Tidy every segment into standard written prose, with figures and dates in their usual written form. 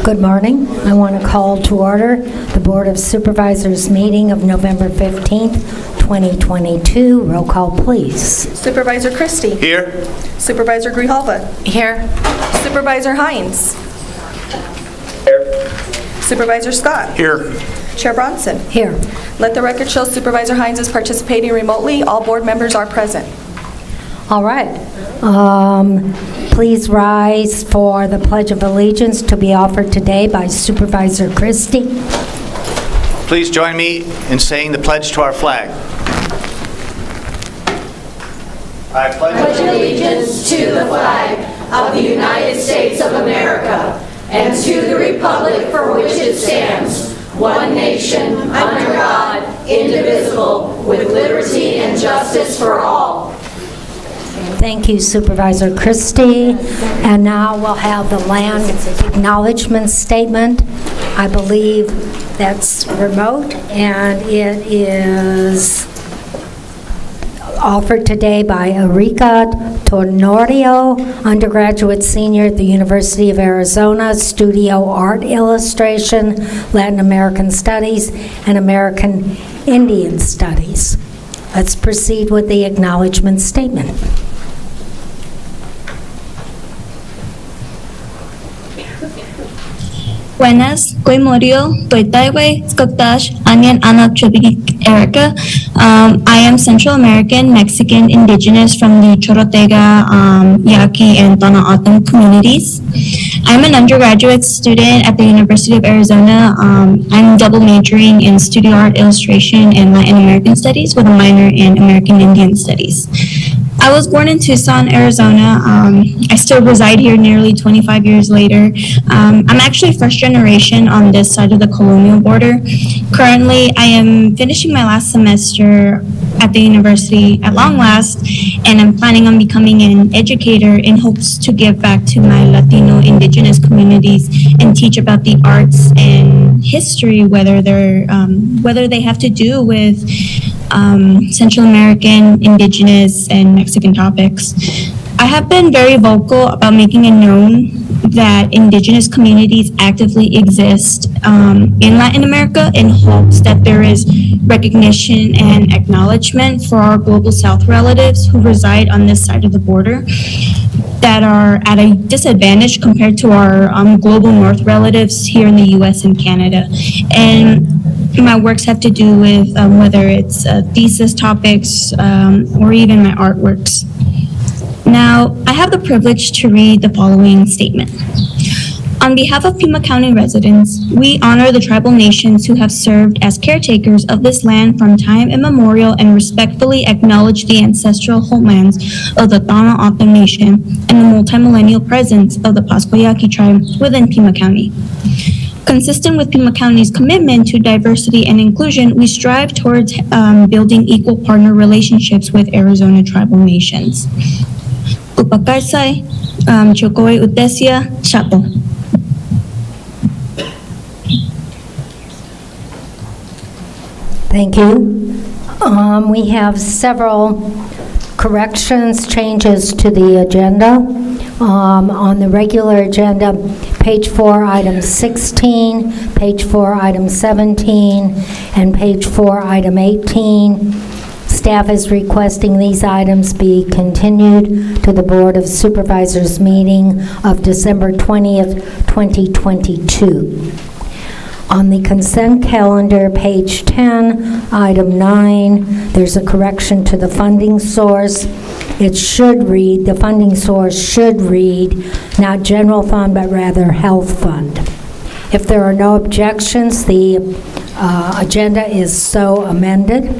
Good morning. I want to call to order the Board of Supervisors meeting of November 15th, 2022. Roll call, please. Supervisor Christie. Here. Supervisor Grijalva. Here. Supervisor Hines. Here. Supervisor Scott. Here. Chair Bronson. Here. Let the record show Supervisor Hines is participating remotely. All board members are present. All right. Please rise for the Pledge of Allegiance to be offered today by Supervisor Christie. Please join me in saying the pledge to our flag. I pledge allegiance to the flag of the United States of America and to the republic for which it stands, one nation, under God, indivisible, with liberty and justice for all. Thank you, Supervisor Christie. And now we'll have the land acknowledgement statement. I believe that's remote, and it is offered today by Erika Tonorio, undergraduate senior at the University of Arizona, studio art illustration, Latin American studies, and American Indian studies. Let's proceed with the acknowledgement statement. Buenas, Koi Morio, Toi Taiwe, Skoktash, Anyan Anak Chubik Erica. I am Central American, Mexican, Indigenous from the Chorotega, Yaqui, and Tono O'odham communities. I'm an undergraduate student at the University of Arizona. I'm double majoring in studio art illustration and Latin American studies with a minor in American Indian studies. I was born in Tucson, Arizona. I still reside here nearly 25 years later. I'm actually first generation on this side of the colonial border. Currently, I am finishing my last semester at the university at long last, and I'm planning on becoming an educator in hopes to give back to my Latino indigenous communities and teach about the arts and history, whether they have to do with Central American, Indigenous, and Mexican topics. I have been very vocal about making it known that Indigenous communities actively exist in Latin America in hopes that there is recognition and acknowledgement for our Global South relatives who reside on this side of the border that are at a disadvantage compared to our Global North relatives here in the US and Canada. And my works have to do with whether it's thesis topics or even my artworks. Now, I have the privilege to read the following statement. On behalf of Pima County residents, we honor the tribal nations who have served as caretakers of this land from time immemorial and respectfully acknowledge the ancestral homelands of the Tono O'odham Nation and the multi-millennial presence of the Pascua-Yaqui tribe within Pima County. Consistent with Pima County's commitment to diversity and inclusion, we strive towards building equal partner relationships with Arizona tribal nations. Upakarsay, Chokoi Utesia, Chapo. Thank you. We have several corrections, changes to the agenda. On the regular agenda, page 4, item 16, page 4, item 17, and page 4, item 18. Staff is requesting these items be continued to the Board of Supervisors meeting of December 20th, 2022. On the consent calendar, page 10, item 9, there's a correction to the funding source. It should read, the funding source should read, not general fund, but rather health fund. If there are no objections, the agenda is so amended.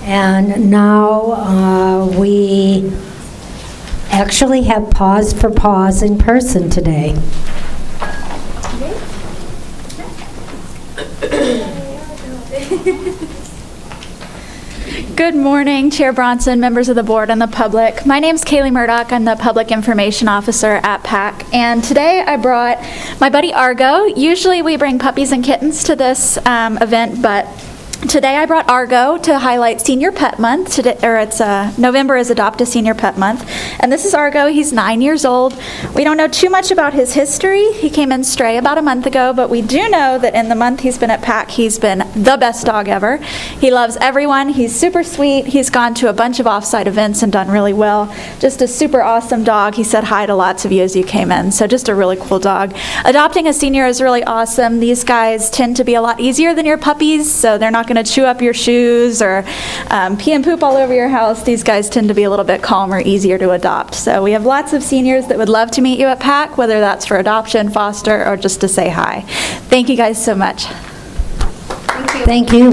And now we actually have pause for pause in person today. Good morning, Chair Bronson, members of the board, and the public. My name is Kaylee Murdoch. I'm the Public Information Officer at PAC. And today I brought my buddy Argo. Usually we bring puppies and kittens to this event, but Today I brought Argo to highlight Senior Pet Month. November is Adopt a Senior Pet Month. And this is Argo. He's 9 years old. We don't know too much about his history. He came in stray about a month ago, but we do know that in the month he's been at PAC, he's been the best dog ever. He loves everyone. He's super sweet. He's gone to a bunch of offsite events and done really well. Just a super awesome dog. He said hi to lots of you as you came in. So just a really cool dog. Adopting a senior is really awesome. These guys tend to be a lot easier than your puppies, so they're not going to chew up your shoes or pee and poop all over your house. These guys tend to be a little bit calmer, easier to adopt. So we have lots of seniors that would love to meet you at PAC, whether that's for adoption, foster, or just to say hi. Thank you guys so much. Thank you.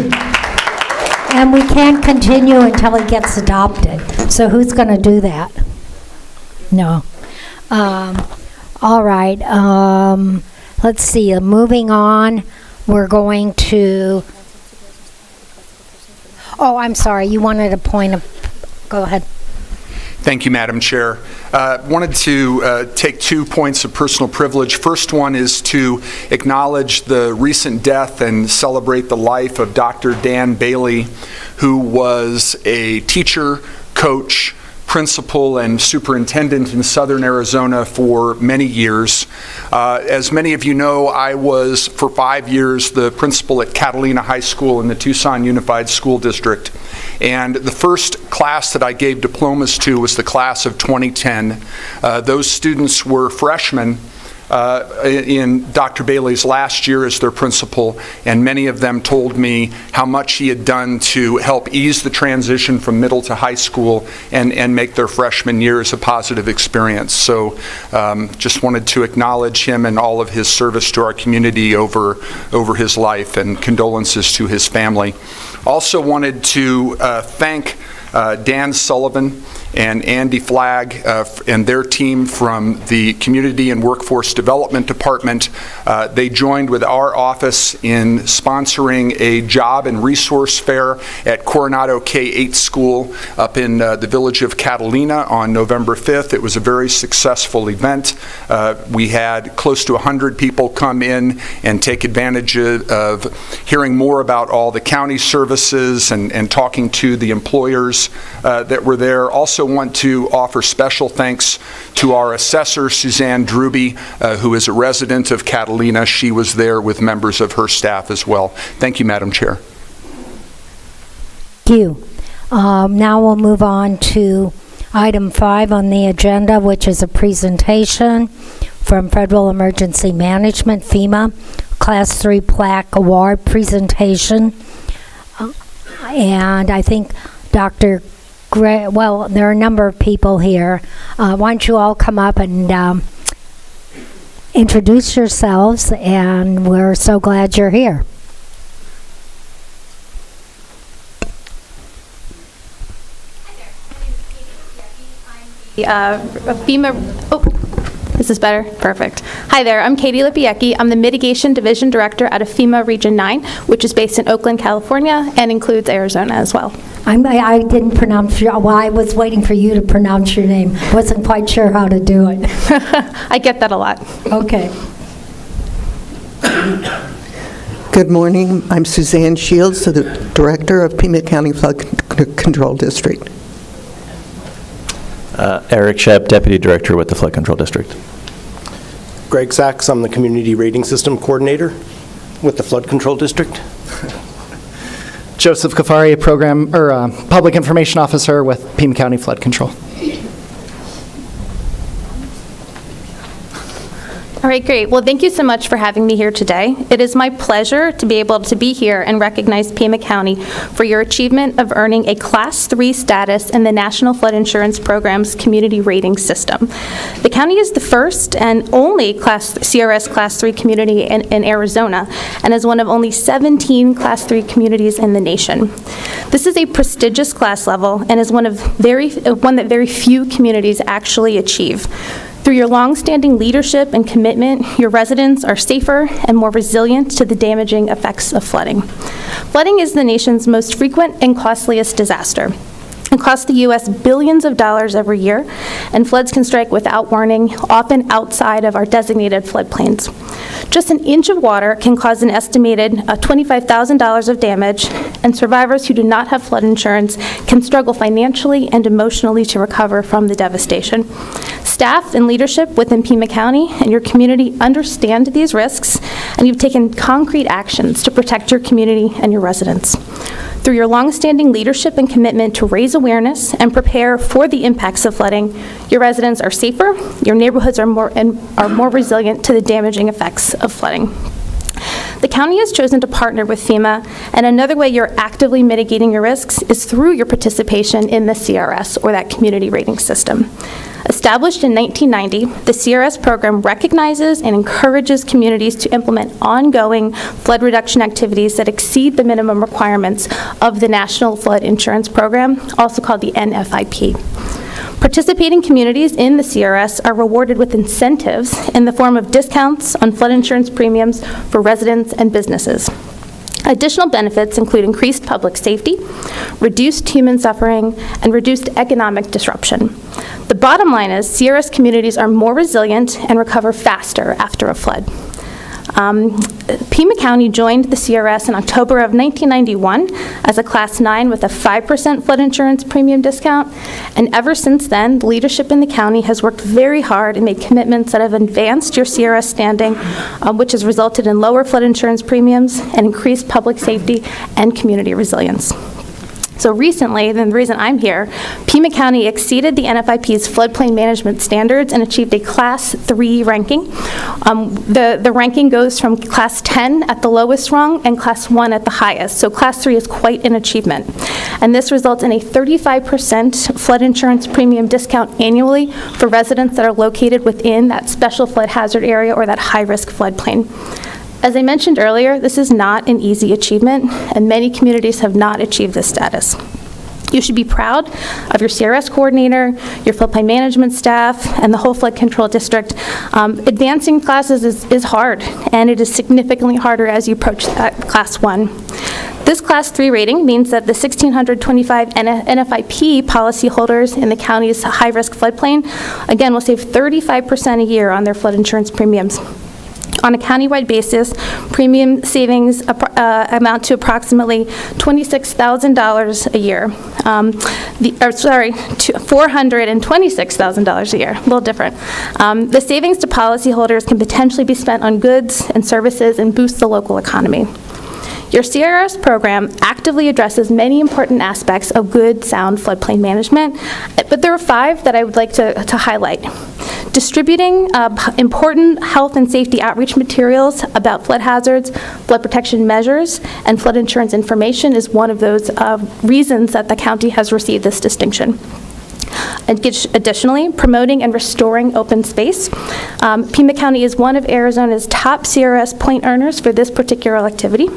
And we can't continue until he gets adopted. So who's going to do that? No. All right. Let's see. Moving on, we're going to... Oh, I'm sorry. You wanted a point of... Go ahead. Thank you, Madam Chair. Wanted to take 2 points of personal privilege. First one is to acknowledge the recent death and celebrate the life of Dr. Dan Bailey, who was a teacher, coach, principal, and superintendent in Southern Arizona for many years. As many of you know, I was for 5 years the principal at Catalina High School in the Tucson Unified School District. And the first class that I gave diplomas to was the class of 2010. Those students were freshmen in Dr. Bailey's last year as their principal, and many of them told me how much he had done to help ease the transition from middle to high school and make their freshman years a positive experience. So just wanted to acknowledge him and all of his service to our community over his life, and condolences to his family. Also wanted to thank Dan Sullivan and Andy Flagg and their team from the Community and Workforce Development Department. They joined with our office in sponsoring a job and resource fair at Coronado K-8 School up in the village of Catalina on November 5th. It was a very successful event. We had close to 100 people come in and take advantage of hearing more about all the county services and talking to the employers that were there. Also want to offer special thanks to our assessor, Suzanne Druby, who is a resident of Catalina. She was there with members of her staff as well. Thank you, Madam Chair. Thank you. Now we'll move on to item 5 on the agenda, which is a presentation from Federal Emergency Management, FEMA, Class 3 Plaque Award presentation. And I think Dr. Well, there are a number of people here. Why don't you all come up and introduce yourselves, and we're so glad you're here. FEMA, is this better? Perfect. Hi there, I'm Katie Lipiecki. I'm the Mitigation Division Director at FEMA Region 9, which is based in Oakland, California, and includes Arizona as well. I didn't pronounce your, well, I was waiting for you to pronounce your name. Wasn't quite sure how to do it. I get that a lot. Okay. Good morning. I'm Suzanne Shields, the Director of Pima County Flood Control District. Eric Shep, Deputy Director with the Flood Control District. Greg Sachs, I'm the Community Rating System Coordinator with the Flood Control District. Joseph Kafari, Public Information Officer with Pima County Flood Control. All right, great. Well, thank you so much for having me here today. It is my pleasure to be able to be here and recognize Pima County for your achievement of earning a Class 3 status in the National Flood Insurance Program's Community Rating System. The county is the first and only CRS Class 3 community in Arizona, and is one of only 17 Class 3 communities in the nation. This is a prestigious class level and is one that very few communities actually achieve. Through your long-standing leadership and commitment, your residents are safer and more resilient to the damaging effects of flooding. Flooding is the nation's most frequent and costliest disaster. It costs the U.S. billions of dollars every year, and floods can strike without warning, often outside of our designated floodplains. Just an inch of water can cause an estimated $25,000 of damage, and survivors who do not have flood insurance can struggle financially and emotionally to recover from the devastation. Staff and leadership within Pima County and your community understand these risks, and you've taken concrete actions to protect your community and your residents. Through your longstanding leadership and commitment to raise awareness and prepare for the impacts of flooding, your residents are safer, your neighborhoods are more resilient to the damaging effects of flooding. The county has chosen to partner with FEMA, and another way you're actively mitigating your risks is through your participation in the CRS, or that community rating system. Established in 1990, the CRS program recognizes and encourages communities to implement ongoing flood reduction activities that exceed the minimum requirements of the National Flood Insurance Program, also called the NFIP. Participating communities in the CRS are rewarded with incentives in the form of discounts on flood insurance premiums for residents and businesses. Additional benefits include increased public safety, reduced human suffering, and reduced economic disruption. The bottom line is CRS communities are more resilient and recover faster after a flood. Pima County joined the CRS in October of 1991 as a Class 9 with a 5% flood insurance premium discount, and ever since then, the leadership in the county has worked very hard and made commitments that have advanced your CRS standing, which has resulted in lower flood insurance premiums and increased public safety and community resilience. So recently, and the reason I'm here, Pima County exceeded the NFIP's floodplain management standards and achieved a Class 3 ranking. The ranking goes from Class 10 at the lowest rung and Class 1 at the highest. So Class 3 is quite an achievement. And this results in a 35% flood insurance premium discount annually for residents that are located within that special flood hazard area or that high-risk floodplain. As I mentioned earlier, this is not an easy achievement, and many communities have not achieved this status. You should be proud of your CRS coordinator, your floodplain management staff, and the whole flood control district. Advancing classes is hard, and it is significantly harder as you approach that Class 1. This Class 3 rating means that the 1,625 NFIP policyholders in the county's high-risk floodplain, again, will save 35% a year on their flood insurance premiums. On a countywide basis, premium savings amount to approximately $26,000 a year. $426,000 a year, a little different. The savings to policyholders can potentially be spent on goods and services and boost the local economy. Your CRS program actively addresses many important aspects of good, sound floodplain management, but there are 5 that I would like to highlight. Distributing important health and safety outreach materials about flood hazards, flood protection measures, and flood insurance information is one of those reasons that the county has received this distinction. Additionally, promoting and restoring open space. Pima County is one of Arizona's top CRS point earners for this particular activity.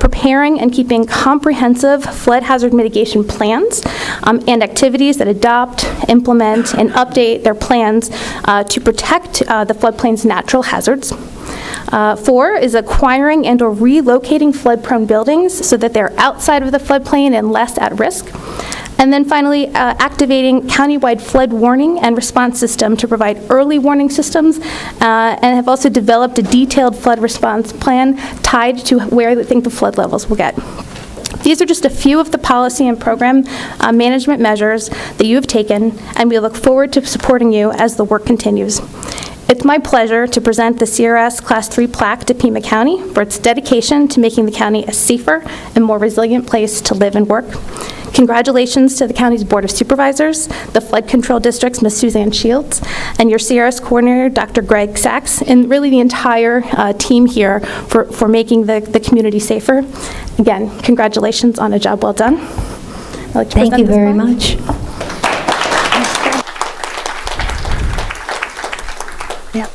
Preparing and keeping comprehensive flood hazard mitigation plans and activities that adopt, implement, and update their plans to protect the floodplain's natural hazards. 4 is acquiring and or relocating flood-prone buildings so that they're outside of the floodplain and less at risk. And then finally, activating countywide flood warning and response system to provide early warning systems, and have also developed a detailed flood response plan tied to where they think the flood levels will get. These are just a few of the policy and program management measures that you have taken, and we look forward to supporting you as the work continues. It's my pleasure to present the CRS Class 3 plaque to Pima County for its dedication to making the county a safer and more resilient place to live and work. Congratulations to the county's Board of Supervisors, the Flood Control District's Ms. Suzanne Shields, and your CRS coordinator, Dr. Greg Sachs, and really the entire team here for making the community safer. Again, congratulations on a job well done. I'd like to Thank you present this very plaque. much. Yep.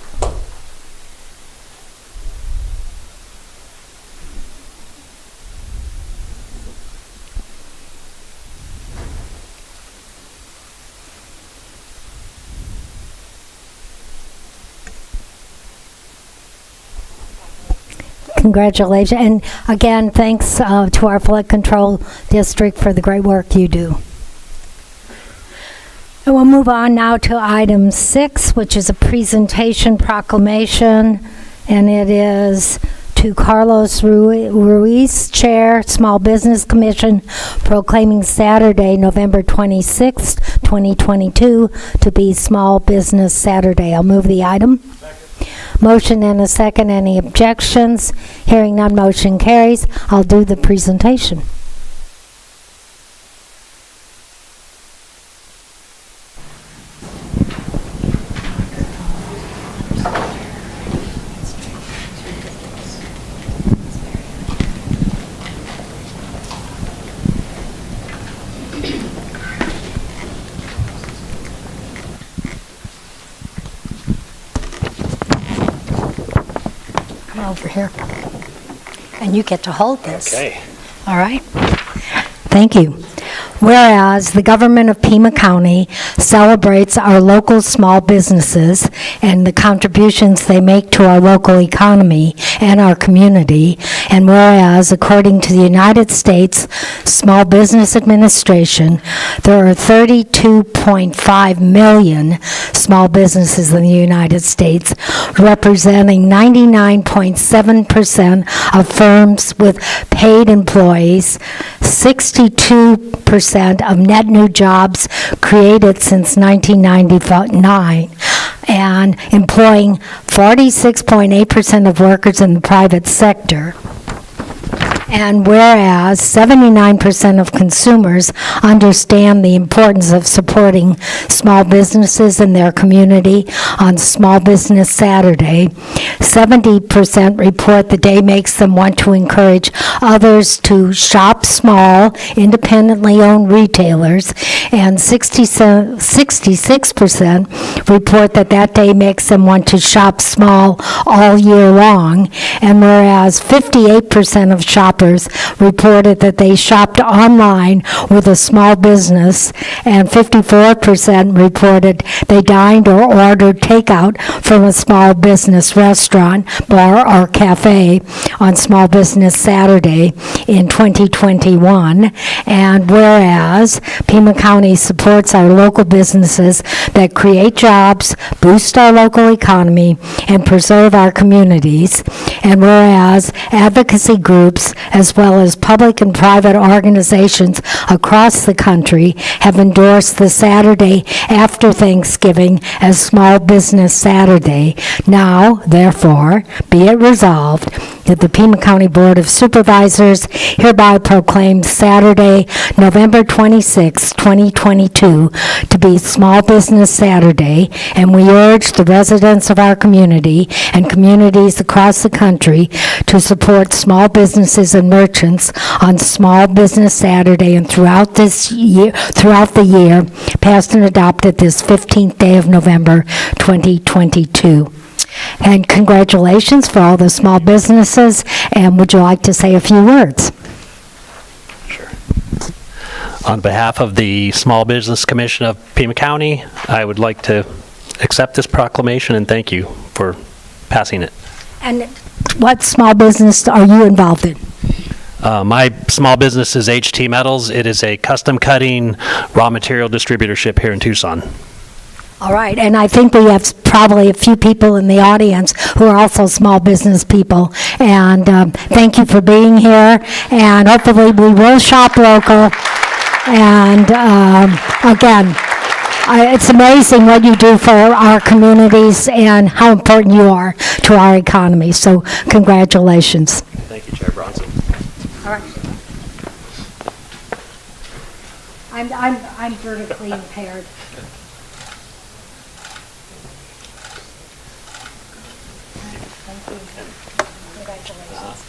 Congratulations. And again, thanks to our Flood Control District for the great work you do. And we'll move on now to item 6, which is a presentation proclamation, and it is to Carlos Ruiz, Chair, Small Business Commission, proclaiming Saturday, November 26, 2022, to be Small Business Saturday. I'll move the item. Motion and a second. Any objections? Hearing none, motion carries. I'll do the presentation. Come over here. And you get to hold this. Okay. All right. Thank you. Whereas the government of Pima County celebrates our local small businesses and the contributions they make to our local economy and our community, and whereas according to the United States Small Business Administration, there are 32.5 million small businesses in the United States, representing 99.7% of firms with paid employees, 62% of net new jobs created since 1999, and employing 46.8% of workers in the private sector. And whereas 79% of consumers understand the importance of supporting small businesses in their community on Small Business Saturday, 70% report the day makes them want to encourage others to shop small, independently owned retailers, and 66% report that that day makes them want to shop small all year long, and whereas 58% of shoppers reported that they shopped online with a small business, and 54% reported they dined or ordered takeout from a small business restaurant, bar, or cafe on Small Business Saturday in 2021. And whereas Pima County supports our local businesses that create jobs, boost our local economy, and preserve our communities, and whereas advocacy groups as well as public and private organizations across the country have endorsed the Saturday after Thanksgiving as Small Business Saturday. Now, therefore, be it resolved that the Pima County Board of Supervisors hereby proclaims Saturday, November 26, 2022, to be Small Business Saturday, and we urge the residents of our community and communities across the country to support small businesses and merchants on Small Business Saturday and throughout the year, passed and adopted this 15th day of November 2022. And congratulations for all the small businesses, and would you like to say a few words? Sure. On behalf of the Small Business Commission of Pima County, I would like to accept this proclamation and thank you for passing it. And what small business are you involved in? My small business is HT Metals. It is a custom cutting raw material distributorship here in Tucson. All right, and I think we have probably a few people in the audience who are also small business people, and thank you for being here, and hopefully we will shop local, and again, it's amazing what you do for our communities and how important you are to our economy, so congratulations. Thank you, Chair Bronson. All right. I'm vertically impaired. Thank you. Congratulations.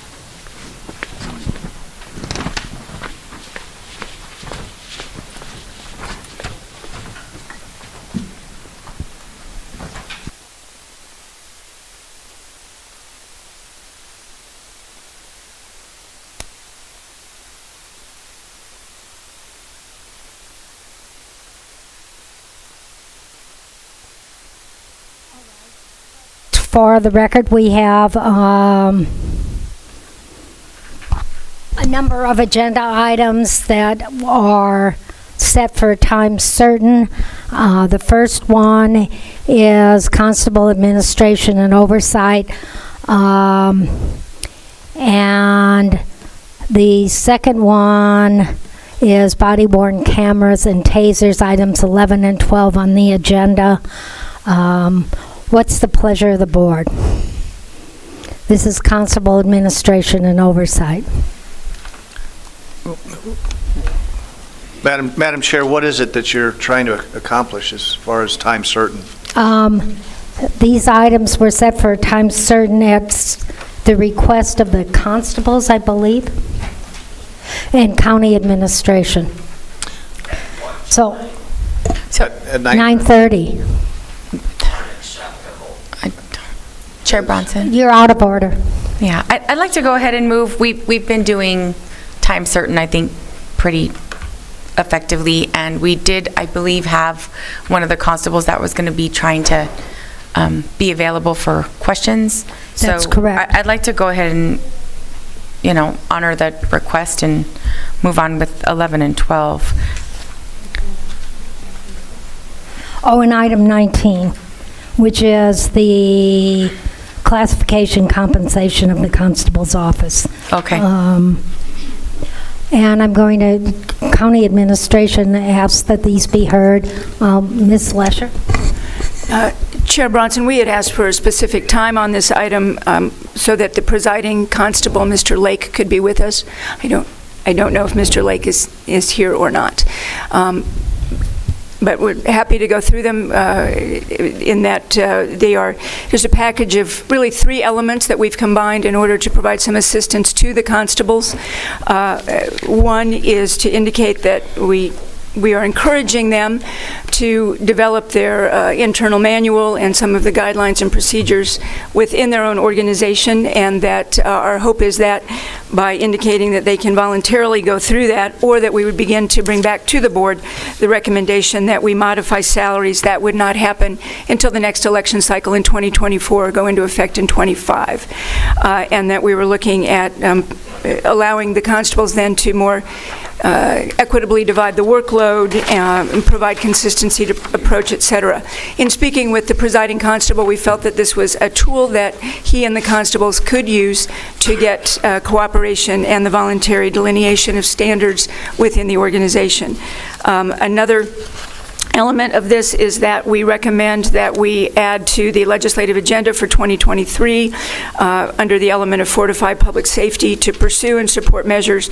For the record, we have a number of agenda items that are set for a time certain. The first one is Constable Administration and Oversight. And the second one is body-worn cameras and tasers, items 11 and 12 on the agenda. What's the pleasure of the board? This is Constable Administration and Oversight. Madam Chair, what is it that you're trying to accomplish as far as time certain? These items were set for a time certain at the request of the constables, I believe, and county administration. So At 9:30. Chair Bronson? You're out of order. Yeah, I'd like to go ahead and move. We've been doing time certain, I think, pretty effectively, and we did, I believe, have one of the constables that was going to be trying to be available for questions. That's correct. I'd like to go ahead and, honor that request and move on with 11 and 12. Oh, and item 19, which is the classification compensation of the constable's office. Okay. And I'm going to, county administration asks that these be heard. Ms. Lesher? Chair Bronson, we had asked for a specific time on this item so that the presiding constable, Mr. Lake, could be with us. I don't know if Mr. Lake is here or not. But we're happy to go through them in that there's a package of really 3 elements that we've combined in order to provide some assistance to the constables. One is to indicate that we are encouraging them to develop their internal manual and some of the guidelines and procedures within their own organization, and that our hope is that by indicating that they can voluntarily go through that, or that we would begin to bring back to the board the recommendation that we modify salaries. That would not happen until the next election cycle in 2024, go into effect in 25, and that we were looking at allowing the constables then to more equitably divide the workload and provide consistency to approach, et cetera. In speaking with the presiding constable, we felt that this was a tool that he and the constables could use to get cooperation and the voluntary delineation of standards within the organization. Another element of this is that we recommend that we add to the legislative agenda for 2023 under the element of fortify public safety to pursue and support measures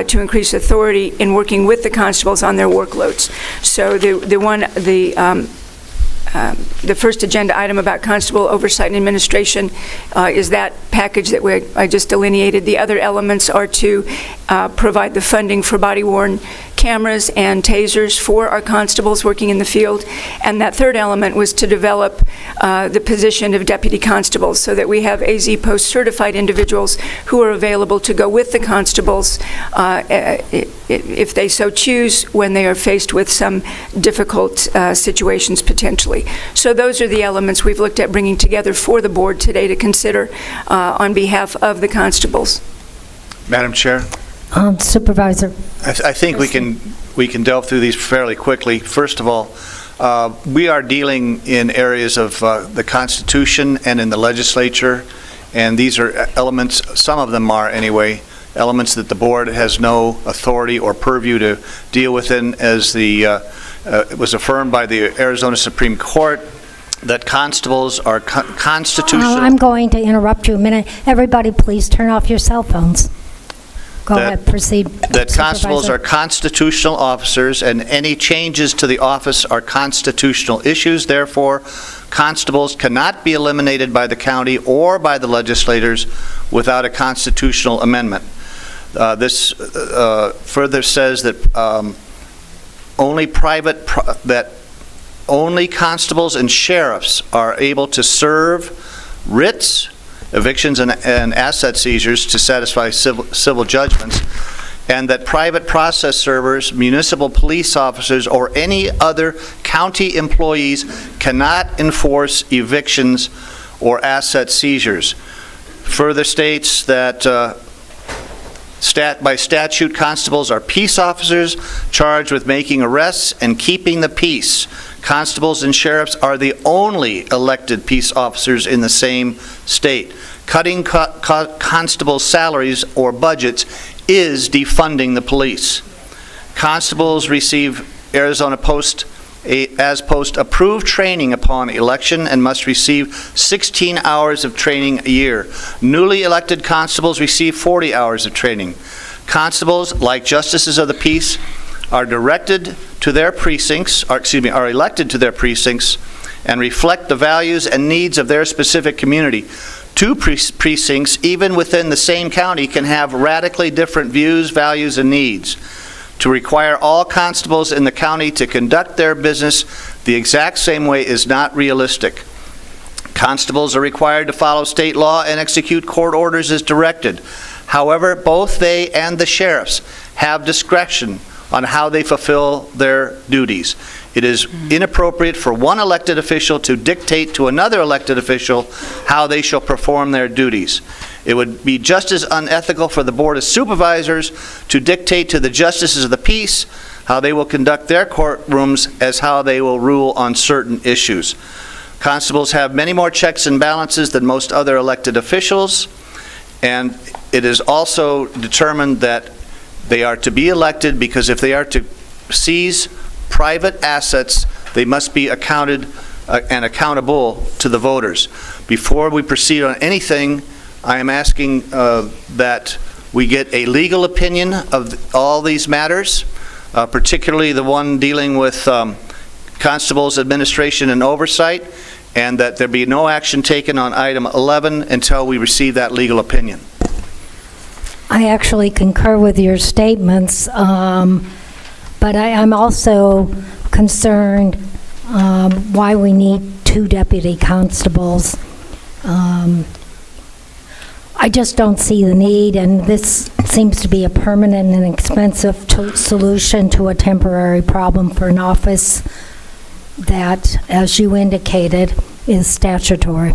to increase authority in working with the constables on their workloads. So the first agenda item about constable oversight and administration is that package that I just delineated. The other elements are to provide the funding for body-worn cameras and tasers for our constables working in the field. And that third element was to develop the position of deputy constables so that we have AZ post-certified individuals who are available to go with the constables if they so choose when they are faced with some difficult situations potentially. So those are the elements we've looked at bringing together for the board today to consider on behalf of the constables. Madam Chair? Supervisor. I think we can delve through these fairly quickly. First of all, we are dealing in areas of the Constitution and in the legislature, and these are elements, some of them are anyway, elements that the board has no authority or purview to deal within, as it was affirmed by the Arizona Supreme Court that constables are constitutional. I'm going to interrupt you a minute. Everybody, please turn off your cell phones. Go ahead, proceed. That constables are constitutional officers, and any changes to the office are constitutional issues. Therefore, constables cannot be eliminated by the county or by the legislators without a constitutional amendment. This further says that only constables and sheriffs are able to serve writs, evictions, and asset seizures to satisfy civil judgments, and that private process servers, municipal police officers, or any other county employees cannot enforce evictions or asset seizures. Further states that By statute, constables are peace officers charged with making arrests and keeping the peace. Constables and sheriffs are the only elected peace officers in the same state. Cutting constables' salaries or budgets is defunding the police. Constables receive Arizona Post approved training upon election and must receive 16 hours of training a year. Newly elected constables receive 40 hours of training. Constables, like justices of the peace, are elected to their precincts and reflect the values and needs of their specific community. Two precincts, even within the same county, can have radically different views, values, and needs. To require all constables in the county to conduct their business the exact same way is not realistic. Constables are required to follow state law and execute court orders as directed. However, both they and the sheriffs have discretion on how they fulfill their duties. It is inappropriate for one elected official to dictate to another elected official how they shall perform their duties. It would be just as unethical for the Board of Supervisors to dictate to the justices of the peace how they will conduct their courtrooms as how they will rule on certain issues. Constables have many more checks and balances than most other elected officials, and it is also determined that they are to be elected because if they are to seize private assets, they must be accounted and accountable to the voters. Before we proceed on anything, I am asking that we get a legal opinion of all these matters, particularly the one dealing with constables' administration and oversight, and that there be no action taken on item 11 until we receive that legal opinion. I actually concur with your statements, but I'm also concerned why we need 2 deputy constables. I just don't see the need, and this seems to be a permanent and expensive solution to a temporary problem for an office that, as you indicated, is statutory.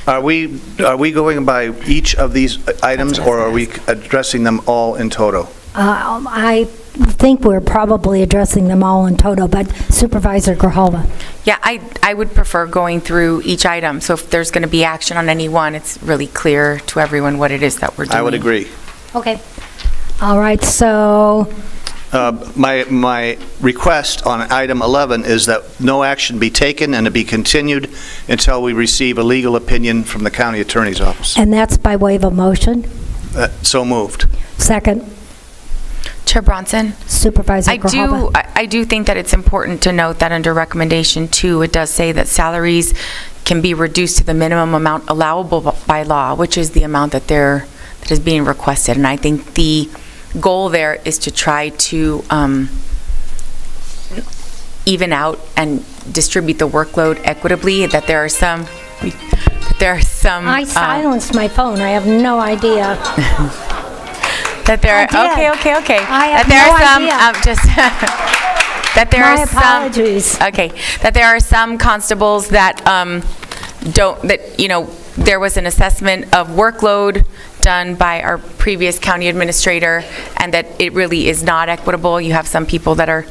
Are we going by each of these items, or are we addressing them all in total? I think we're probably addressing them all in total, but Supervisor Grijalva. Yeah, I would prefer going through each item, so if there's going to be action on any one, it's really clear to everyone what it is that we're doing. I would agree. Okay. All right, so... My request on item 11 is that no action be taken and to be continued until we receive a legal opinion from the county attorney's office. And that's by way of a motion? So moved. Second. Chair Bronson? Supervisor Grijalva. I do think that it's important to note that under recommendation 2, it does say that salaries can be reduced to the minimum amount allowable by law, which is the amount that is being requested. And I think the goal there is to try to even out and distribute the workload equitably, that there are some I silenced my phone. I have no idea. That there are, okay. I have that there are some constables that there was an assessment of workload done by our previous county administrator, and that it really is not equitable. You have some people that are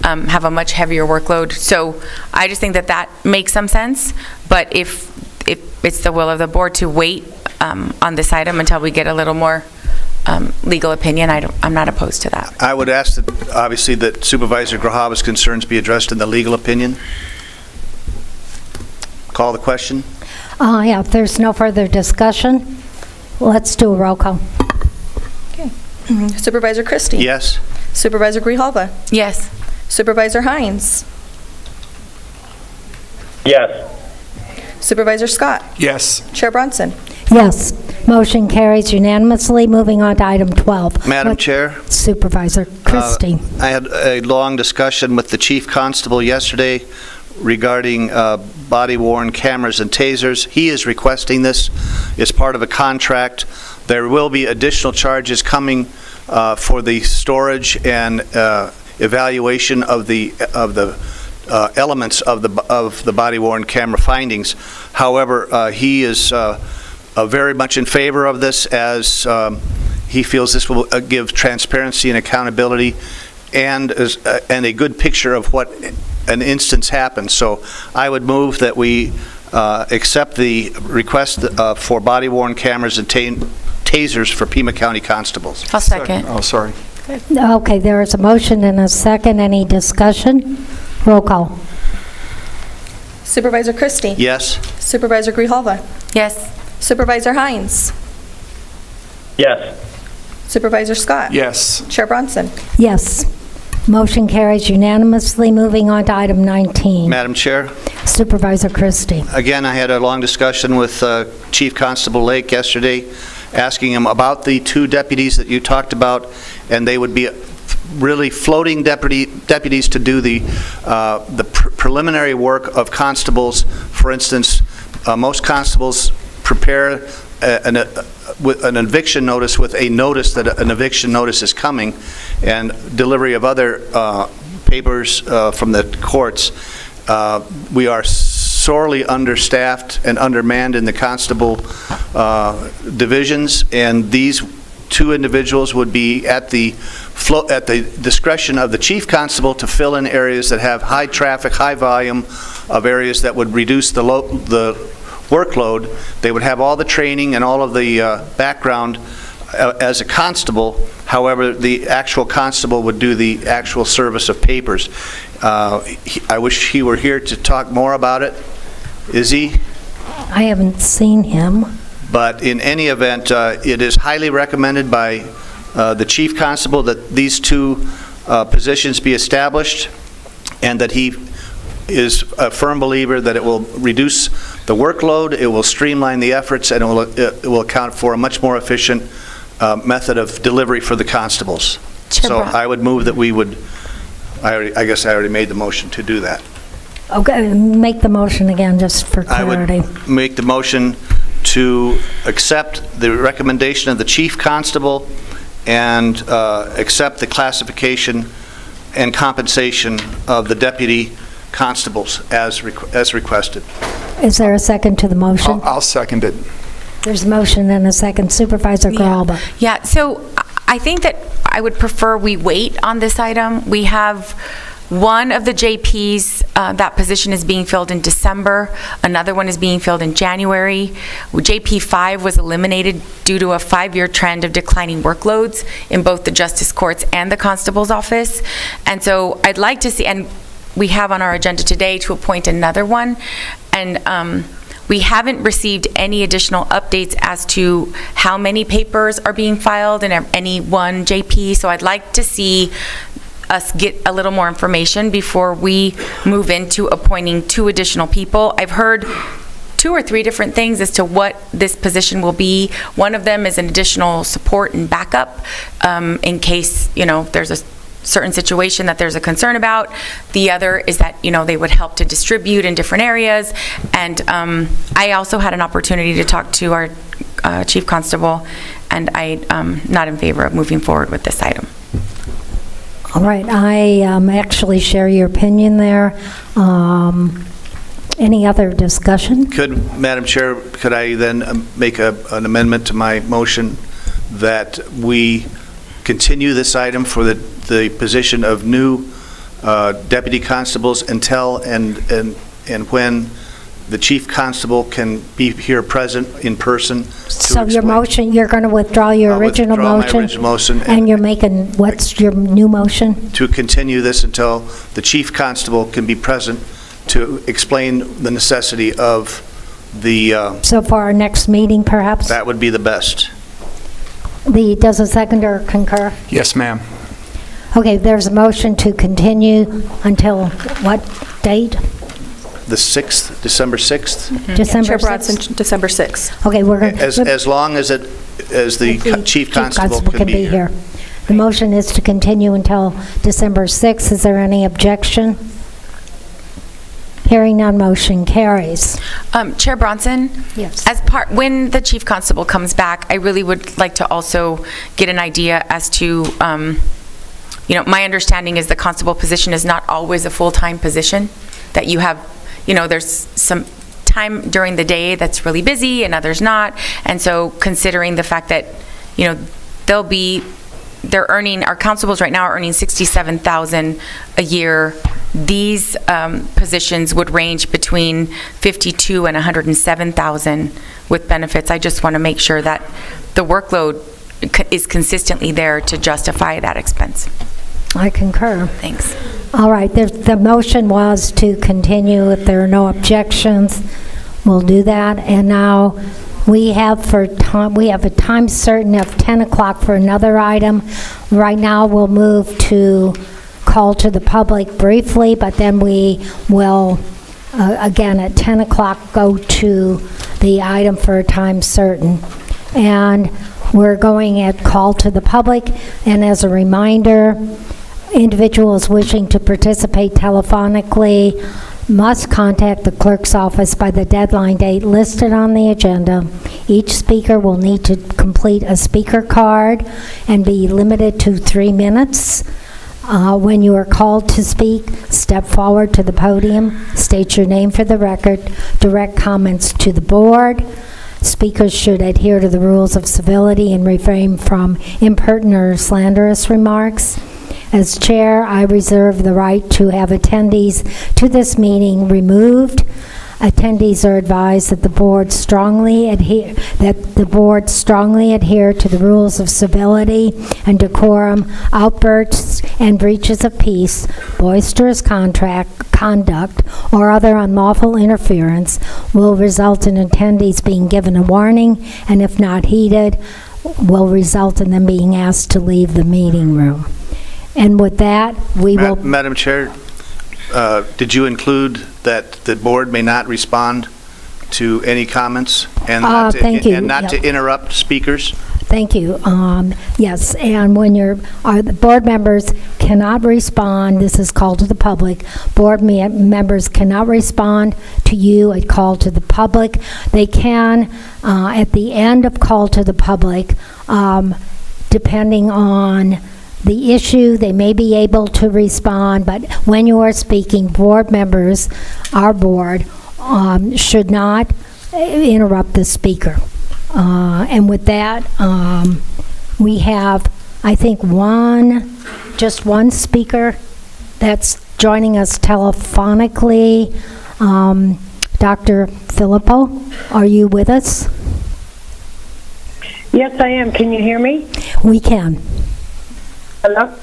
have a much heavier workload. So I just think that makes some sense. But if it's the will of the board to wait on this item until we get a little more legal opinion, I'm not opposed to that. I would ask that, obviously, that Supervisor Grijalva's concerns be addressed in the legal opinion. Call the question. Yeah, if there's no further discussion, let's do a roll call. Okay. Supervisor Christie? Yes. Supervisor Grijalva? Yes. Supervisor Hines? Yes. Supervisor Scott? Yes. Chair Bronson? Yes. Motion carries unanimously. Moving on to item 12. Madam Chair? Supervisor Christie. I had a long discussion with the Chief Constable yesterday regarding body-worn cameras and tasers. He is requesting this. It's part of a contract. There will be additional charges coming for the storage and evaluation of the elements of the body-worn camera findings. However, he is very much in favor of this, as He feels this will give transparency and accountability and a good picture of what an instance happened. So I would move that we accept the request for body-worn cameras and tasers for Pima County constables. I'll second. Oh, sorry. Okay, there is a motion and a second. Any discussion? Roll call. Supervisor Christie? Yes? Supervisor Grijalva? Yes. Supervisor Hines? Yes. Supervisor Scott? Yes. Chair Bronson? Yes. Motion carries unanimously. Moving on to item 19. Madam Chair? Supervisor Christie. Again, I had a long discussion with Chief Constable Lake yesterday, asking him about the 2 deputies that you talked about, and they would be really floating deputies to do the preliminary work of constables. For instance, most constables prepare an eviction notice with a notice that an eviction notice is coming, and delivery of other papers from the courts. We are sorely understaffed and undermanned in the constable divisions, and these 2 individuals would be at the discretion of the chief constable to fill in areas that have high traffic, high volume of areas that would reduce the workload. They would have all the training and all of the background as a constable. However, the actual constable would do the actual service of papers. I wish he were here to talk more about it. Is he? I haven't seen him. But in any event, it is highly recommended by the chief constable that these 2 positions be established, and that he is a firm believer that it will reduce the workload, it will streamline the efforts, and it will account for a much more efficient method of delivery for the constables. So I would move that we would, I guess I already made the motion to do that. Okay, make the motion again, just for clarity. I would make the motion to accept the recommendation of the chief constable and accept the classification and compensation of the deputy constables as requested. Is there a second to the motion? I'll second it. There's a motion and a second. Supervisor Grijalva. Yeah, so I think that I would prefer we wait on this item. We have one of the JPs, that position is being filled in December. Another one is being filled in January. JP 5 was eliminated due to a 5-year trend of declining workloads in both the justice courts and the constable's office. And so I'd like to see, and we have on our agenda today to appoint another one. And we haven't received any additional updates as to how many papers are being filed in any one JP. So I'd like to see us get a little more information before we move into appointing 2 additional people. I've heard 2 or 3 different things as to what this position will be. One of them is an additional support and backup in case, there's a certain situation that there's a concern about. The other is that, they would help to distribute in different areas. And I also had an opportunity to talk to our chief constable, and I'm not in favor of moving forward with this item. All right, I actually share your opinion there. Any other discussion? Madam Chair, could I then make an amendment to my motion that we continue this item for the position of new deputy constables until and when the chief constable can be here present in person? So your motion, you're going to withdraw your original motion? Withdraw my original motion. And you're making, what's your new motion? To continue this until the chief constable can be present to explain the necessity of the... So for our next meeting, perhaps? That would be the best. Does a seconder concur? Yes, ma'am. Okay, there's a motion to continue until what date? The 6th, December 6th? December Chair 6th? Bronson, December 6th. Okay, we're going to... As long as the chief constable can be here. The motion is to continue until December 6th. Is there any objection? Hearing none, motion carries. Chair Bronson? Yes. When the chief constable comes back, I really would like to also get an idea as to, my understanding is the constable position is not always a full-time position, that you have, there's some time during the day that's really busy and others not. And so considering the fact that, our constables right now are earning $67,000 a year. These positions would range between $52,000 and $107,000 with benefits. I just want to make sure that the workload is consistently there to justify that expense. I concur. Thanks. All right, the motion was to continue. If there are no objections, we'll do that. And now we have a time certain of 10 o'clock for another item. Right now, we'll move to call to the public briefly, but then we will, again, at 10 o'clock, go to the item for a time certain. And we're going at call to the public, and as a reminder, individuals wishing to participate telephonically must contact the clerk's office by the deadline date listed on the agenda. Each speaker will need to complete a speaker card and be limited to 3 minutes. When you are called to speak, step forward to the podium, state your name for the record, direct comments to the board. Speakers should adhere to the rules of civility and refrain from impertinent or slanderous remarks. As chair, I reserve the right to have attendees to this meeting removed. Attendees are advised that the board strongly adhere to the rules of civility and decorum. Outbursts and breaches of peace, boisterous conduct, or other unlawful interference will result in attendees being given a warning, and if not heeded, will result in them being asked to leave the meeting room. And with that, we will... Madam Chair, did you include that the board may not respond to any comments and not to interrupt speakers? Thank you. Yes, and when the board members cannot respond, this is called to the public. Board members cannot respond to you at call to the public. They can, at the end of call to the public, depending on the issue, they may be able to respond, but when you are speaking, board members, our board, should not interrupt the speaker. And with that, we have, I think, just one speaker that's joining us telephonically. Dr. Filippo, are you with us? Yes, I am. Can you hear me? We can. Hello?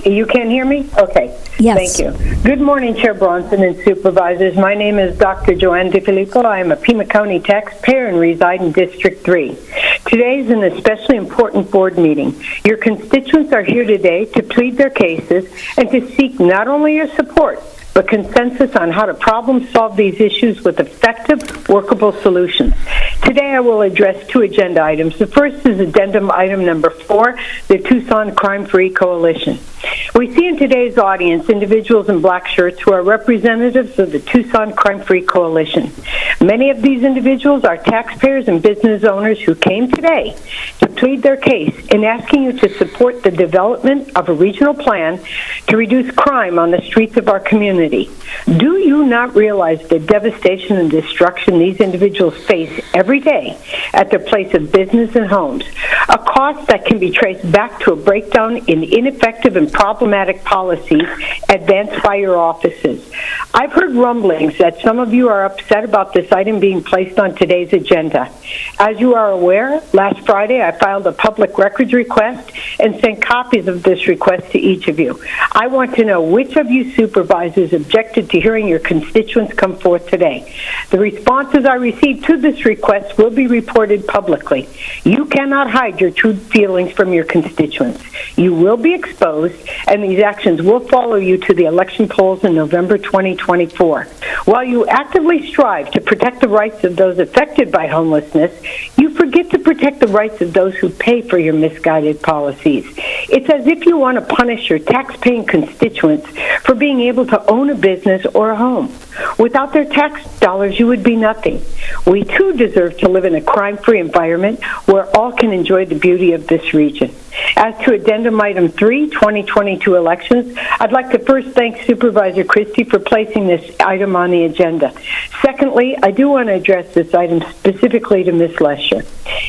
You can hear me? Okay. Yes. Thank you. Good morning, Chair Bronson and Supervisors. My name is Dr. Joanne DeFilippo. I am a Pima County taxpayer and reside in District 3. Today is an especially important board meeting. Your constituents are here today to plead their cases and to seek not only your support, but consensus on how to problem solve these issues with effective, workable solutions. Today I will address 2 agenda items. The first is addendum item number 4, the Tucson Crime-Free Coalition. We see in today's audience individuals in black shirts who are representatives of the Tucson Crime-Free Coalition. Many of these individuals are taxpayers and business owners who came today to plead their case in asking you to support the development of a regional plan to reduce crime on the streets of our community. Do you not realize the devastation and destruction these individuals face every day at their place of business and homes? A cost that can be traced back to a breakdown in ineffective and problematic policies advanced by your offices. I've heard rumblings that some of you are upset about this item being placed on today's agenda. As you are aware, last Friday I filed a public records request and sent copies of this request to each of you. I want to know which of you supervisors objected to hearing your constituents come forth today. The responses I received to this request will be reported publicly. You cannot hide your true feelings from your constituents. You will be exposed, and these actions will follow you to the election polls in November 2024. While you actively strive to protect the rights of those affected by homelessness, you forget to protect the rights of those who pay for your misguided policies. It's as if you want to punish your tax-paying constituents for being able to own a business or a home. Without their tax dollars, you would be nothing. We too deserve to live in a crime-free environment where all can enjoy the beauty of this region. As to addendum item 3, 2022 elections, I'd like to first thank Supervisor Christie for placing this item on the agenda. Secondly, I do want to address this item specifically to Ms. Lesher.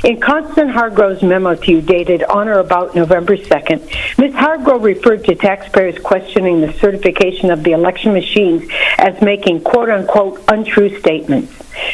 In Constance Hargrove's memo to you dated on or about November 2nd, Ms. Hargrove referred to taxpayers questioning the certification of the election machines as making quote-unquote untrue statements.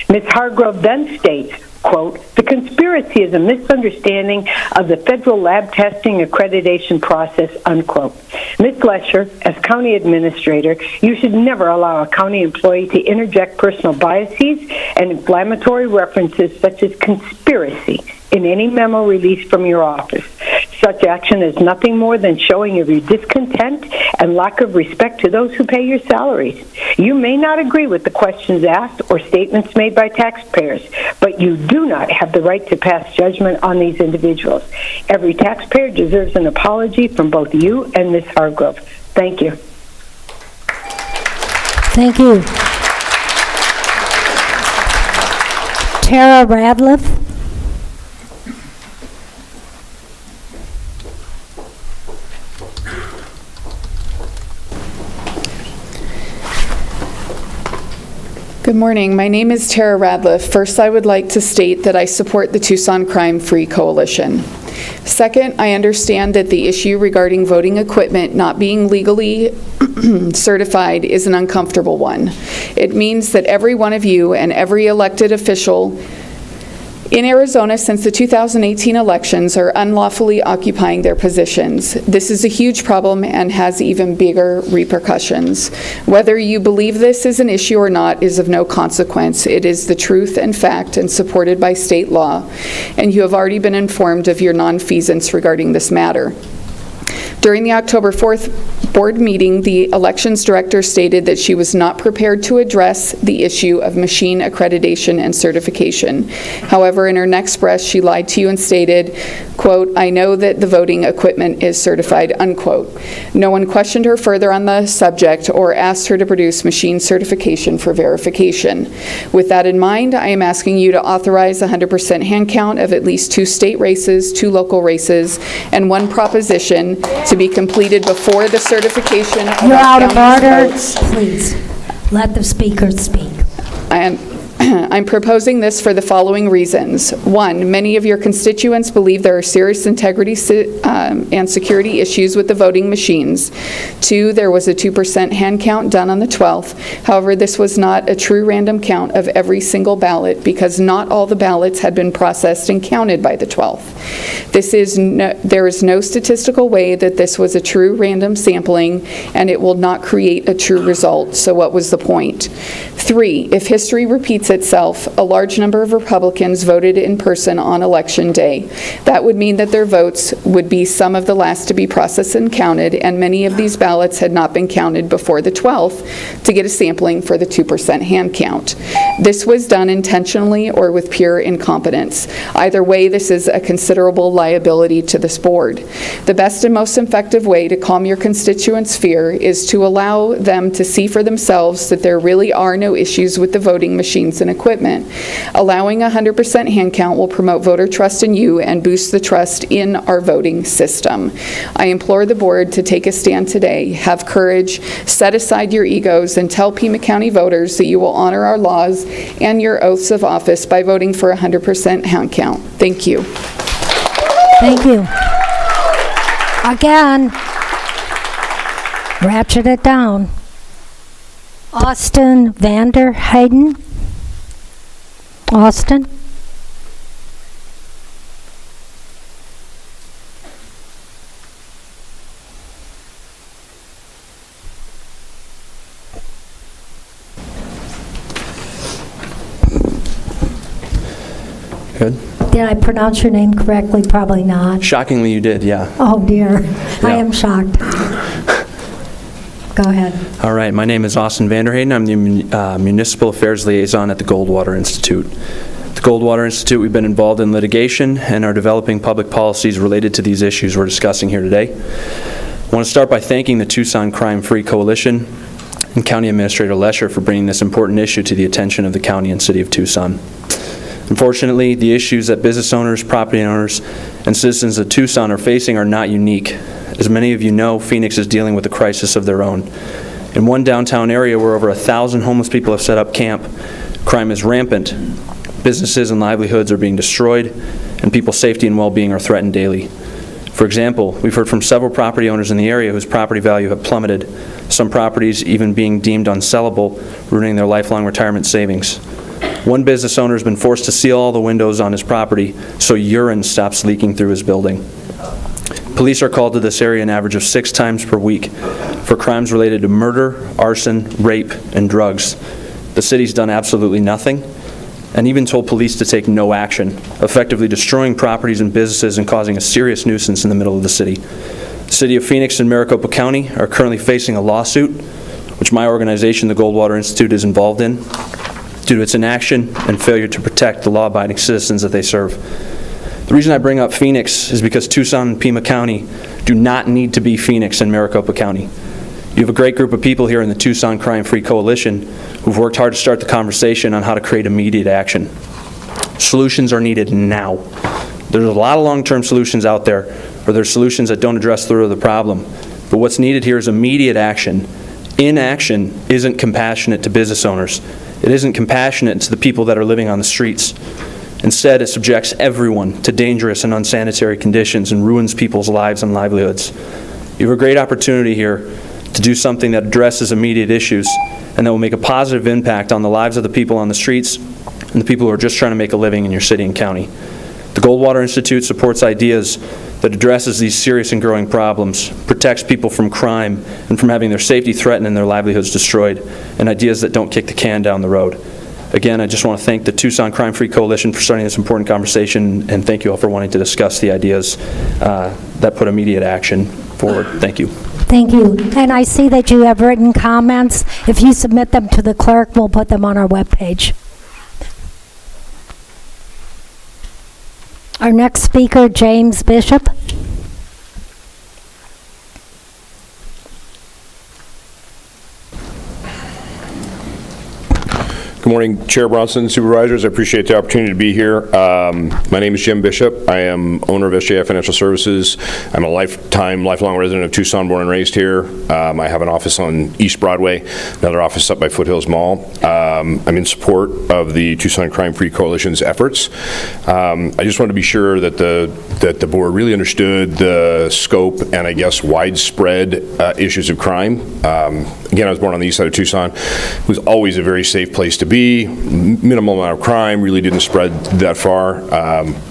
Ms. Hargrove then states, quote, "The conspiracy is a misunderstanding of the federal lab testing accreditation process," unquote. Ms. Lesher, as county administrator, you should never allow a county employee to interject personal biases and inflammatory references such as conspiracy in any memo released from your office. Such action is nothing more than showing of your discontent and lack of respect to those who pay your salaries. You may not agree with the questions asked or statements made by taxpayers, but you do not have the right to pass judgment on these individuals. Every taxpayer deserves an apology from both you and Ms. Hargrove. Thank you. Thank you. Tara Radliff. Good morning. My name is Tara Radliff. First, I would like to state that I support the Tucson Crime-Free Coalition. Second, I understand that the issue regarding voting equipment not being legally certified is an uncomfortable one. It means that every one of you and every elected official in Arizona since the 2018 elections are unlawfully occupying their positions. This is a huge problem and has even bigger repercussions. Whether you believe this is an issue or not is of no consequence. It is the truth and fact and supported by state law, and you have already been informed of your nonfeasance regarding this matter. During the October 4th board meeting, the elections director stated that she was not prepared to address the issue of machine accreditation and certification. However, in her next breath, she lied to you and stated, quote, "I know that the voting equipment is certified," unquote. No one questioned her further on the subject or asked her to produce machine certification for verification. With that in mind, I am asking you to authorize 100% hand count of at least 2 state races, 2 local races, and 1 proposition to be completed before the certification of You're out of order. votes. Please, let the speakers speak. I'm proposing this for the following reasons. 1, many of your constituents believe there are serious integrity and security issues with the voting machines. 2, there was a 2% hand count done on the 12th. However, this was not a true random count of every single ballot because not all the ballots had been processed and counted by the 12th. There is no statistical way that this was a true random sampling, and it will not create a true result. So what was the point? 3, if history repeats itself, a large number of Republicans voted in person on Election Day. That would mean that their votes would be some of the last to be processed and counted, and many of these ballots had not been counted before the 12th to get a sampling for the 2% hand count. This was done intentionally or with pure incompetence. Either way, this is a considerable liability to this board. The best and most effective way to calm your constituents' fear is to allow them to see for themselves that there really are no issues with the voting machines and equipment. Allowing 100% hand count will promote voter trust in you and boost the trust in our voting system. I implore the board to take a stand today, have courage, set aside your egos, and tell Pima County voters that you will honor our laws and your oaths of office by voting for 100% hand count. Thank you. Thank you. Again, ratchet it down. Austin Vanderheyden. Austin? Good. Did I pronounce your name correctly? Probably not. Shockingly, you did, yeah. Oh, dear. I Yeah. am shocked. Go ahead. All right, my name is Austin Vanderheyden. I'm the Municipal Affairs Liaison at the Goldwater Institute. At the Goldwater Institute, we've been involved in litigation and are developing public policies related to these issues we're discussing here today. I want to start by thanking the Tucson Crime-Free Coalition and County Administrator Lesher for bringing this important issue to the attention of the county and city of Tucson. Unfortunately, the issues that business owners, property owners, and citizens of Tucson are facing are not unique. As many of you know, Phoenix is dealing with a crisis of their own. In one downtown area where over 1,000 homeless people have set up camp, crime is rampant. Businesses and livelihoods are being destroyed, and people's safety and well-being are threatened daily. For example, we've heard from several property owners in the area whose property value have plummeted, some properties even being deemed unsellable, ruining their lifelong retirement savings. One business owner has been forced to seal all the windows on his property so urine stops leaking through his building. Police are called to this area an average of 6 times per week for crimes related to murder, arson, rape, and drugs. The city's done absolutely nothing, and even told police to take no action, effectively destroying properties and businesses and causing a serious nuisance in the middle of the city. The City of Phoenix and Maricopa County are currently facing a lawsuit, which my organization, the Goldwater Institute, is involved in, due to its inaction and failure to protect the law-abiding citizens that they serve. The reason I bring up Phoenix is because Tucson and Pima County do not need to be Phoenix and Maricopa County. You have a great group of people here in the Tucson Crime-Free Coalition who've worked hard to start the conversation on how to create immediate action. Solutions are needed now. There's a lot of long-term solutions out there, or there's solutions that don't address the root of the problem. But what's needed here is immediate action. Inaction isn't compassionate to business owners. It isn't compassionate to the people that are living on the streets. Instead, it subjects everyone to dangerous and unsanitary conditions and ruins people's lives and livelihoods. You have a great opportunity here to do something that addresses immediate issues and that will make a positive impact on the lives of the people on the streets and the people who are just trying to make a living in your city and county. The Goldwater Institute supports ideas that addresses these serious and growing problems, protects people from crime and from having their safety threatened and their livelihoods destroyed, and ideas that don't kick the can down the road. Again, I just want to thank the Tucson Crime-Free Coalition for starting this important conversation, and thank you all for wanting to discuss the ideas that put immediate action forward. Thank you. Thank you. And I see that you have written comments. If you submit them to the clerk, we'll put them on our webpage. Our next speaker, James Bishop. Good morning, Chair Bronson, Supervisors. I appreciate the opportunity to be here. My name is Jim Bishop. I am owner of SJI Financial Services. I'm a lifelong resident of Tucson, born and raised here. I have an office on East Broadway, another office up by Foothills Mall. I'm in support of the Tucson Crime-Free Coalition's efforts. I just wanted to be sure that the board really understood the scope and, I guess, widespread issues of crime. Again, I was born on the east side of Tucson. It was always a very safe place to be. Minimal amount of crime, really didn't spread that far.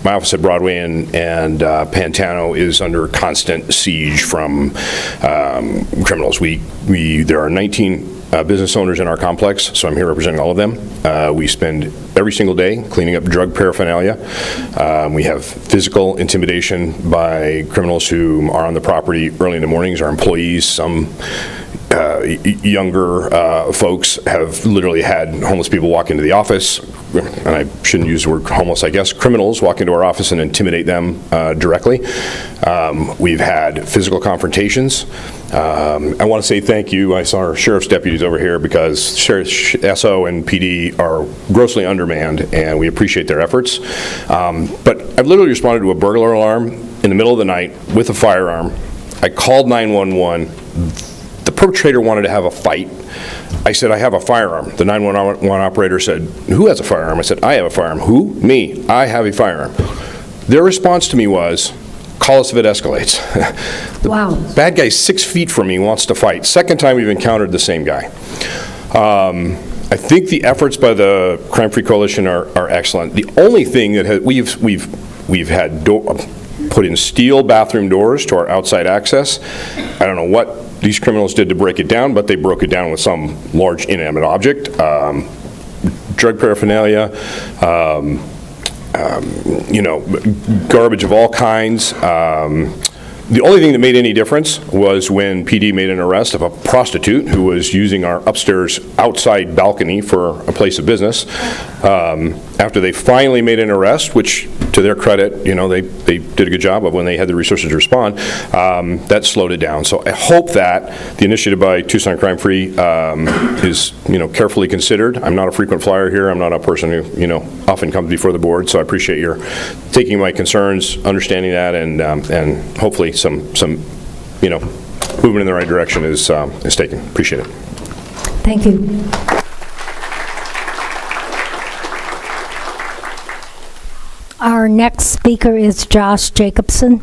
My office at Broadway and Pantano is under constant siege from criminals. There are 19 business owners in our complex, so I'm here representing all of them. We spend every single day cleaning up drug paraphernalia. We have physical intimidation by criminals who are on the property early in the mornings. Our employees, some younger folks have literally had homeless people walk into the office, and I shouldn't use the word homeless, I guess, criminals walk into our office and intimidate them directly. We've had physical confrontations. I want to say thank you. I saw our sheriff's deputies over here because SO and PD are grossly undermanned, and we appreciate their efforts. But I've literally responded to a burglar alarm in the middle of the night with a firearm. I called 911. The perpetrator wanted to have a fight. I said, I have a firearm. The 911 operator said, who has a firearm? I said, I have a firearm. Who? Me. I have a firearm. Their response to me was, call us if it escalates. Wow. Bad guy's 6 feet from me, wants to fight. Second time we've encountered the same guy. I think the efforts by the Crime-Free Coalition are excellent. The only thing that we've had put in steel bathroom doors to our outside access. I don't know what these criminals did to break it down, but they broke it down with some large inanimate object. Drug paraphernalia, garbage of all kinds. The only thing that made any difference was when PD made an arrest of a prostitute who was using our upstairs outside balcony for a place of business. After they finally made an arrest, which to their credit, they did a good job of when they had the resources to respond, that slowed it down. So I hope that the initiative by Tucson Crime Free is carefully considered. I'm not a frequent flyer here. I'm not a person who often comes before the board, so I appreciate your taking my concerns, understanding that, and hopefully some movement in the right direction is taken. Appreciate it. Thank you. Our next speaker is Josh Jacobson.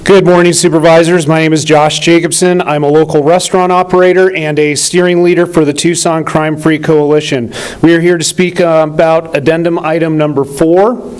Good morning, Supervisors. My name is Josh Jacobson. I'm a local restaurant operator and a steering leader for the Tucson Crime-Free Coalition. We are here to speak about addendum item number 4.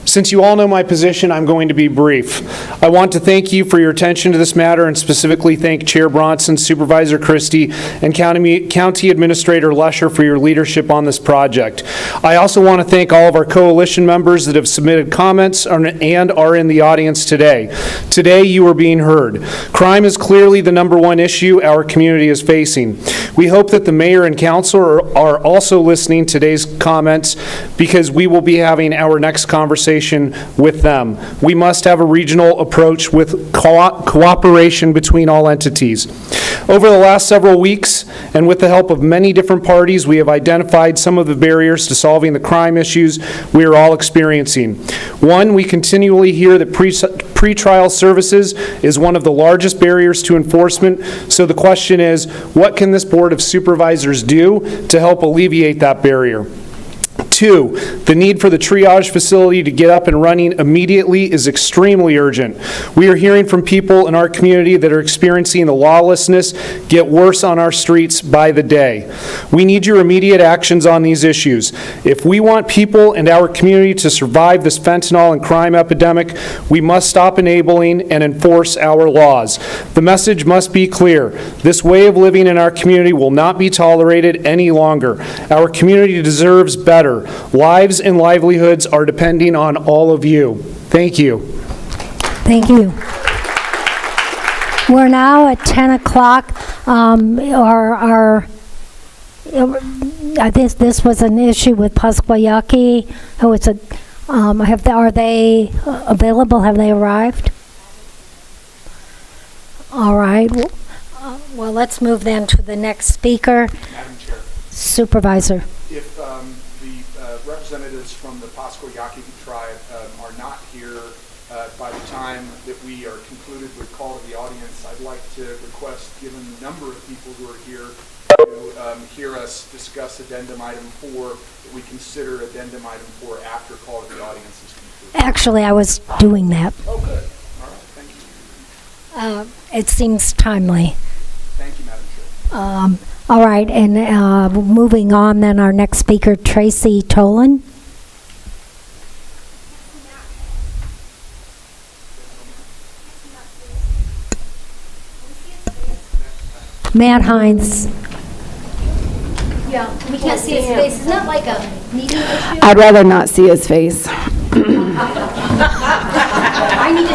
Since you all know my position, I'm going to be brief. I want to thank you for your attention to this matter and specifically thank Chair Bronson, Supervisor Christie, and County Administrator Lesher for your leadership on this project. I also want to thank all of our coalition members that have submitted comments and are in the audience today. Today, you are being heard. Crime is clearly the #1 issue our community is facing. We hope that the mayor and council are also listening to today's comments because we will be having our next conversation with them. We must have a regional approach with cooperation between all entities. Over the last several weeks, and with the help of many different parties, we have identified some of the barriers to solving the crime issues we are all experiencing. One, we continually hear that pretrial services is one of the largest barriers to enforcement, so the question is, what can this Board of Supervisors do to help alleviate that barrier? 2, the need for the triage facility to get up and running immediately is extremely urgent. We are hearing from people in our community that are experiencing the lawlessness get worse on our streets by the day. We need your immediate actions on these issues. If we want people in our community to survive this fentanyl and crime epidemic, we must stop enabling and enforce our laws. The message must be clear. This way of living in our community will not be tolerated any longer. Our community deserves better. Lives and livelihoods are depending on all of you. Thank you. Thank you. We're now at 10 o'clock. This was an issue with Pasquayaki. Are they available? Have they arrived? All right. Well, let's move then to the next speaker. Madam Chair. If Supervisor. the representatives from the Pasquayaki tribe are not here by the time that we are concluded with call to the audience, I'd like to request, given the number of people who are here, to hear us discuss addendum item 4, that we consider addendum item 4 after call to the audience is concluded. Actually, I was doing that. Oh, good. All right. Thank you. It seems timely. Thank you, Madam Chair. All right, and moving on then, our next speaker, Tracy Tolan. Matt Hines. Yeah, we can't see his face. Isn't that like a meeting issue? I'd rather not see his face. I need to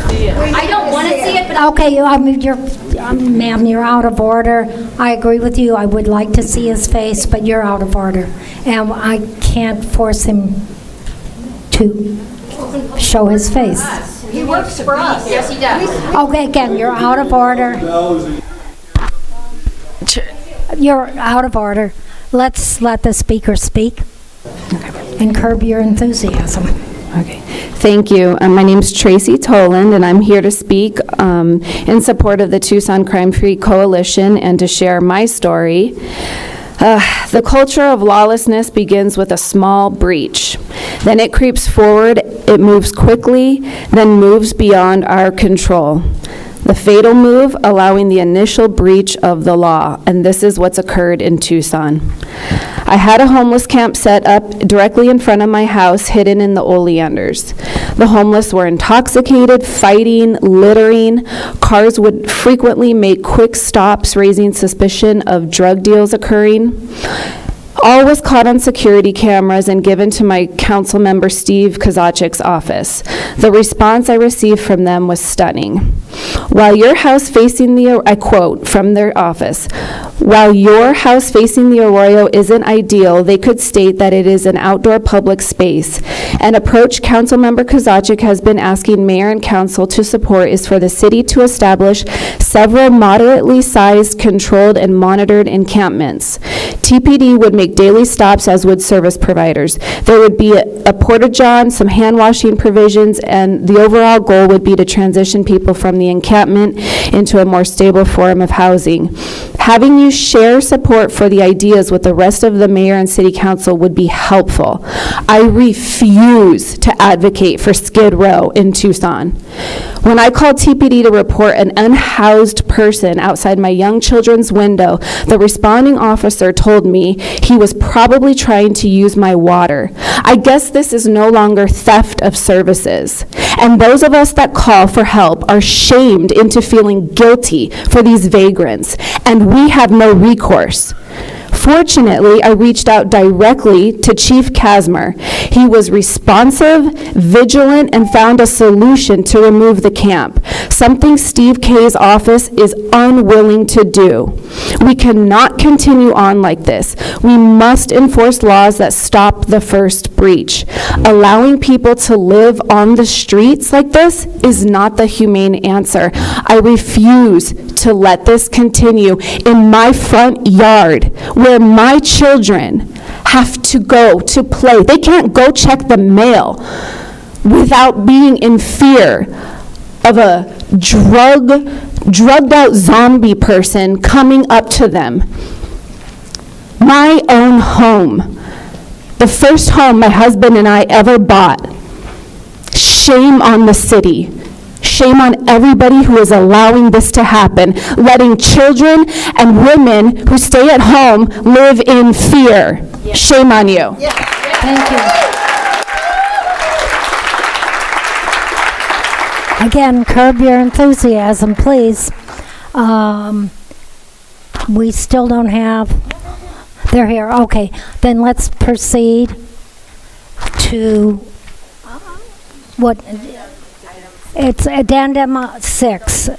see it. I don't want to see it, but Okay, ma'am, you're out of order. I agree with you. I would like to see his face, but you're out of order. And I can't force him to show his face. he works for us. Yes, he does. Okay, again, you're out of order. You're out of order. Let's let the speaker speak and curb your enthusiasm. Okay. Thank you. My name is Tracy Toland, and I'm here to speak in support of the Tucson Crime-Free Coalition and to share my story. The culture of lawlessness begins with a small breach. Then it creeps forward, it moves quickly, then moves beyond our control. The fatal move, allowing the initial breach of the law, and this is what's occurred in Tucson. I had a homeless camp set up directly in front of my house, hidden in the oleanders. The homeless were intoxicated, fighting, littering. Cars would frequently make quick stops, raising suspicion of drug deals occurring. All was caught on security cameras and given to my council member Steve Kozachik's office. The response I received from them was stunning. While your house facing the, I quote from their office, While your house facing the Arroyo isn't ideal, they could state that it is an outdoor public space. An approach Councilmember Kozaczek has been asking mayor and council to support is for the city to establish several moderately sized, controlled, and monitored encampments. TPD would make daily stops, as would service providers. There would be a porta-john, some hand washing provisions, and the overall goal would be to transition people from the encampment into a more stable form of housing. Having you share support for the ideas with the rest of the mayor and city council would be helpful. I refuse to advocate for Skid Row in Tucson. When I called TPD to report an unhoused person outside my young children's window, the responding officer told me he was probably trying to use my water. I guess this is no longer theft of services. And those of us that call for help are shamed into feeling guilty for these vagrants, and we have no recourse. Fortunately, I reached out directly to Chief Kasmer. He was responsive, vigilant, and found a solution to remove the camp, something Steve Kay's office is unwilling to do. We cannot continue on like this. We must enforce laws that stop the first breach. Allowing people to live on the streets like this is not the humane answer. I refuse to let this continue in my front yard, where my children have to go to play. They can't go check the mail without being in fear of a drugged out zombie person coming up to them. My own home, the first home my husband and I ever bought. Shame on the city. Shame on everybody who is allowing this to happen, letting children and women who stay at home live in fear. Yes. Shame on you. Yes. Thank you. Again, curb your enthusiasm, please. We still don't have, they're here. Okay, then let's proceed to what? It's addendum 6.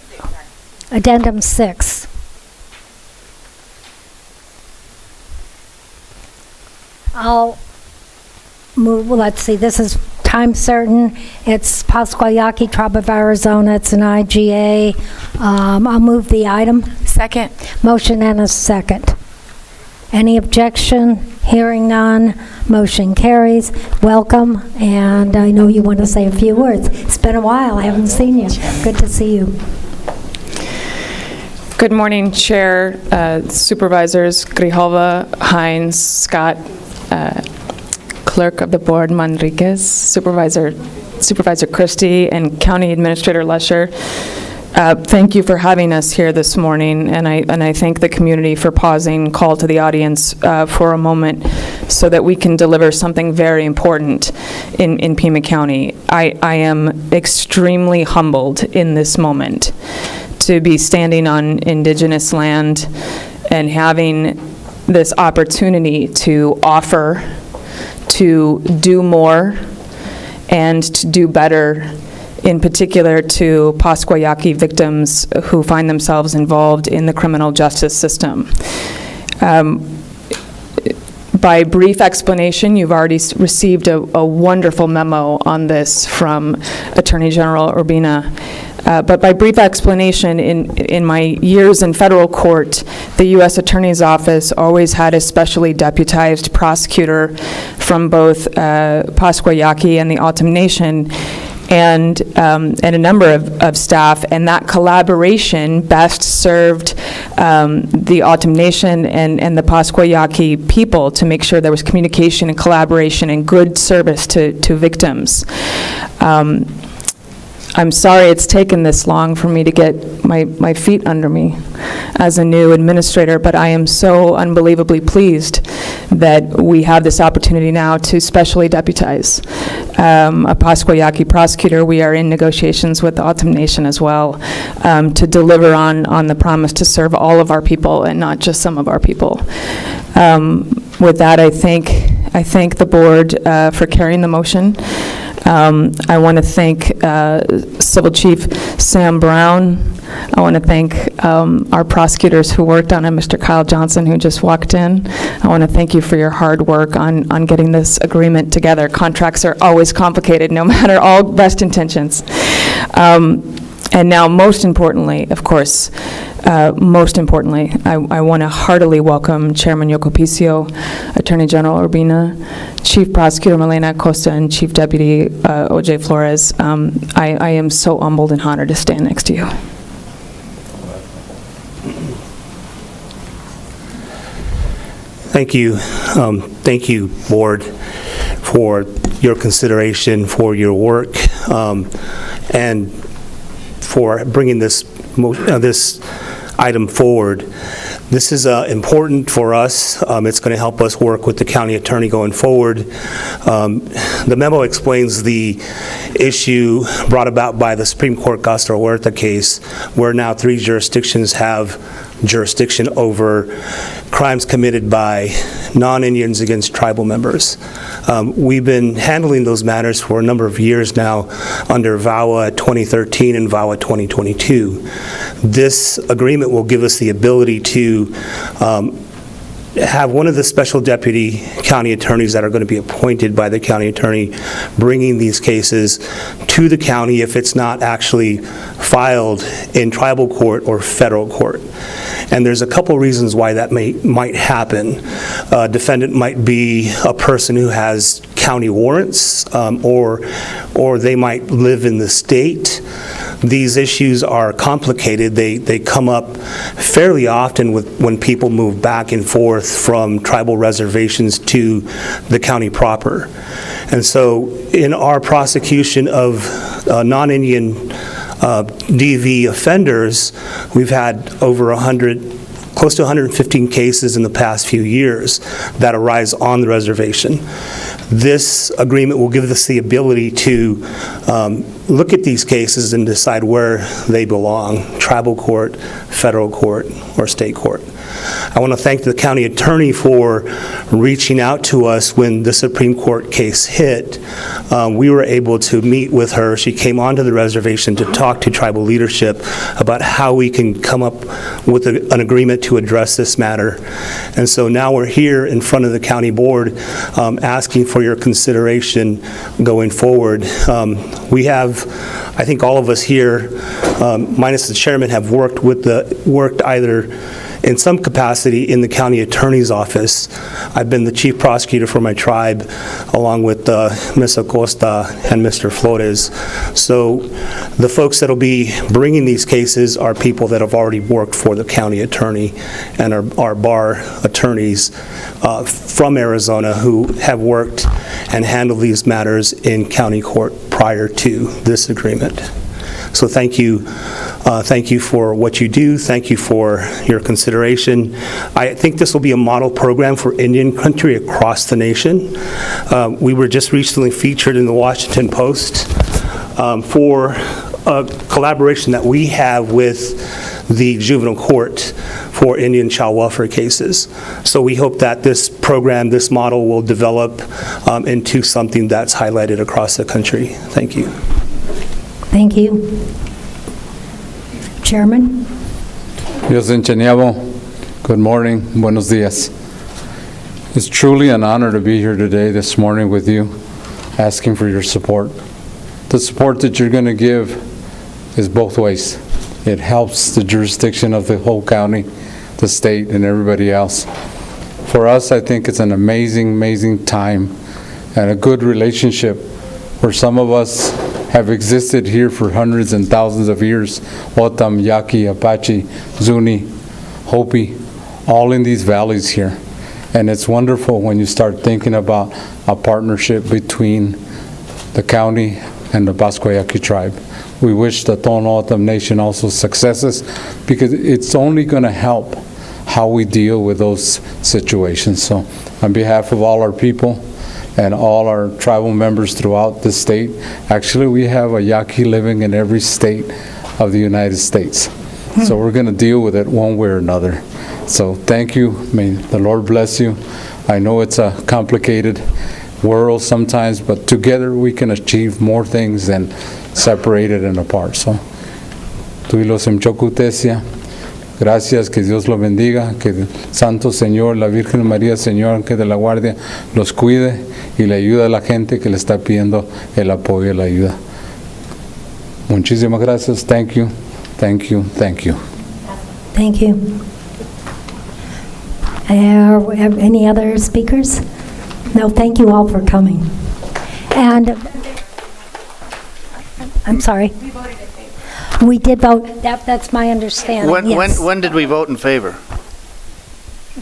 Addendum 6. I'll move, let's see, this is time certain. It's Pasquayaki, Tribe of Arizona. It's an IGA. I'll move the item. Second. Motion and a second. Any objection? Hearing none, motion carries. Welcome, and I know you want to say a few words. It's been a while, I haven't seen you. Good to see you. Good morning, Chair, Supervisors Grijalva, Hines, Scott, Clerk of the Board Manriquez, Supervisor Christie, and County Administrator Lesher. Thank you for having us here this morning, and I thank the community for pausing, call to the audience for a moment so that we can deliver something very important in Pima County. I am extremely humbled in this moment to be standing on Indigenous land and having this opportunity to offer, to do more, and to do better, in particular to Pasquayaki victims who find themselves involved in the criminal justice system. By brief explanation, you've already received a wonderful memo on this from Attorney General Urbina. But by brief explanation, in my years in federal court, the U.S. Attorney's Office always had a specially deputized prosecutor from both Pasquayaki and the Autumn Nation, and a number of staff, and that collaboration best served the Autumn Nation and the Pasquayaki people to make sure there was communication and collaboration and good service to victims. I'm sorry it's taken this long for me to get my feet under me as a new administrator, but I am so unbelievably pleased that we have this opportunity now to specially deputize a Pasquayaki prosecutor. We are in negotiations with the Autumn Nation as well to deliver on the promise to serve all of our people and not just some of our people. With that, I thank the board for carrying the motion. I want to thank Civil Chief Sam Brown I want to thank our prosecutors who worked on it, Mr. Kyle Johnson, who just walked in. I want to thank you for your hard work on getting this agreement together. Contracts are always complicated, no matter all best intentions. And now, most importantly, of course, I want to heartily welcome Chairman Yocopicio, Attorney General Urbina, Chief Prosecutor Malena Acosta, and Chief Deputy O.J. Flores. I am so humbled and honored to stand next to you. Thank you. Thank you, Board, for your consideration, for your work, and for bringing this item forward. This is important for us. It's going to help us work with the county attorney going forward. The memo explains the issue brought about by the Supreme Court Castro Huerta case, where now 3 jurisdictions have jurisdiction over crimes committed by non-Indians against tribal members. We've been handling those matters for a number of years now under VAWA 2013 and VAWA 2022. This agreement will give us the ability to have one of the special deputy county attorneys that are going to be appointed by the county attorney bringing these cases to the county if it's not actually filed in tribal court or federal court. And there's a couple reasons why that might happen. A defendant might be a person who has county warrants, or they might live in the state. These issues are complicated. They come up fairly often when people move back and forth from tribal reservations to the county proper. And so in our prosecution of non-Indian DV offenders, we've had over close to 115 cases in the past few years that arise on the reservation. This agreement will give us the ability to look at these cases and decide where they belong, tribal court, federal court, or state court. I want to thank the county attorney for reaching out to us when the Supreme Court case hit. We were able to meet with her. She came onto the reservation to talk to tribal leadership about how we can come up with an agreement to address this matter. And so now we're here in front of the county board asking for your consideration going forward. We have, I think all of us here, minus the chairman, have worked either in some capacity in the county attorney's office. I've been the chief prosecutor for my tribe, along with Ms. Acosta and Mr. Flores. So the folks that will be bringing these cases are people that have already worked for the county attorney and are bar attorneys from Arizona who have worked and handled these matters in county court prior to this agreement. So thank you for what you do. Thank you for your consideration. I think this will be a model program for Indian country across the nation. We were just recently featured in the Washington Post for a collaboration that we have with the juvenile court for Indian child welfare cases. So we hope that this program, this model, will develop into something that's highlighted across the country. Thank you. Thank you. Chairman? Dios Ingeniero, good morning, buenos dias. It's truly an honor to be here today, this morning with you, asking for your support. The support that you're going to give is both ways. It helps the jurisdiction of the whole county, the state, and everybody else. For us, I think it's an amazing, amazing time and a good relationship where some of us have existed here for hundreds and thousands of years. Otam, Yaqui, Apache, Zuni, Hopi, all in these valleys here. And it's wonderful when you start thinking about a partnership between the county and the Basco-Yaqui tribe. We wish the Tohono O'odham Nation also successes, because it's only going to help how we deal with those situations. So on behalf of all our people and all our tribal members throughout the state, actually we have a Yaqui living in every state of the United States. So we're going to deal with it one way or another. So thank you. May the Lord bless you. I know it's a complicated world sometimes, but together we can achieve more things than separated and apart. So Tuilos Emchocutesia. Gracias, que Dios los bendiga, que el Santo Señor, la Virgen María, Señor, que de la guardia los cuide y le ayude a la gente que le está pidiendo el apoyo y la ayuda. Muchísimas gracias. Thank you, thank you, thank you. Thank you. Any other speakers? No, thank you all for coming. And, I'm sorry. We did vote, that's my understanding, yes. When did we vote in favor?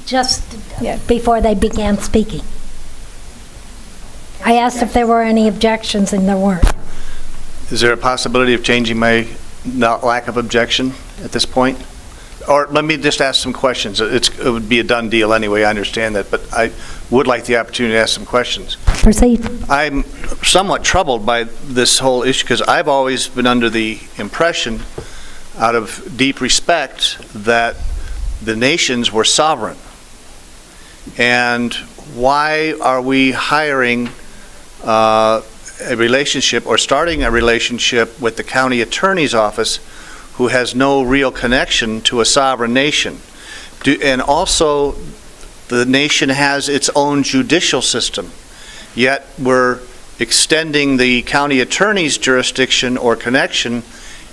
Just before they began speaking. I asked if there were any objections, and there weren't. Is there a possibility of changing my lack of objection at this point? Or let me just ask some questions. It would be a done deal anyway, I understand that, but I would like the opportunity to ask some questions. Proceed. I'm somewhat troubled by this whole issue because I've always been under the impression, out of deep respect, that the nations were sovereign. And why are we hiring a relationship or starting a relationship with the county attorney's office who has no real connection to a sovereign nation? And also, the nation has its own judicial system, yet we're extending the county attorney's jurisdiction or connection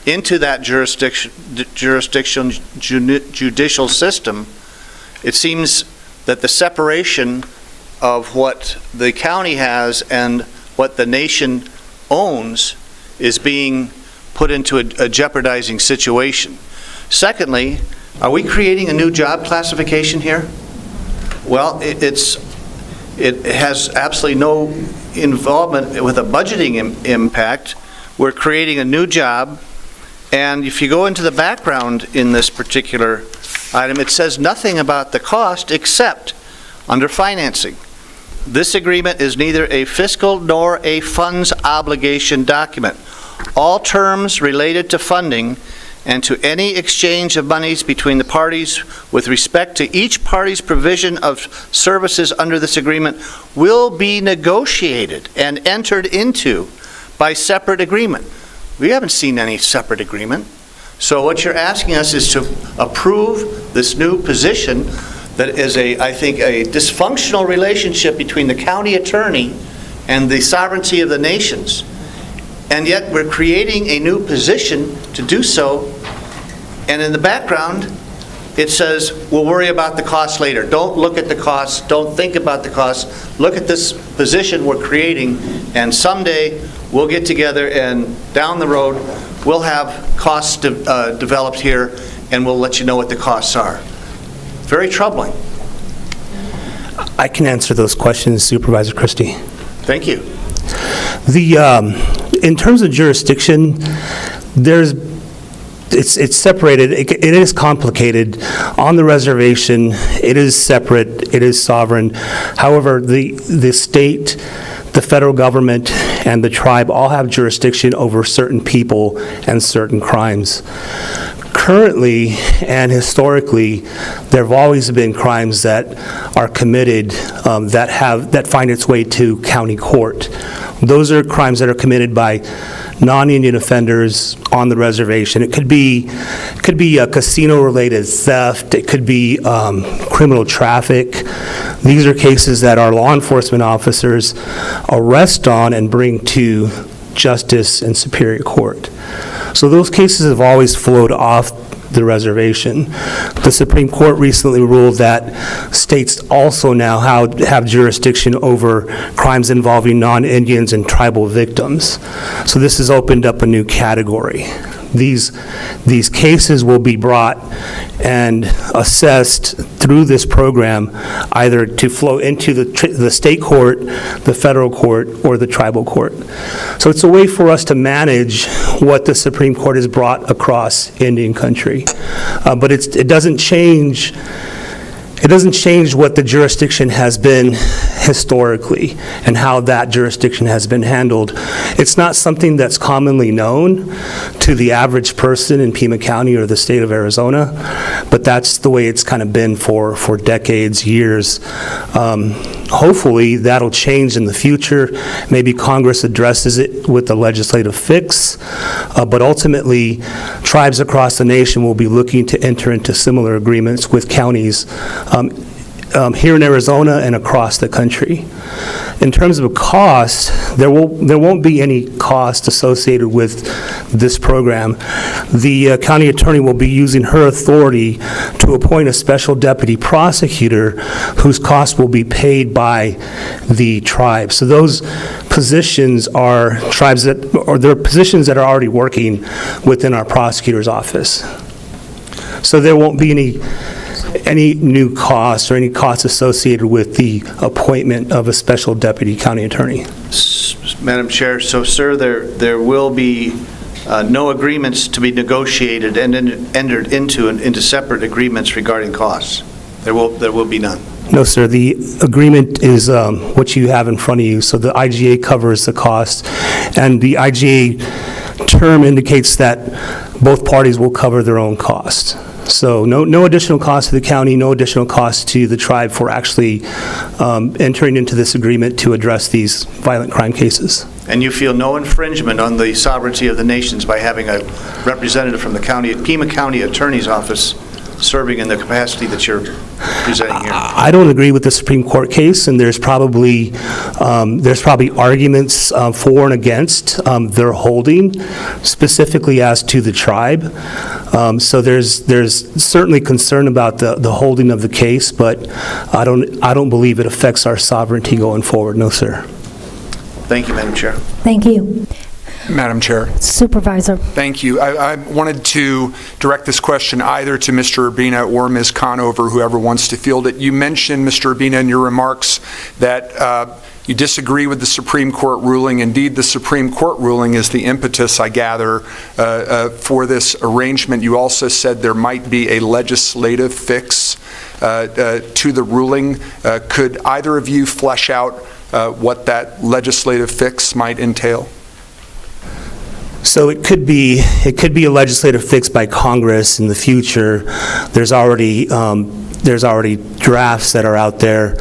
into that jurisdiction judicial system. It seems that the separation of what the county has and what the nation owns is being put into a jeopardizing situation. Secondly, are we creating a new job classification here? Well, it has absolutely no involvement with a budgeting impact. We're creating a new job, and if you go into the background in this particular item, it says nothing about the cost except under financing. This agreement is neither a fiscal nor a funds obligation document. All terms related to funding and to any exchange of monies between the parties with respect to each party's provision of services under this agreement will be negotiated and entered into by separate agreement. We haven't seen any separate agreement. So what you're asking us is to approve this new position that is I think a dysfunctional relationship between the county attorney and the sovereignty of the nations. And yet we're creating a new position to do so, and in the background it says we'll worry about the costs later. Don't look at the costs, don't think about the costs, look at this position we're creating, and someday we'll get together and down the road we'll have costs developed here, and we'll let you know what the costs are. Very troubling. I can answer those questions, Supervisor Christie. Thank you. In terms of jurisdiction, it's separated. It is complicated. On the reservation, it is separate. It is sovereign. However, the state, the federal government, and the tribe all have jurisdiction over certain people and certain crimes. Currently and historically, there have always been crimes that are committed that find its way to county court. Those are crimes that are committed by non-Indian offenders on the reservation. It could be a casino-related theft. It could be criminal traffic. These are cases that our law enforcement officers arrest on and bring to justice and superior court. So those cases have always flowed off the reservation. The Supreme Court recently ruled that states also now have jurisdiction over crimes involving non-Indians and tribal victims. So this has opened up a new category. These cases will be brought and assessed through this program, either to flow into the state court, the federal court, or the tribal court. So it's a way for us to manage what the Supreme Court has brought across Indian country. But it doesn't change It doesn't change what the jurisdiction has been historically and how that jurisdiction has been handled. It's not something that's commonly known to the average person in Pima County or the state of Arizona, but that's the way it's kind of been for decades, years. Hopefully, that'll change in the future. Maybe Congress addresses it with the legislative fix, but ultimately, tribes across the nation will be looking to enter into similar agreements with counties here in Arizona and across the country. In terms of a cost, there won't be any cost associated with this program. The county attorney will be using her authority to appoint a special deputy prosecutor whose cost will be paid by the tribe. So those positions are they're positions that are already working within our prosecutor's office. So there won't be any new costs or any costs associated with the appointment of a special deputy county attorney. Madam Chair, so sir, there will be no agreements to be negotiated and entered into separate agreements regarding costs. There will be none. No, sir. The agreement is what you have in front of you. So the IGA covers the cost, and the IGA term indicates that both parties will cover their own costs. So no additional cost to the county, no additional cost to the tribe for actually entering into this agreement to address these violent crime cases. And you feel no infringement on the sovereignty of the nations by having a representative from the Pima County Attorney's Office serving in the capacity that you're presenting here? I don't agree with the Supreme Court case, and there's probably arguments for and against their holding, specifically as to the tribe. So there's certainly concern about the holding of the case, but I don't believe it affects our sovereignty going forward. No, sir. Thank you, Madam Chair. Thank you. Madam Chair. Supervisor. Thank you. I wanted to direct this question either to Mr. Urbina or Ms. Conover, whoever wants to field it. You mentioned, Mr. Urbina, in your remarks that you disagree with the Supreme Court ruling. Indeed, the Supreme Court ruling is the impetus, I gather, for this arrangement. You also said there might be a legislative fix to the ruling. Could either of you flesh out what that legislative fix might entail? So it could be a legislative fix by Congress in the future. There's already drafts that are out there.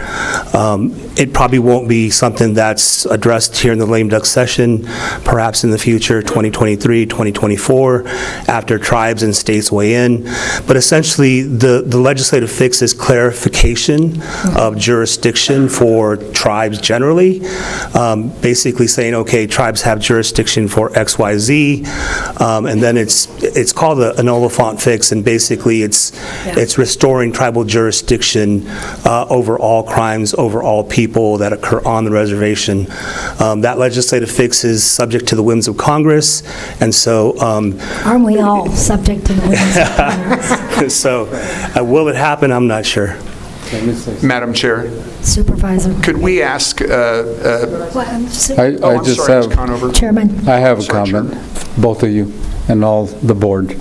It probably won't be something that's addressed here in the lame duck session, perhaps in the future, 2023, 2024, after tribes and states weigh in. But essentially, the legislative fix is clarification of jurisdiction for tribes generally, basically saying, okay, tribes have jurisdiction for X, Y, Z, and then it's called an Oliphant fix, and basically it's restoring tribal jurisdiction over all crimes, over all people that occur on the reservation. That legislative fix is subject to the whims of Congress, and so... Aren't we all subject to the whims of Congress? So, will it happen? I'm not sure. Madam Chair. Supervisor. Could we ask... I just have... Chairman. I have a comment, both of you and all the board.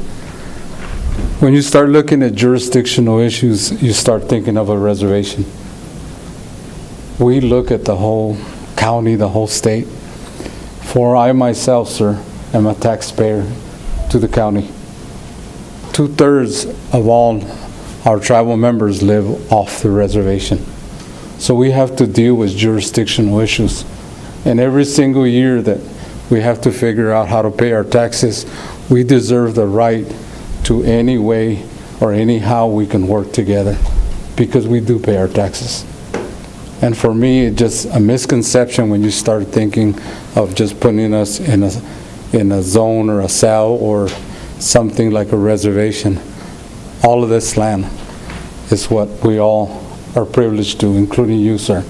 When you start looking at jurisdictional issues, you start thinking of a reservation. We look at the whole county, the whole state. For I myself, sir, am a taxpayer to the county. 2/3 of all our tribal members live off the reservation. So we have to deal with jurisdictional issues. And every single year that we have to figure out how to pay our taxes, we deserve the right to any way or anyhow we can work together, because we do pay our taxes. And for me, it's just a misconception when you start thinking of just putting us in a zone or a cell or something like a reservation. All of this land is what we all are privileged to, including you, sir,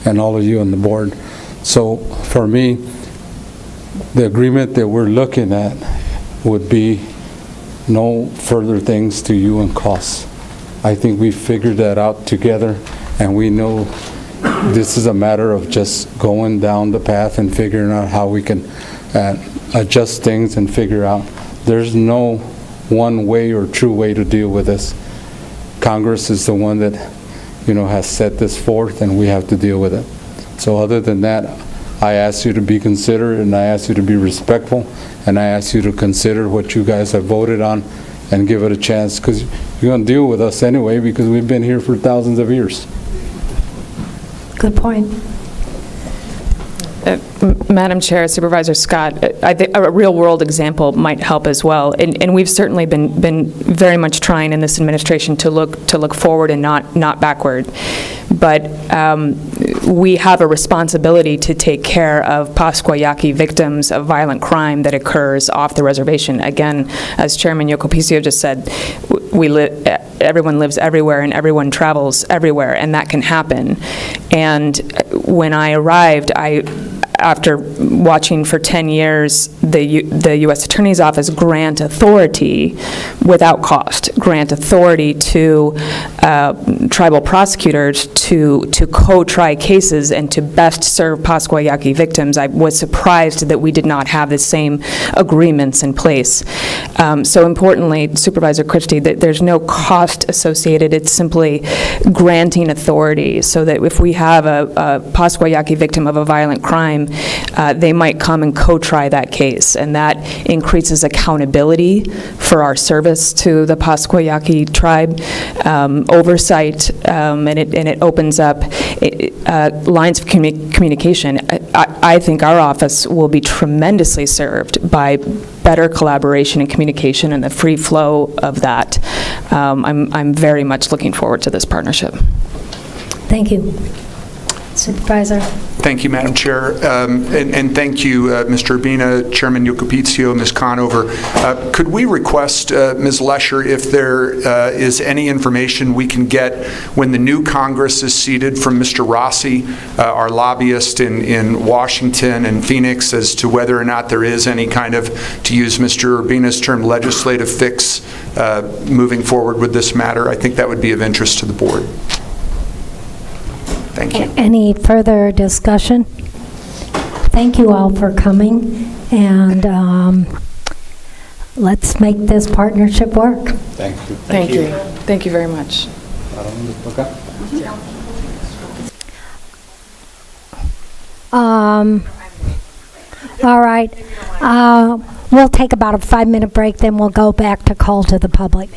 and all of you on the board. So for me, the agreement that we're looking at would be no further things to you and costs. I think we figured that out together, and we know this is a matter of just going down the path and figuring out how we can adjust things and figure out there's no one way or true way to deal with this. Congress is the one that has set this forth, and we have to deal with it. So other than that, I ask you to be considerate, and I ask you to be respectful, and I ask you to consider what you guys have voted on and give it a chance, because you're going to deal with us anyway, because we've been here for thousands of years. Good point. Madam Chair, Supervisor Scott, I think a real-world example might help as well. And we've certainly been very much trying in this administration to look forward and not backward. But we have a responsibility to take care of Pascua Yaqui victims of violent crime that occurs off the reservation. Again, as Chairman Yocopicio just said, everyone lives everywhere and everyone travels everywhere, and that can happen. And when I arrived, after watching for 10 years the U.S. Attorney's Office grant authority without cost, grant authority to tribal prosecutors to co-try cases and to best serve Pascua Yaqui victims, I was surprised that we did not have the same agreements in place. So importantly, Supervisor Christie, that there's no cost associated. It's simply granting authority so that if we have a Pascua Yaqui victim of a violent crime, they might come and co-try that case, and that increases accountability for our service to the Pascua Yaqui tribe, oversight, and it opens up lines of communication. I think our office will be tremendously served by better collaboration and communication and the free flow of that. I'm very much looking forward to this partnership. Thank you. Supervisor. Thank you, Madam Chair, and thank you, Mr. Urbina, Chairman Yocopicio, Ms. Conover. Could we request, Ms. Lesher, if there is any information we can get when the new Congress is seated from Mr. Rossi, our lobbyist in Washington and Phoenix, as to whether or not there is any kind of, to use Mr. Urbina's term, legislative fix moving forward with this matter? I think that would be of interest to the board. Thank you. Any further discussion? Thank you all for coming, and let's make this partnership work. Thank you. Thank you. Thank you very much. All right. We'll take about a 5-minute break, then we'll go back to call to the public.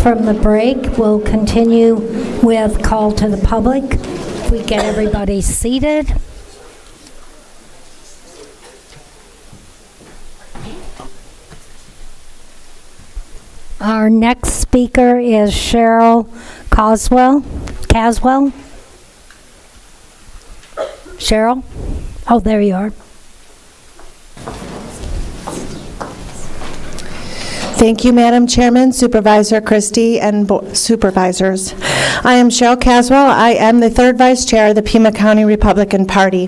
from the break. We'll continue with call to the public. If we get everybody seated. Our next speaker is Cheryl Caswell. Cheryl? Oh, there you are. Thank you, Madam Chairman, Supervisor Christie, and Supervisors. I am Cheryl Caswell. I am the third Vice Chair of the Pima County Republican Party.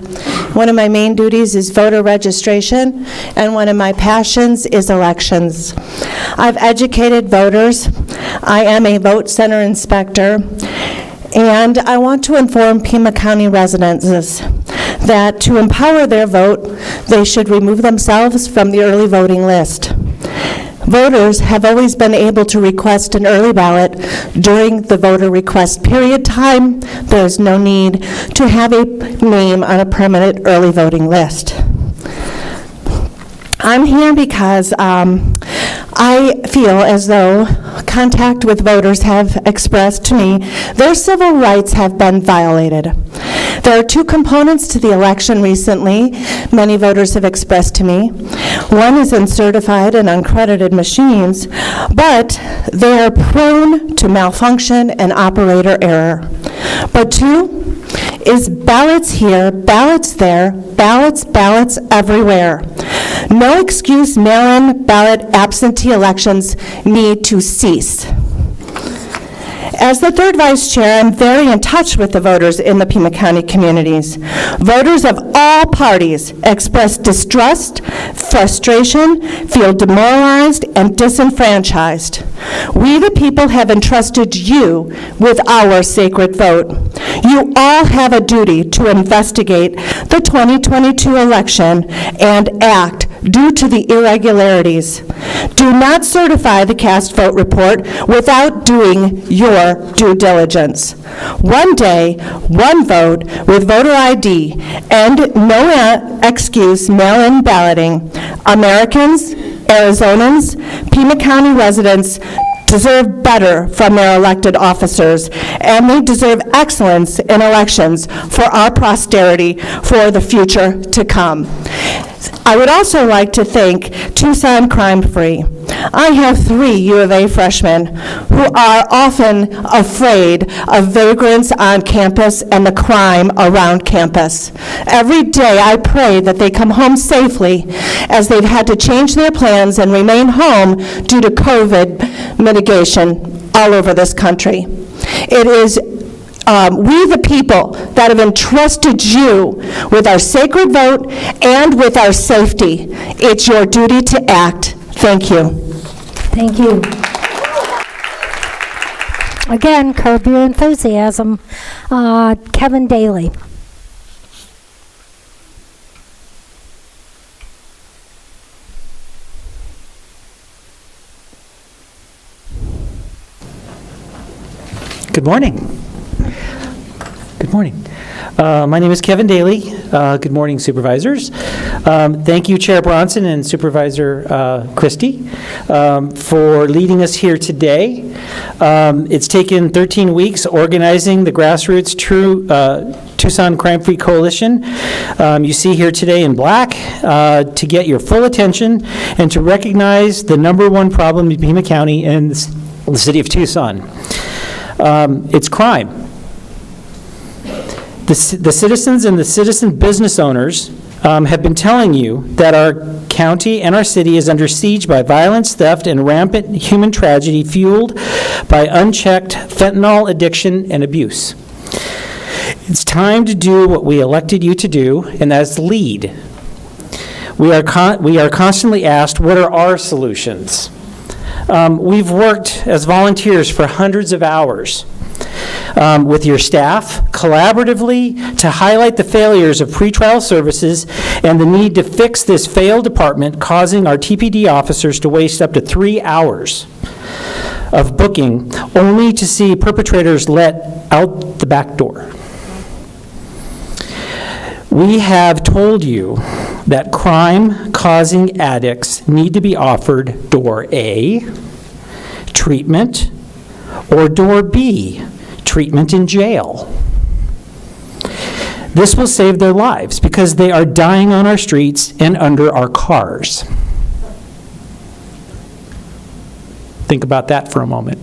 One of my main duties is voter registration, and one of my passions is elections. I've educated voters. I am a vote center inspector, and I want to inform Pima County residents that to empower their vote, they should remove themselves from the early voting list. Voters have always been able to request an early ballot during the voter request period time. There's no need to have a name on a permanent early voting list. I'm here because I feel as though contact with voters have expressed to me their civil rights have been violated. There are two components to the election recently many voters have expressed to me. One is in certified and uncredited machines, but they are prone to malfunction and operator error. But two is ballots here, ballots there, ballots everywhere. No excuse mail-in ballot absentee elections need to cease. As the third vice chair, I'm very in touch with the voters in the Pima County communities. Voters of all parties express distrust, frustration, feel demoralized, and disenfranchised. We, the people, have entrusted you with our sacred vote. You all have a duty to investigate the 2022 election and act due to the irregularities. Do not certify the cast vote report without doing your due diligence. One day, one vote with voter ID and no excuse mail-in balloting. Americans, Arizonans, Pima County residents deserve better from their elected officers, and they deserve excellence in elections for our posterity for the future to come. I would also like to thank Tucson Crime Free. I have 3 U of A freshmen who are often afraid of vagrants on campus and the crime around campus. Every day I pray that they come home safely as they've had to change their plans and remain home due to COVID mitigation all over this country. It is we the people that have entrusted you with our sacred vote and with our safety. It's your duty to act. Thank you. Thank you. Again, curb your enthusiasm. Kevin Daly. Good morning. Good morning. My name is Kevin Daly. Good morning, Supervisors. Thank you, Chair Bronson and Supervisor Christie, for leading us here today. It's taken 13 weeks organizing the grassroots Tucson Crime-Free Coalition. You see here today in black to get your full attention and to recognize the #1 problem in Pima County and the city of Tucson. It's crime. The citizens and the citizen business owners have been telling you that our county and our city is under siege by violence, theft, and rampant human tragedy fueled by unchecked fentanyl addiction and abuse. It's time to do what we elected you to do, and that's lead. We are constantly asked, what are our solutions? We've worked as volunteers for hundreds of hours with your staff, collaboratively, to highlight the failures of pretrial services and the need to fix this failed department, causing our TPD officers to waste up to 3 hours of booking only to see perpetrators let out the back door. We have told you that crime-causing addicts need to be offered door A, treatment, Or door B, treatment in jail? This will save their lives because they are dying on our streets and under our cars. Think about that for a moment.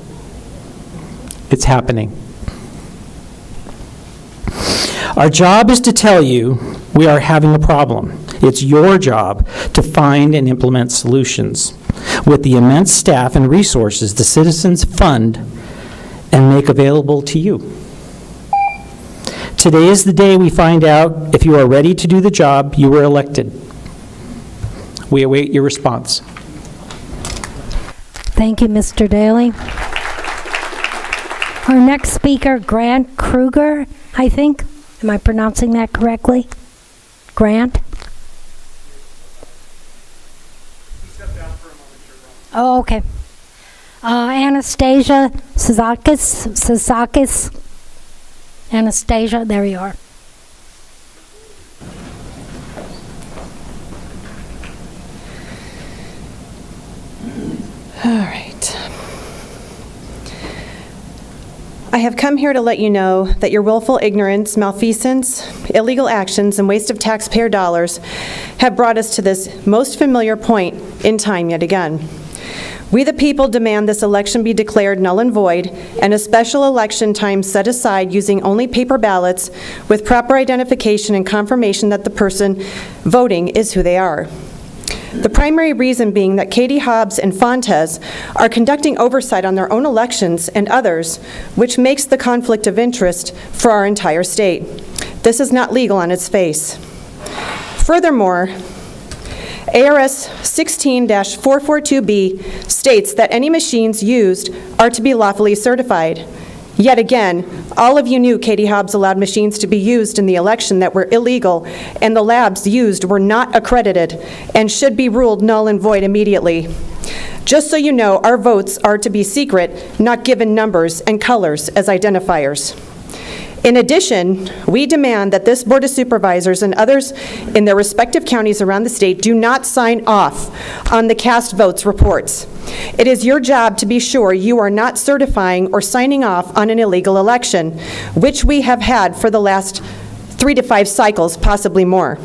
It's happening. Our job is to tell you we are having a problem. It's your job to find and implement solutions with the immense staff and resources the citizens fund and make available to you. Today is the day we find out if you are ready to do the job you were elected. We await your response. Thank you, Mr. Daly. Our next speaker, Grant Kruger, I think. Am I pronouncing that correctly? Grant? Oh, okay. Anastasia Sasakis. Anastasia, there you are. All right. I have come here to let you know that your willful ignorance, malfeasance, illegal actions, and waste of taxpayer dollars have brought us to this most familiar point in time yet again. We the people demand this election be declared null and void and a special election time set aside using only paper ballots with proper identification and confirmation that the person voting is who they are. The primary reason being that Katie Hobbs and Fontes are conducting oversight on their own elections and others, which makes the conflict of interest for our entire state. This is not legal on its face. Furthermore, ARS 16-442B states that any machines used are to be lawfully certified. Yet again, all of you knew Katie Hobbs allowed machines to be used in the election that were illegal, and the labs used were not accredited and should be ruled null and void immediately. Just so you know, our votes are to be secret, not given numbers and colors as identifiers. In addition, we demand that this Board of Supervisors and others in their respective counties around the state do not sign off on the cast votes reports. It is your job to be sure you are not certifying or signing off on an illegal election, which we have had for the last 3 to 5 cycles, possibly more.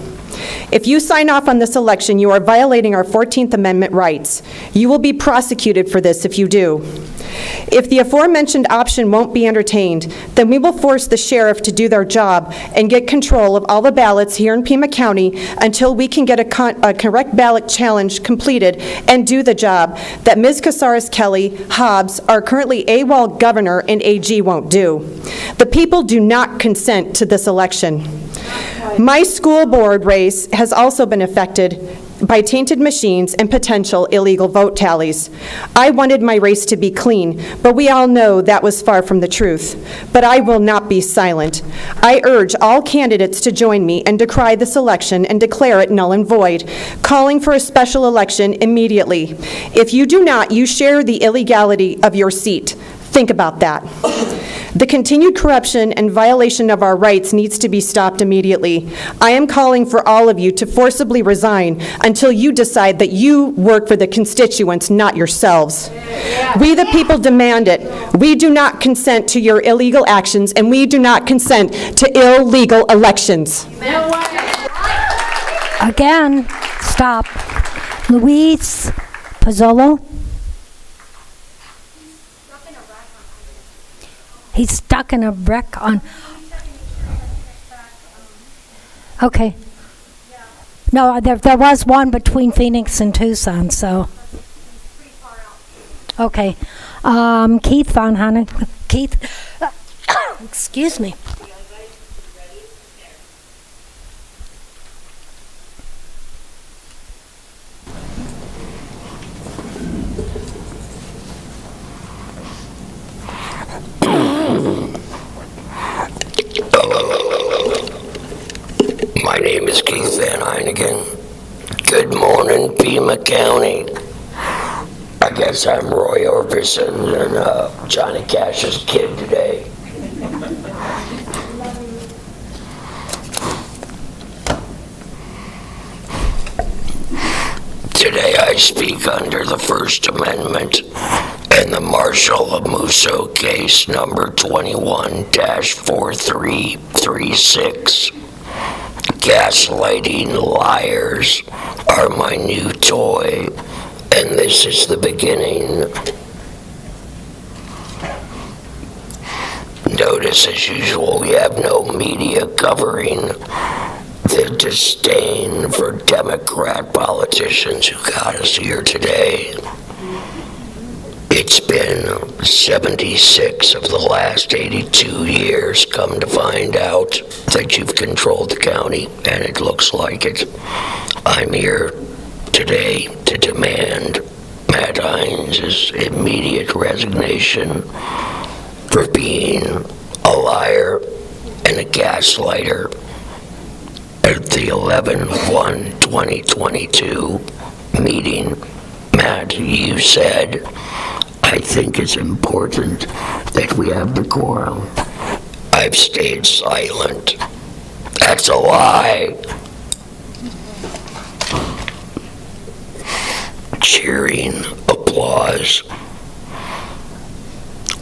If you sign off on this election, you are violating our 14th Amendment rights. You will be prosecuted for this if you do. If the aforementioned option won't be entertained, then we will force the sheriff to do their job and get control of all the ballots here in Pima County until we can get a correct ballot challenge completed and do the job that Ms. Casares-Kelly, Hobbs, our currently AWOL governor and AG won't do. The people do not consent to this election. My school board race has also been affected by tainted machines and potential illegal vote tallies. I wanted my race to be clean, but we all know that was far from the truth. But I will not be silent. I urge all candidates to join me and decry this election and declare it null and void, calling for a special election immediately. If you do not, you share the illegality of your seat. Think about that. The continued corruption and violation of our rights needs to be stopped immediately. I am calling for all of you to forcibly resign until you decide that you work for the constituents, not yourselves. We the people demand it. We do not consent to your illegal actions, and we do not consent to illegal elections. Again, stop. Luis Pozzolo. He's stuck in a wreck on... Okay. No, there was one between Phoenix and Tucson, so... Okay. Keith Von Hanna. Keith... Excuse me. My name is Keith Van Heineken. Good morning, Pima County. I guess I'm Roy Orbison and Johnny Cash's kid today. Today I speak under the First Amendment and the Marshall Amuso case number 21-4336. Gaslighting liars are my new toy, and this is the beginning. Notice, as usual, we have no media covering the disdain for Democrat politicians who got us here today. It's been 76 of the last 82 years, come to find out, that you've controlled the county, and it looks like it. I'm here today to demand Matt Hines' immediate resignation for being a liar and a gaslighter. At the 11/1/2022 meeting, Matt, you said, I think it's important that we have decorum. I've stayed silent. That's a lie. Cheering, applause,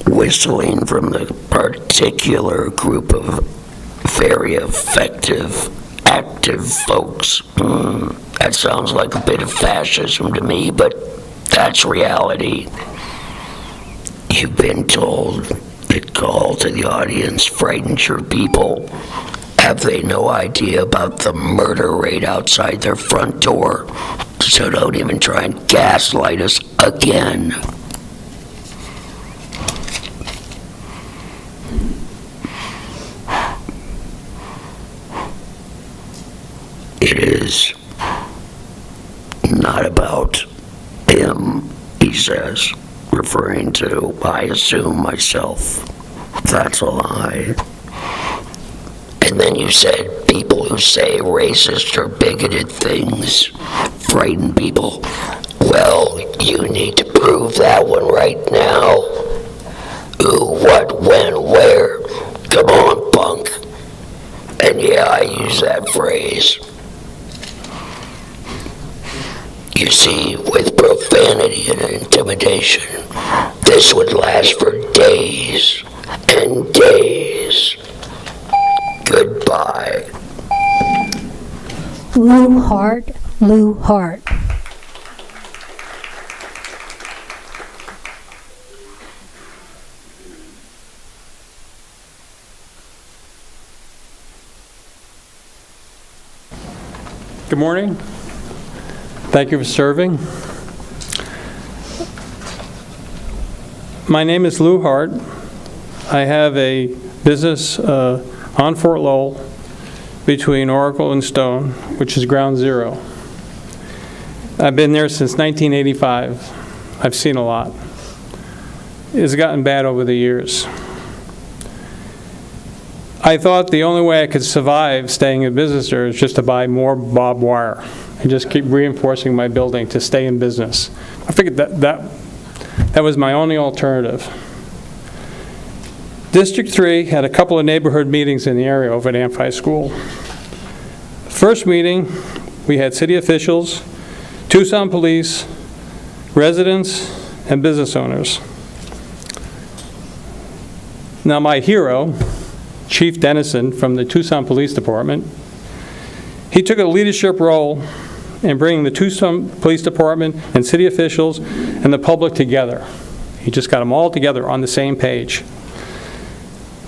whistling from the particular group of very effective, active folks. That sounds like a bit of fascism to me, but that's reality. You've been told that call to the audience frightens your people. Have they no idea about the murder rate outside their front door? So don't even try and gaslight us again. It is not about him, he says, referring to, I assume, myself. That's a lie. And then you said people who say racist or bigoted things frighten people. Well, you need to prove that one right now. Who, what, when, where? Come on, punk. And yeah, I use that phrase. You see, with profanity and intimidation, this would last for days and days. Goodbye. Lou Hart, Lou Hart. Good morning. Thank you for serving. My name is Lou Hart. I have a business on Fort Lowell between Oracle and Stone, which is ground zero. I've been there since 1985. I've seen a lot. It's gotten bad over the years. I thought the only way I could survive staying in business there is just to buy more barbed wire and just keep reinforcing my building to stay in business. I figured that was my only alternative. District 3 had a couple of neighborhood meetings in the area over at Amphi School. First meeting, we had city officials, Tucson police, residents, and business owners. Now my hero, Chief Dennison from the Tucson Police Department, he took a leadership role in bringing the Tucson Police Department and city officials and the public together. He just got them all together on the same page.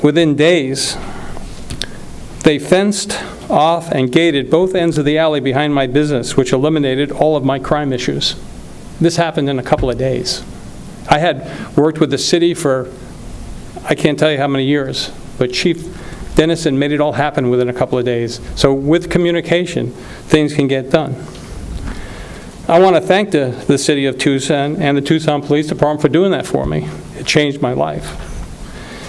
Within days, they fenced off and gated both ends of the alley behind my business, which eliminated all of my crime issues. This happened in a couple of days. I had worked with the city for, I can't tell you how many years, but Chief Dennison made it all happen within a couple of days. So with communication, things can get done. I want to thank the city of Tucson and the Tucson Police Department for doing that for me. It changed my life.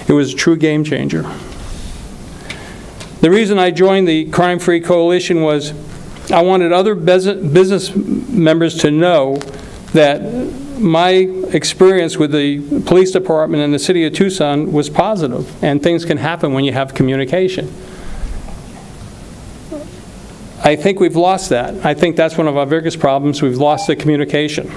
It was a true game changer. The reason I joined the Crime-Free Coalition was I wanted other business members to know that my experience with the police department and the city of Tucson was positive, and things can happen when you have communication. I think we've lost that. I think that's one of our biggest problems. We've lost the communication.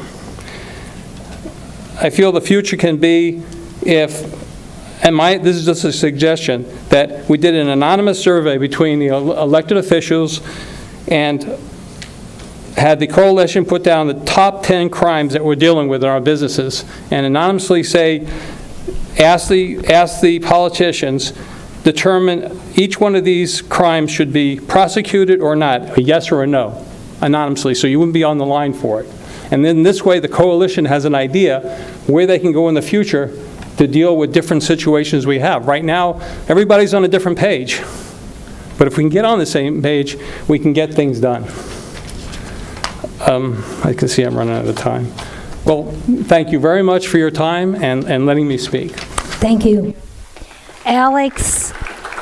I feel the future can be if, and this is just a suggestion, that we did an anonymous survey between the elected officials and had the coalition put down the top 10 crimes that we're dealing with in our businesses and anonymously say, ask the politicians, determine each one of these crimes should be prosecuted or not, a yes or a no, anonymously, so you wouldn't be on the line for it. And then this way the coalition has an idea where they can go in the future to deal with different situations we have. Right now, everybody's on a different page. But if we can get on the same page, we can get things done. I can see I'm running out of time. Well, thank you very much for your time and letting me speak. Thank you. Alex,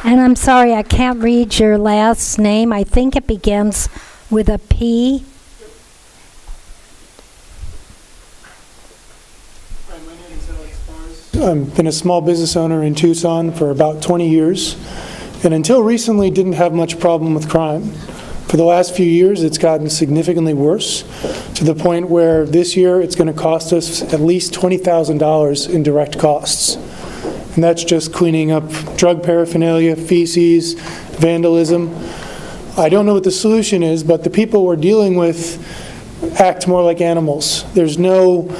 and I'm sorry, I can't read your last name. I think it begins with a P. I've been a small business owner in Tucson for about 20 years, and until recently didn't have much problem with crime. For the last few years, it's gotten significantly worse, to the point where this year it's going to cost us at least $20,000 in direct costs. And that's just cleaning up drug paraphernalia, feces, vandalism. I don't know what the solution is, but the people we're dealing with act more like animals. There's no,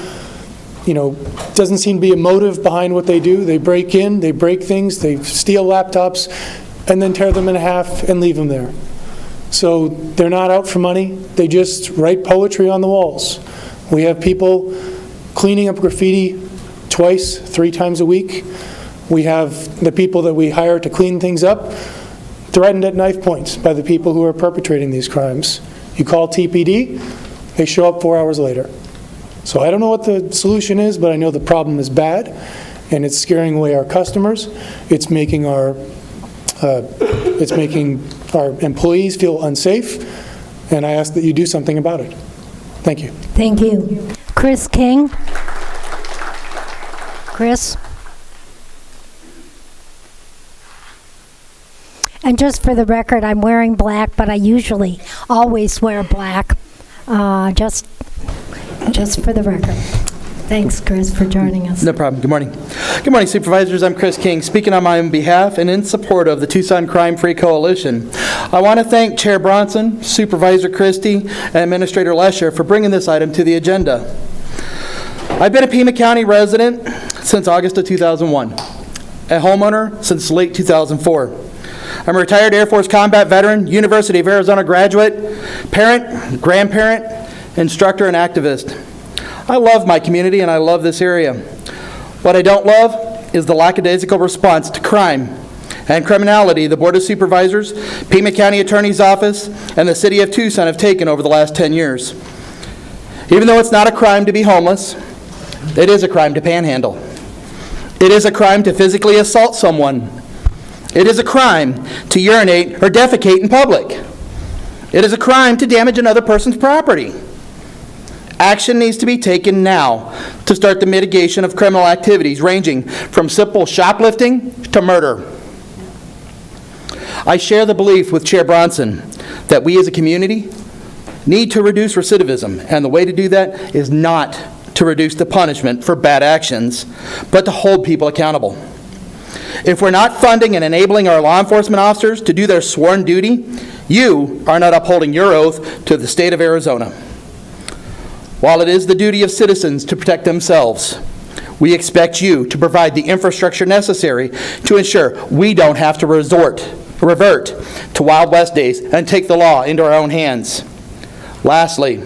doesn't seem to be a motive behind what they do. They break in, they break things, they steal laptops, and then tear them in half and leave them there. So they're not out for money. They just write poetry on the walls. We have people cleaning up graffiti twice, 3 times a week. We have the people that we hire to clean things up threatened at knife points by the people who are perpetrating these crimes. You call TPD, they show up 4 hours later. So I don't know what the solution is, but I know the problem is bad, and it's scaring away our customers. It's making our employees feel unsafe, and I ask that you do something about it. Thank you. Thank you. Chris King. Chris? And just for the record, I'm wearing black, but I usually always wear black, just for the record. Thanks, Chris, for joining us. No problem. Good morning. Good morning, Supervisors. I'm Chris King, speaking on my own behalf and in support of the Tucson Crime-Free Coalition. I want to thank Chair Bronson, Supervisor Christie, and Administrator Lesher for bringing this item to the agenda. I've been a Pima County resident since August of 2001, a homeowner since late 2004. I'm a retired Air Force combat veteran, University of Arizona graduate, parent, grandparent, instructor, and activist. I love my community and I love this area. What I don't love is the lackadaisical response to crime and criminality the Board of Supervisors, Pima County Attorney's Office, and the City of Tucson have taken over the last 10 years. Even though it's not a crime to be homeless, it is a crime to panhandle. It is a crime to physically assault someone. It is a crime to urinate or defecate in public. It is a crime to damage another person's property. Action needs to be taken now to start the mitigation of criminal activities ranging from simple shoplifting to murder. I share the belief with Chair Bronson that we as a community need to reduce recidivism, and the way to do that is not to reduce the punishment for bad actions, but to hold people accountable. If we're not funding and enabling our law enforcement officers to do their sworn duty, you are not upholding your oath to the state of Arizona. While it is the duty of citizens to protect themselves, we expect you to provide the infrastructure necessary to ensure we don't have to revert to Wild West days and take the law into our own hands. Lastly,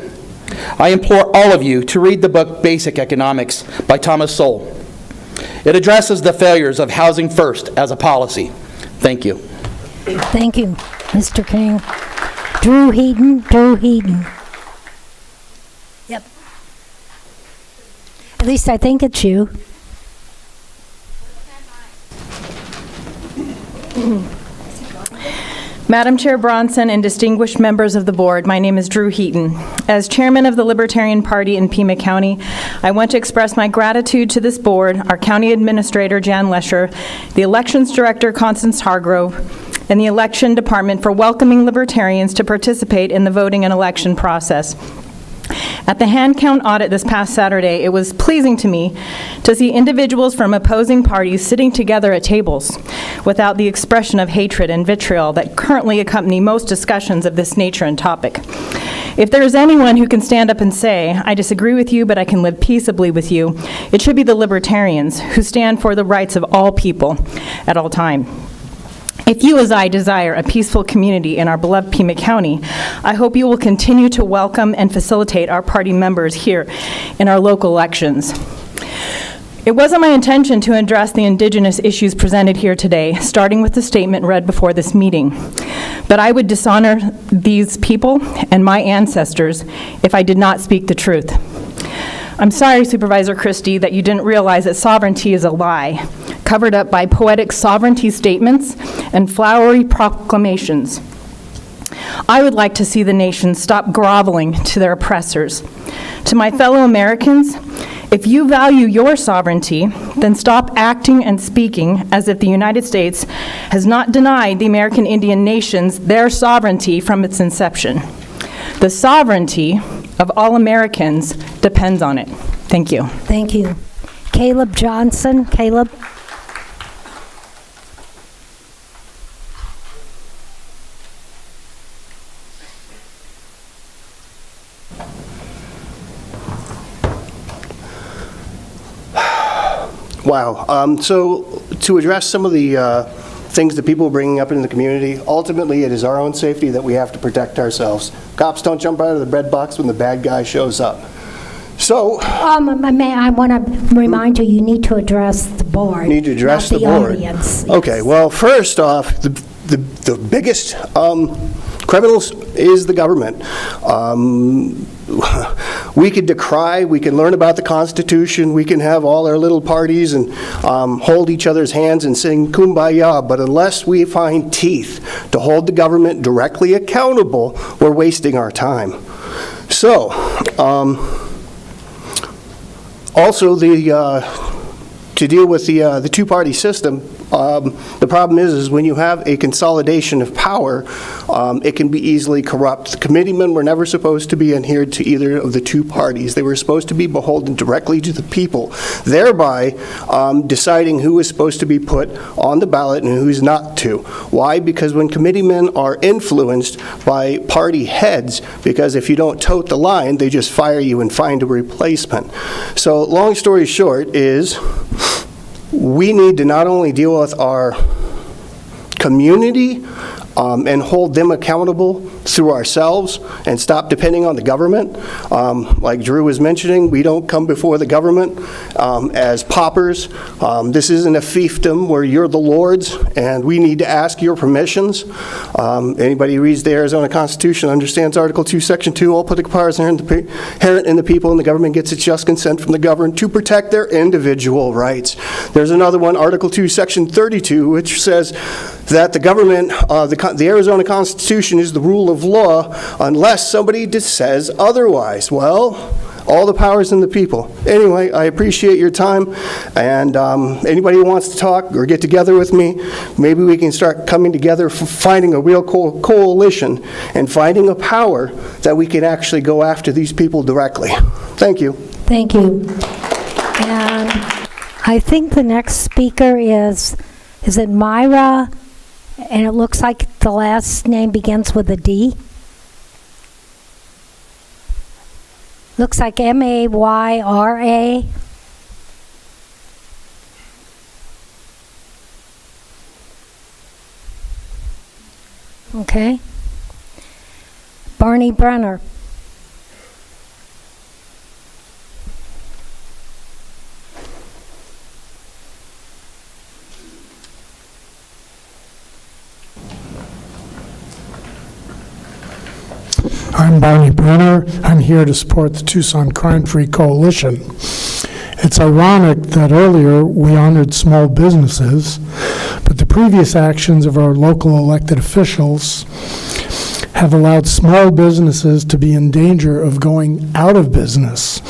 I implore all of you to read the book Basic Economics by Thomas Sowell. It addresses the failures of housing first as a policy. Thank you. Thank you, Mr. King. Drew Heaton. Yep. At least I think it's you. Madam Chair Bronson and distinguished members of the board, my name is Drew Heaton. As chairman of the Libertarian Party in Pima County, I want to express my gratitude to this board, our county administrator, Jan Lesher, the elections director, Constance Hargrove, and the election department for welcoming libertarians to participate in the voting and election process. At the hand count audit this past Saturday, it was pleasing to me to see individuals from opposing parties sitting together at tables without the expression of hatred and vitriol that currently accompany most discussions of this nature and topic. If there is anyone who can stand up and say, "I disagree with you, but I can live peaceably with you," it should be the libertarians who stand for the rights of all people at all time. If you, as I, desire a peaceful community in our beloved Pima County, I hope you will continue to welcome and facilitate our party members here in our local elections. It wasn't my intention to address the Indigenous issues presented here today, starting with the statement read before this meeting. But I would dishonor these people and my ancestors if I did not speak the truth. I'm sorry, Supervisor Christie, that you didn't realize that sovereignty is a lie, covered up by poetic sovereignty statements and flowery proclamations. I would like to see the nation stop groveling to their oppressors. To my fellow Americans, if you value your sovereignty, then stop acting and speaking as if the United States has not denied the American Indian nations their sovereignty from its inception. The sovereignty of all Americans depends on it. Thank you. Thank you. Caleb Johnson. Caleb? Wow. So to address some of the things that people are bringing up in the community, ultimately it is our own safety that we have to protect ourselves. Cops don't jump out of the bread box when the bad guy shows up. So, I want to remind you, you need to address the board. Need to address not the board. Audience. Okay. Well, first off, the biggest criminals is the government. We could decry, we can learn about the Constitution, we can have all our little parties and hold each other's hands and sing Kumbaya, but unless we find teeth to hold the government directly accountable, we're wasting our time. So, also to deal with the two-party system, the problem is when you have a consolidation of power, it can be easily corrupt. The committeemen were never supposed to be adhered to either of the two parties. They were supposed to be beholden directly to the people, thereby deciding who was supposed to be put on the ballot and who's not to. Why? Because when committeemen are influenced by party heads, because if you don't tote the line, they just fire you and find a replacement. So long story short is, we need to not only deal with our community and hold them accountable through ourselves and stop depending on the government. Like Drew was mentioning, we don't come before the government as paupers. This isn't a fiefdom where you're the lords and we need to ask your permissions. Anybody who reads the Arizona Constitution understands Article 2, Section 2, all political powers inherent in the people, and the government gets its just consent from the governed to protect their individual rights. There's another one, Article 2, Section 32, which says that the government, the Arizona Constitution is the rule of law unless somebody says otherwise. Well, all the powers in the people. Anyway, I appreciate your time, and anybody who wants to talk or get together with me, maybe we can start coming together for finding a real coalition and finding a power that we can actually go after these people directly. Thank you. Thank you. And I think the next speaker is it Myra? And it looks like the last name begins with a D. Looks like Mayra. Okay. Barney Brenner. I'm Barney Brenner. I'm here to support the Tucson Crime-Free Coalition. It's ironic that earlier we honored small businesses, but the previous actions of our local elected officials have allowed small businesses to be in danger of going out of business.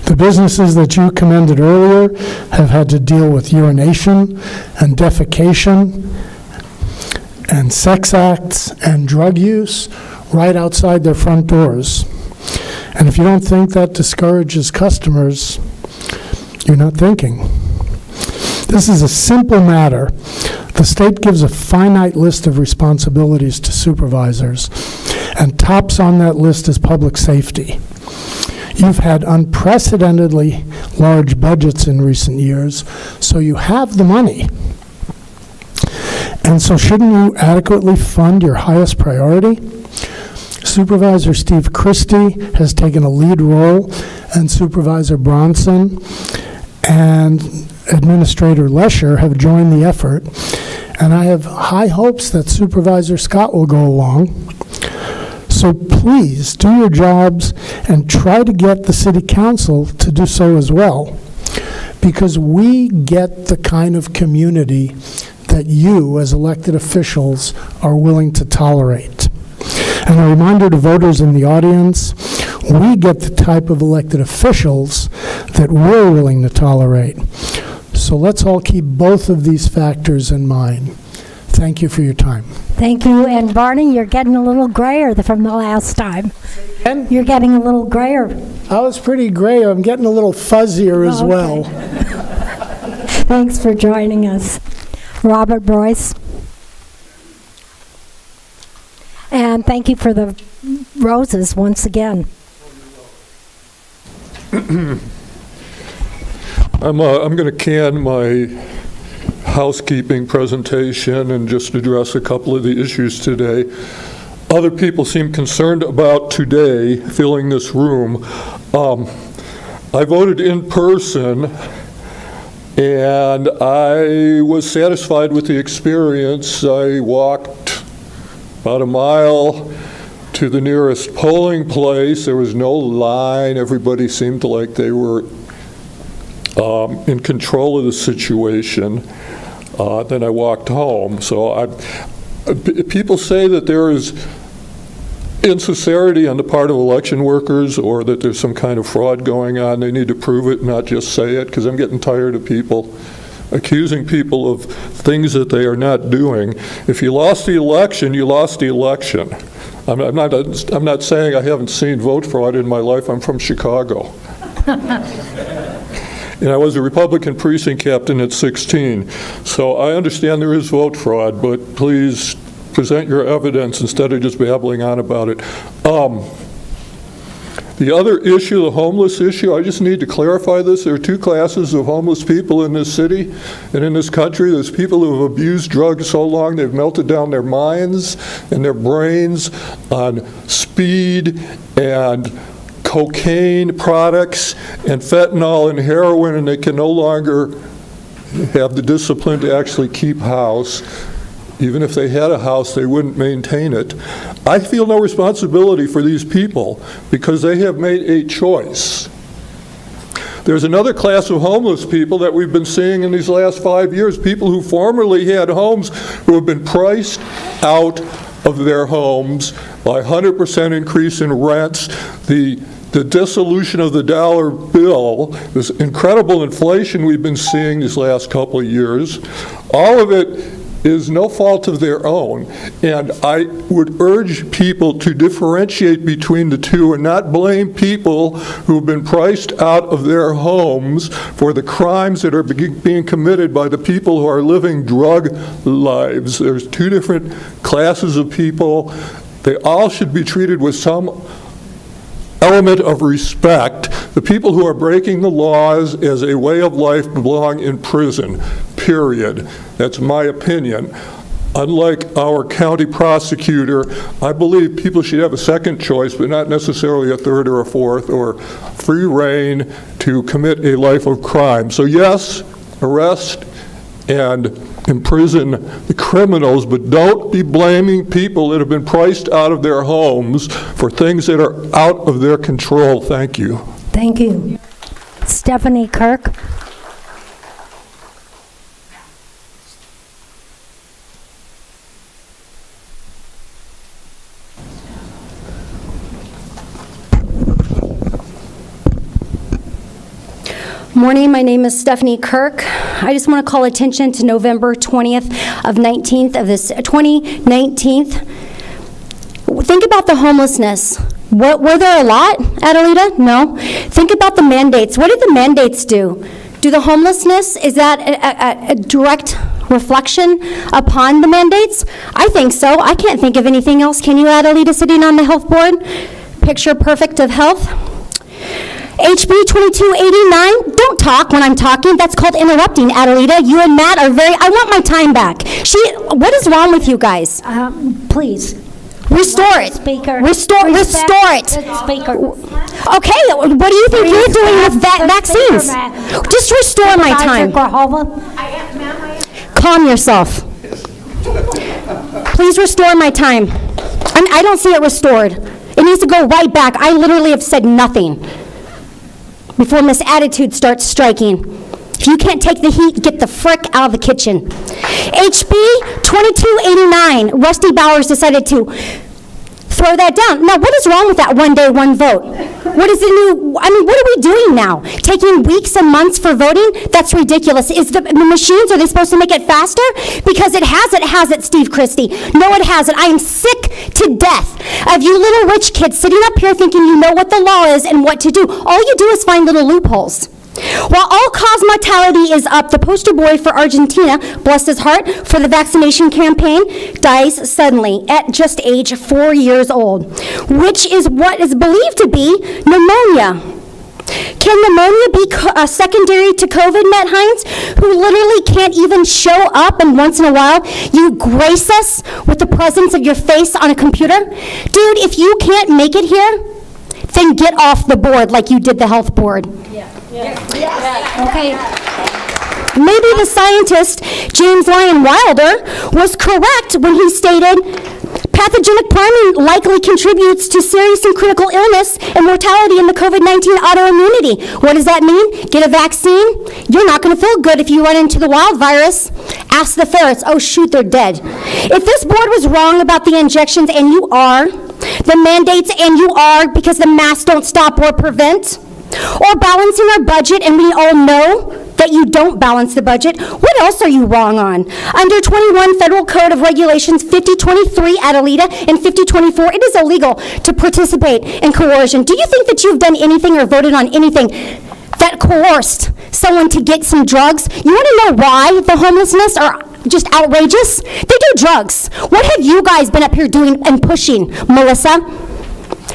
The businesses that you commended earlier have had to deal with urination and defecation and sex acts and drug use right outside their front doors. And if you don't think that discourages customers, you're not thinking. This is a simple matter. The state gives a finite list of responsibilities to supervisors, and tops on that list is public safety. You've had unprecedentedly large budgets in recent years, so you have the money. And so shouldn't you adequately fund your highest priority? Supervisor Steve Christie has taken a lead role, and Supervisor Bronson and Administrator Lesher have joined the effort, and I have high hopes that Supervisor Scott will go along. So please do your jobs and try to get the City Council to do so as well, because we get the kind of community that you, as elected officials, are willing to tolerate. And a reminder to voters in the audience, we get the type of elected officials that we're willing to tolerate. So let's all keep both of these factors in mind. Thank you for your time. Thank you. And Barney, you're getting a little grayer from the last time. You're getting a little grayer. I was pretty gray. I'm getting a little fuzzier as well. Thanks for joining us. Robert Broyce. And thank you for the roses once again. I'm going to can my housekeeping presentation and just address a couple of the issues today. Other people seem concerned about today filling this room. I voted in person, and I was satisfied with the experience. I walked about a mile to the nearest polling place. There was no line. Everybody seemed like they were in control of the situation. Then I walked home. So people say that there is insincerity on the part of election workers, or that there's some kind of fraud going on. They need to prove it, not just say it, because I'm getting tired of people accusing people of things that they are not doing. If you lost the election, you lost the election. I'm not saying I haven't seen vote fraud in my life. I'm from Chicago. And I was a Republican precinct captain at 16. So I understand there is vote fraud, but please present your evidence instead of just babbling on about it. The other issue, the homeless issue, I just need to clarify this. There are two classes of homeless people in this city and in this country. There's people who have abused drugs so long they've melted down their minds and their brains on speed and cocaine products and fentanyl and heroin, and they can no longer have the discipline to actually keep house. Even if they had a house, they wouldn't maintain it. I feel no responsibility for these people because they have made a choice. There's another class of homeless people that we've been seeing in these last 5 years, people who formerly had homes who have been priced out of their homes by 100% increase in rents, the dissolution of the dollar bill, this incredible inflation we've been seeing these last couple of years. All of it is no fault of their own. And I would urge people to differentiate between the two and not blame people who've been priced out of their homes for the crimes that are being committed by the people who are living drug lives. There's two different classes of people. They all should be treated with some element of respect. The people who are breaking the laws as a way of life belong in prison, period. That's my opinion. Unlike our county prosecutor, I believe people should have a second choice, but not necessarily a third or a fourth, or free rein to commit a life of crime. So yes, arrest and imprison the criminals, but don't be blaming people that have been priced out of their homes for things that are out of their control. Thank you. Thank you. Stephanie Kirk. Morning, my name is Stephanie Kirk. I just want to call attention to November 20th of 2019. Think about the homelessness. Were there a lot, Adelita? No. Think about the mandates. What did the mandates do? Do the homelessness, is that a direct reflection upon the mandates? I think so. I can't think of anything else. Can you, Adelita, sitting on the health board? Picture perfect of health. HB 2289, don't talk when I'm talking. That's called interrupting, Adelita. You and Matt are I want my time back. What is wrong with you guys? Please. Restore it. Speaker. Restore it. Speaker. Okay, what do you think you're doing with vaccines? Just restore my time. Calm yourself. Please restore my time. I don't see it restored. It needs to go right back. I literally have said nothing before Miss Attitude starts striking. If you can't take the heat, get the frick out of the kitchen. HB 2289, Rusty Bowers decided to throw that down. Now, what is wrong with that one day, one vote? What is the new, what are we doing now? Taking weeks and months for voting? That's ridiculous. Is the machines, are they supposed to make it faster? Because it has it, Steve Christie. No, it hasn't. I am sick to death of you little rich kids sitting up here thinking you know what the law is and what to do. All you do is find little loopholes. While all-cause mortality is up, the poster boy for Argentina, bless his heart, for the vaccination campaign, dies suddenly at just age 4 years old, which is what is believed to be pneumonia. Can pneumonia be secondary to COVID, Matt Hines, who literally can't even show up, and once in a while you grace us with the presence of your face on a computer? Dude, if you can't make it here, then get off the board like you did the health board. Okay. Maybe the scientist, James Lyon Wilder, was correct when he stated, pathogenic priming likely contributes to serious and critical illness and mortality in the COVID-19 autoimmunity. What does that mean? Get a vaccine? You're not going to feel good if you run into the wild virus. Ask the ferrets. Oh, shoot, they're dead. If this board was wrong about the injections, and you are, the mandates, and you are, because the masks don't stop or prevent, or balancing our budget, and we all know that you don't balance the budget, what else are you wrong on? Under 21 Federal Code of Regulations 5023, Adelita, and 5024, it is illegal to participate in coercion. Do you think that you've done anything or voted on anything that coerced someone to get some drugs? You want to know why the homelessness are just outrageous? They do drugs. What have you guys been up here doing and pushing, Melissa?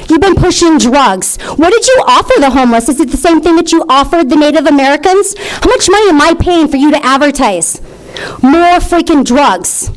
You've been pushing drugs. What did you offer the homeless? Is it the same thing that you offered the Native Americans? How much money am I paying for you to advertise? More freaking drugs.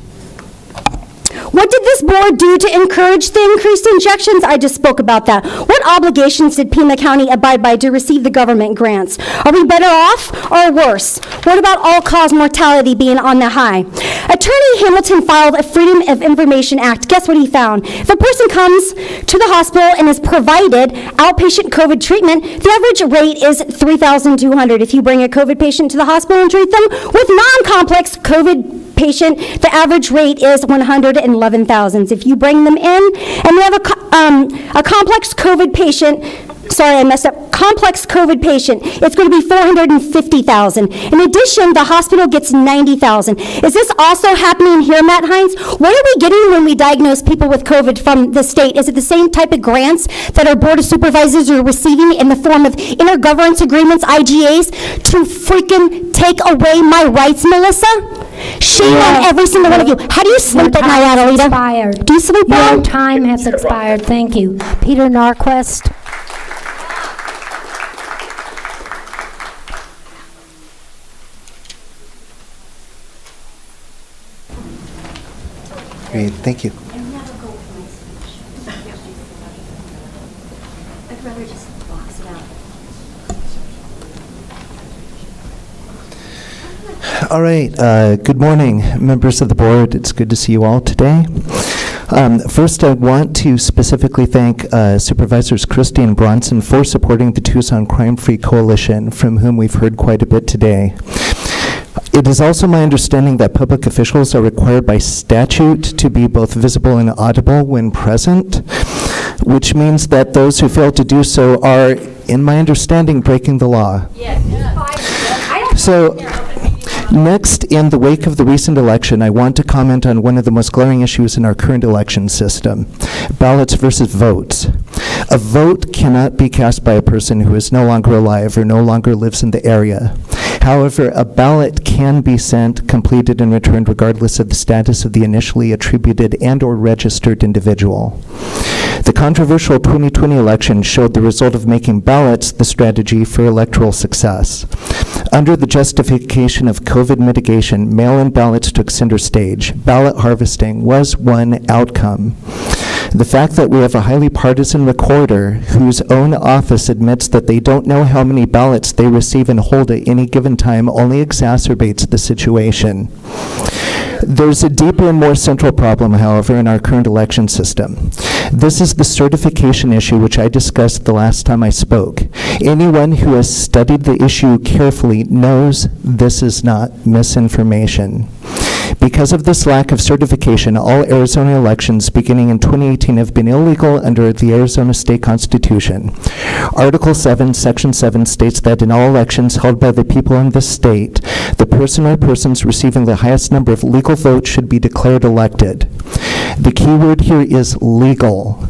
What did this board do to encourage the increased injections? I just spoke about that. What obligations did Pima County abide by to receive the government grants? Are we better off or worse? What about all-cause mortality being on the high? Attorney Hamilton filed a Freedom of Information Act. Guess what he found? If a person comes to the hospital and is provided outpatient COVID treatment, the average rate is $3,200. If you bring a COVID patient to the hospital and treat them with non-complex COVID patient, the average rate is $111,000. If you bring them in and you have a complex COVID patient, sorry, I messed up, complex COVID patient, it's going to be $450,000. In addition, the hospital gets $90,000. Is this also happening here, Matt Hines? What are we getting when we diagnose people with COVID from the state? Is it the same type of grants that our Board of Supervisors are receiving in the form of intergovernance agreements, IGAs, to freaking take away my rights, Melissa? Shame on every single one of you. How do you sleep at night, Adelita? Expired. Do you sleep well? Your time has expired. Thank you. Peter Narquist. Great, thank you. I'd rather just box it out. All right, good morning, members of the board. It's good to see you all today. First, I want to specifically thank Supervisors Christie and Bronson for supporting the Tucson Crime-Free Coalition, from whom we've heard quite a bit today. It is also my understanding that public officials are required by statute to be both visible and audible when present. which means that those who fail to do so are, in my understanding, breaking the law. So, next, in the wake of the recent election, I want to comment on one of the most glaring issues in our current election system: ballots versus votes. A vote cannot be cast by a person who is no longer alive or no longer lives in the area. However, a ballot can be sent, completed, and returned regardless of the status of the initially attributed and/or registered individual. The controversial 2020 election showed the result of making ballots the strategy for electoral success. Under the justification of COVID mitigation, mail-in ballots took center stage. Ballot harvesting was one outcome. The fact that we have a highly partisan recorder whose own office admits that they don't know how many ballots they receive and hold at any given time only exacerbates the situation. There's a deeper and more central problem, however, in our current election system. This is the certification issue, which I discussed the last time I spoke. Anyone who has studied the issue carefully knows this is not misinformation. Because of this lack of certification, all Arizona elections beginning in 2018 have been illegal under the Arizona State Constitution. Article 7, Section 7 states that in all elections held by the people in this state, the person or persons receiving the highest number of legal votes should be declared elected. The key word here is legal.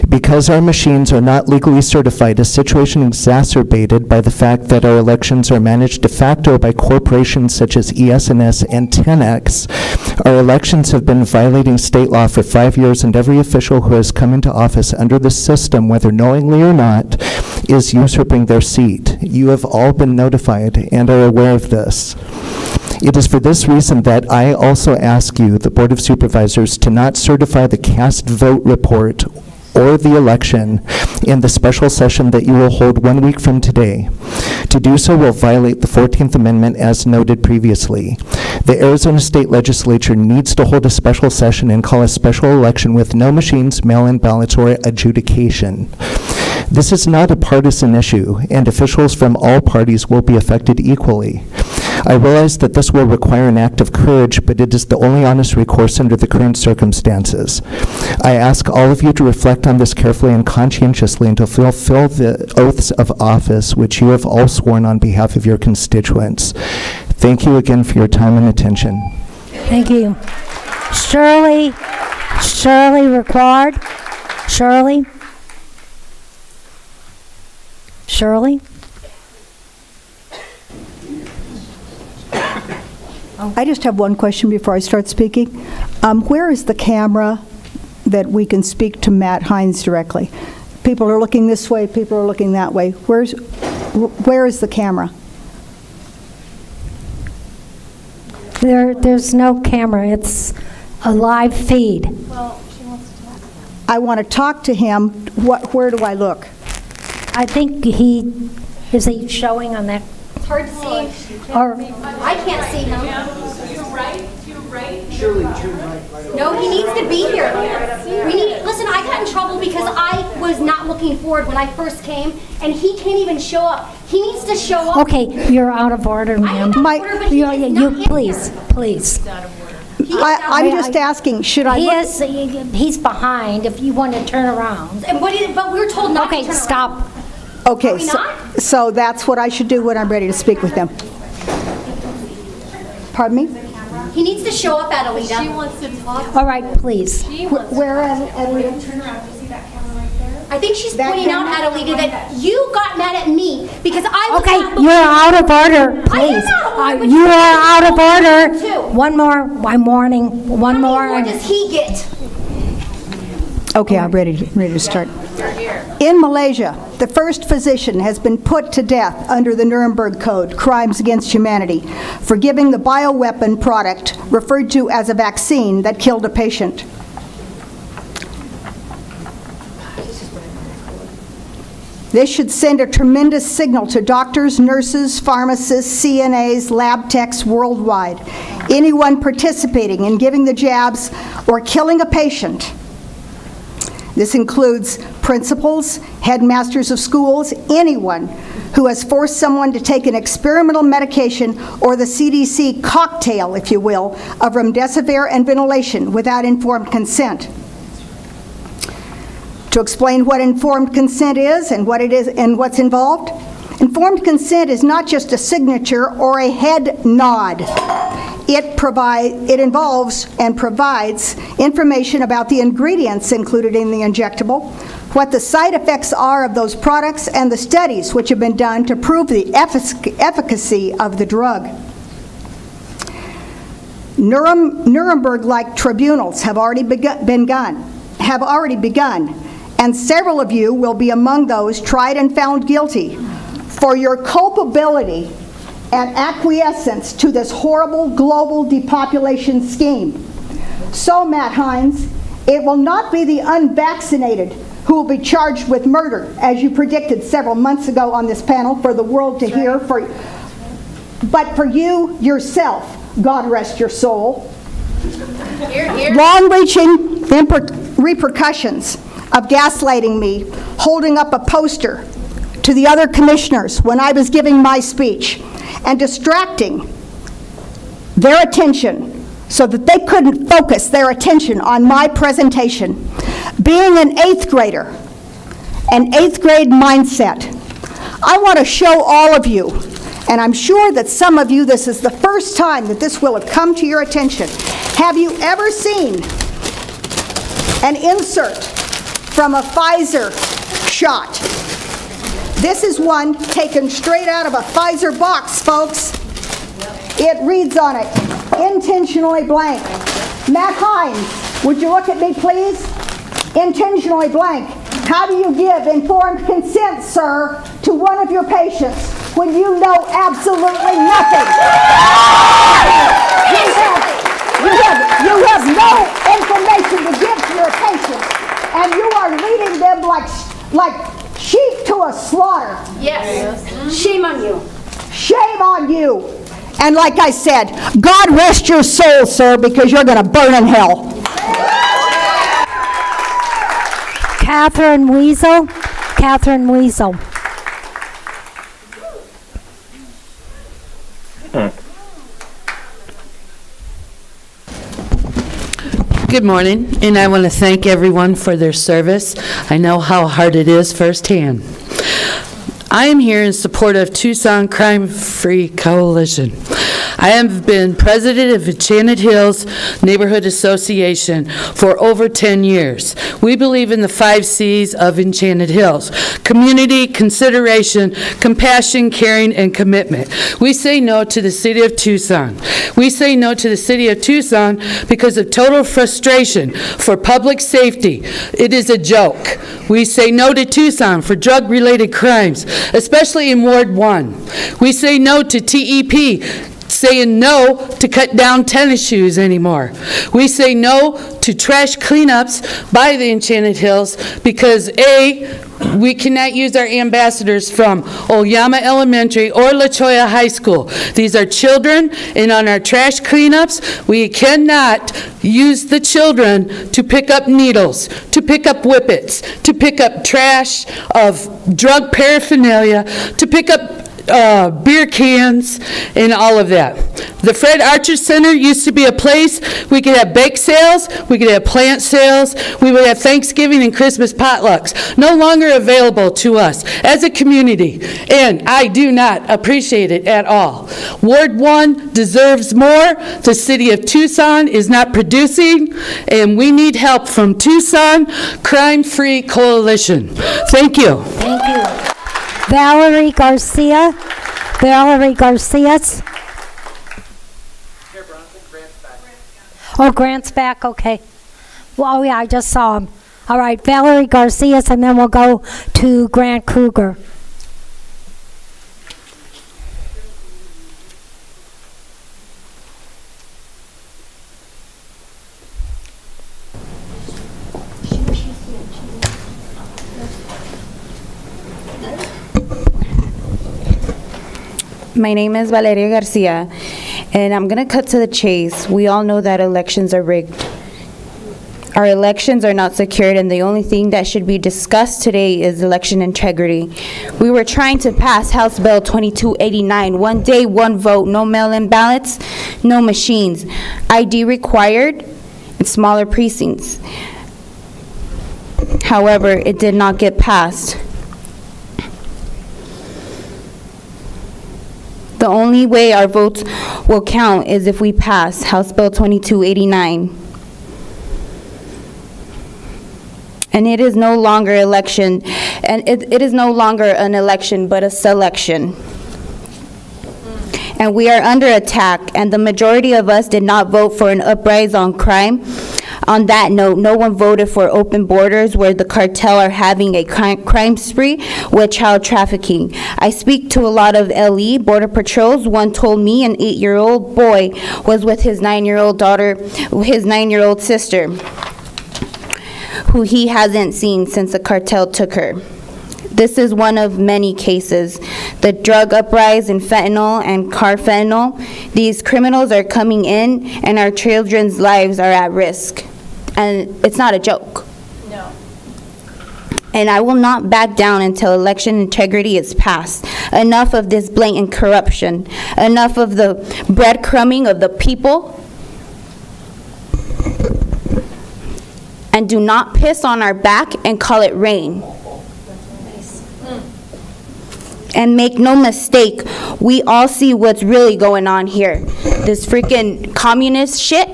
Because our machines are not legally certified, a situation exacerbated by the fact that our elections are managed de facto by corporations such as ES&S and 10X, our elections have been violating state law for 5 years, and every official who has come into office under the system, whether knowingly or not, is usurping their seat. You have all been notified and are aware of this. It is for this reason that I also ask you, the Board of Supervisors, to not certify the cast vote report or the election in the special session that you will hold 1 week from today. To do so will violate the 14th Amendment as noted previously. The Arizona State Legislature needs to hold a special session and call a special election with no machines, mail-in ballots, or adjudication. This is not a partisan issue, and officials from all parties will be affected equally. I realize that this will require an act of courage, but it is the only honest recourse under the current circumstances. I ask all of you to reflect on this carefully and conscientiously and to fulfill the oaths of office which you have all sworn on behalf of your constituents. Thank you again for your time and attention. Thank you. Shirley Ricard. Shirley? I just have one question before I start speaking. Where is the camera that we can speak to Matt Hines directly? People are looking this way, people are looking that way. Where is the camera? There's no camera. It's a live feed. I want to talk to him. Where do I look? I think is he showing on that? It's hard to see. Or I can't see him. To your right. Surely, no, he needs to be here. Listen, I got in trouble because I was not looking forward when I first came, and he can't even show up. He needs to show up. Okay, you're out of order, ma'am. Please. I'm just asking, should I look? He's behind if you want to turn around. But we were told not to turn Okay, stop. around. Okay, Are we not? so that's what I should do when I'm ready to speak with them. Pardon me? He needs to show up, Adelita. She wants to talk. All right, please. Where, Adelita? Turn around. Do you see that camera right there? I think she's pointing out, Adelita, that you got mad at me because I was Okay, not you're out of order, I am please. out of order, but You you're are out of order. too. One more, I'm warning, one more. What does he get? Okay, I'm ready to start. In Malaysia, the first physician has been put to death under the Nuremberg Code, Crimes Against Humanity, for giving the bioweapon product referred to as a vaccine that killed a patient. This should send a tremendous signal to doctors, nurses, pharmacists, CNAs, lab techs worldwide. Anyone participating in giving the jabs or killing a patient. This includes principals, headmasters of schools, anyone who has forced someone to take an experimental medication or the CDC cocktail, if you will, of remdesivir and ventilation without informed consent. To explain what informed consent is and what it is and what's involved, informed consent is not just a signature or a head nod. It involves and provides information about the ingredients included in the injectable, what the side effects are of those products, and the studies which have been done to prove the efficacy of the drug. Nuremberg-like tribunals have already begun, and several of you will be among those tried and found guilty for your culpability and acquiescence to this horrible global depopulation scheme. So, Matt Hines, it will not be the unvaccinated who will be charged with murder, as you predicted several months ago on this panel for the world to hear, but for you yourself, God rest your soul. Long-reaching repercussions of gaslighting me, holding up a poster to the other commissioners when I was giving my speech, and distracting their attention so that they couldn't focus their attention on my presentation. Being an 8th grader, an 8th grade mindset, I want to show all of you, and I'm sure that some of you, this is the first time that this will have come to your attention. Have you ever seen an insert from a Pfizer shot? This is one taken straight out of a Pfizer box, folks. It reads on it, intentionally blank. Matt Hines, would you look at me, please? Intentionally blank. How do you give informed consent, sir, to one of your patients when you know absolutely nothing? You have no information to give to your patients, and you are leading them like sheep to a slaughter. Yes. Shame on you. Shame on you. And like I said, God rest your soul, sir, because you're going to burn in hell. Catherine Weasel. Catherine Weasel. Good morning, and I want to thank everyone for their service. I know how hard it is firsthand. I am here in support of Tucson Crime-Free Coalition. I have been president of Enchanted Hills Neighborhood Association for over 10 years. We believe in the 5 C's of Enchanted Hills: community, consideration, compassion, caring, and commitment. We say no to the city of Tucson. We say no to the city of Tucson because of total frustration for public safety. It is a joke. We say no to Tucson for drug-related crimes, especially in Ward 1. We say no to TEP, saying no to cut down tennis shoes anymore. We say no to trash cleanups by the Enchanted Hills because A, we cannot use our ambassadors from Oyama Elementary or La Cholla High School. These are children, and on our trash cleanups, we cannot use the children to pick up needles, to pick up whippets, to pick up trash of drug paraphernalia, to pick up beer cans, and all of that. The Fred Archer Center used to be a place we could have bake sales, we could have plant sales, we would have Thanksgiving and Christmas potlucks. No longer available to us as a community, and I do not appreciate it at all. Ward 1 deserves more. The city of Tucson is not producing, and we need help from Tucson Crime-Free Coalition. Thank you. Thank you. Valerie Garcia. Valerie Garcias. Oh, Grant's back, okay. Well, oh yeah, I just saw him. All right, Valerie Garcias, and then we'll go to Grant Kruger. My name is Valeria Garcia, and I'm going to cut to the chase. We all know that elections are rigged. Our elections are not secured, and the only thing that should be discussed today is election integrity. We were trying to pass House Bill 2289, one day, one vote, no mail-in ballots, no machines, ID required, and smaller precincts. However, it did not get passed. The only way our votes will count is if we pass House Bill 2289. And it is no longer election, and it is no longer an election, but a selection. And we are under attack, and the majority of us did not vote for an uprising on crime. On that note, no one voted for open borders where the cartel are having a crime spree with child trafficking. I speak to a lot of LE border patrols. One told me an 8-year-old boy was with his 9-year-old daughter, his 9-year-old sister, who he hasn't seen since the cartel took her. This is one of many cases. The drug uprising in fentanyl and carfentanil, these criminals are coming in and our children's lives are at risk. And it's not a joke. No. And I will not back down until election integrity is passed. Enough of this blatant corruption. Enough of the breadcrumbing of the people. And do not piss on our back and call it rain. And make no mistake, we all see what's really going on here. This freaking communist shit.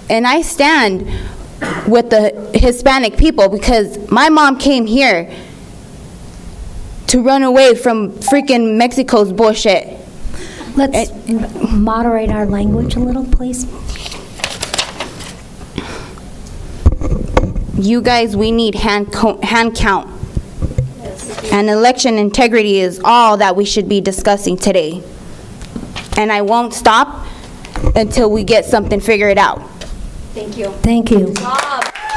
And I stand with the Hispanic people because my mom came here to run away from freaking Mexico's bullshit. Let's moderate our language a little, please. You guys, we need hand count. And election integrity is all that we should be discussing today. And I won't stop until we get something figured out. Thank you. Thank you.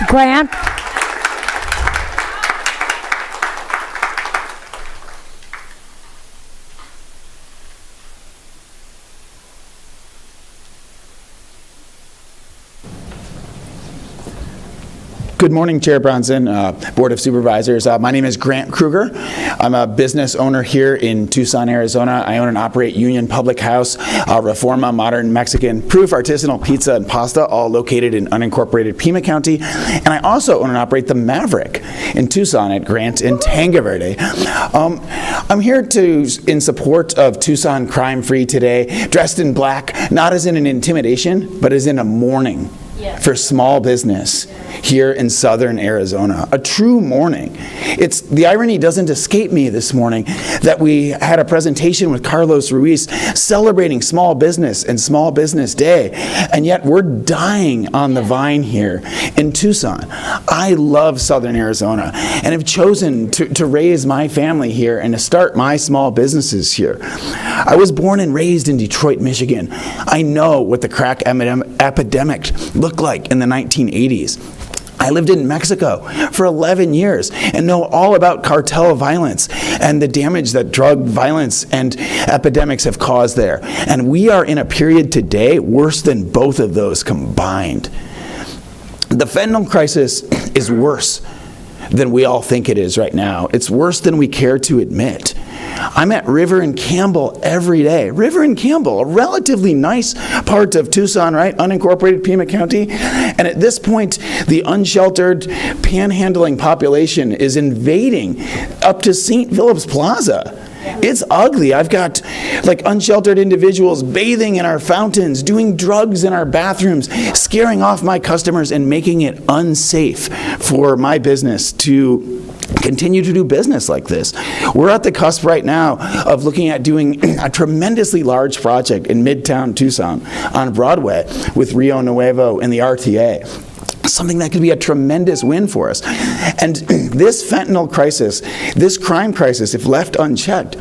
Grant? Good morning, Chair Bronson, Board of Supervisors. My name is Grant Kruger. I'm a business owner here in Tucson, Arizona. I own and operate Union Public House, Reforma Modern Mexican, Proof Artisanal Pizza and Pasta, all located in unincorporated Pima County. And I also own and operate the Maverick in Tucson at Grant and Tango Verde. I'm here in support of Tucson Crime Free today, dressed in black, not as in an intimidation, but as in a mourning for small business here in southern Arizona. A true mourning. The irony doesn't escape me this morning that we had a presentation with Carlos Ruiz celebrating small business and Small Business Day, and yet we're dying on the vine here in Tucson. I love southern Arizona and have chosen to raise my family here and to start my small businesses here. I was born and raised in Detroit, Michigan. I know what the crack epidemic looked like in the 1980s. I lived in Mexico for 11 years and know all about cartel violence and the damage that drug violence and epidemics have caused there. And we are in a period today worse than both of those combined. The fentanyl crisis is worse than we all think it is right now. It's worse than we care to admit. I'm at River and Campbell every day. River and Campbell, a relatively nice part of Tucson, right? Unincorporated Pima County. And at this point, the unsheltered, panhandling population is invading up to St. Philip's Plaza. It's ugly. I've got like unsheltered individuals bathing in our fountains, doing drugs in our bathrooms, scaring off my customers and making it unsafe for my business to continue to do business like this. We're at the cusp right now of looking at doing a tremendously large project in Midtown Tucson on Broadway with Rio Nuevo and the RTA. Something that could be a tremendous win for us. And this fentanyl crisis, this crime crisis, if left unchecked,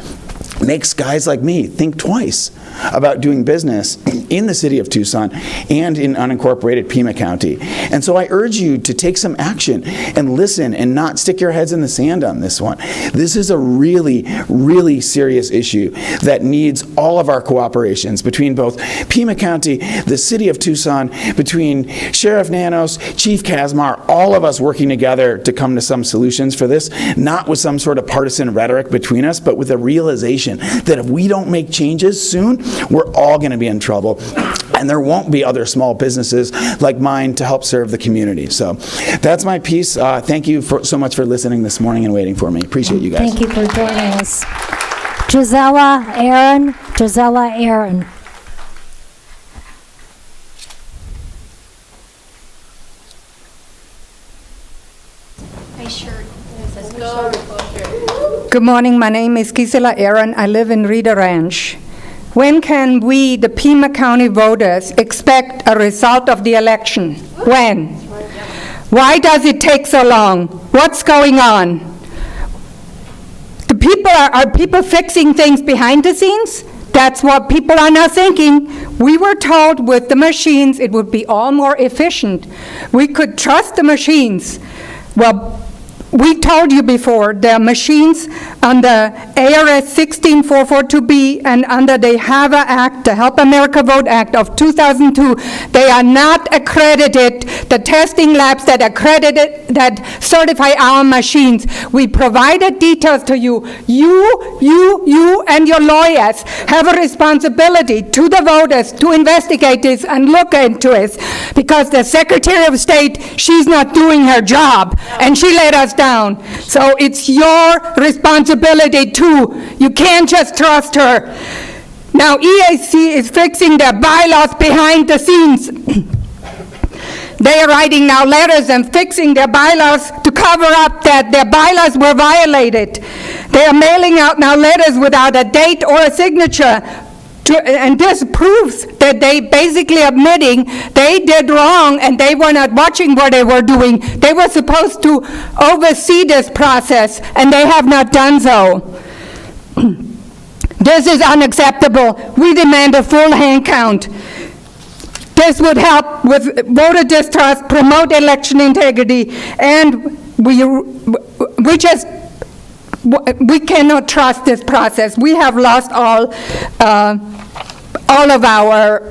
makes guys like me think twice about doing business in the city of Tucson and in unincorporated Pima County. And so I urge you to take some action and listen and not stick your heads in the sand on this one. This is a really, really serious issue that needs all of our cooperations between both Pima County, the city of Tucson, between Sheriff Nanos, Chief Kazmar, all of us working together to come to some solutions for this, not with some sort of partisan rhetoric between us, but with a realization that if we don't make changes soon, we're all going to be in trouble. and there won't be other small businesses like mine to help serve the community. So that's my piece. Thank you so much for listening this morning and waiting for me. Appreciate you guys. Thank you for joining us. Gisela Aaron. Gisela Aaron. Good morning. My name is Gisela Aaron. I live in Rita Ranch. When can we, the Pima County voters, expect a result of the election? When? Why does it take so long? What's going on? The people are people fixing things behind the scenes? That's what people are now thinking. We were told with the machines it would be all more efficient. We could trust the machines. Well, we told you before, the machines under ARS 16442B and under the HAVA Act, the Help America Vote Act of 2002, they are not accredited. The testing labs that certify our machines. We provided details to you. You and your lawyers have a responsibility to the voters to investigate this and look into it, because the Secretary of State, she's not doing her job, and she let us down. So it's your responsibility too. You can't just trust her. Now EAC is fixing their bylaws behind the scenes. They are writing now letters and fixing their bylaws to cover up that their bylaws were violated. They are mailing out now letters without a date or a signature. And this proves that they basically admitting they did wrong and they were not watching what they were doing. They were supposed to oversee this process, and they have not done so. This is unacceptable. We demand a full hand count. This would help with voter distrust, promote election integrity, and we cannot trust this process. We have lost all of our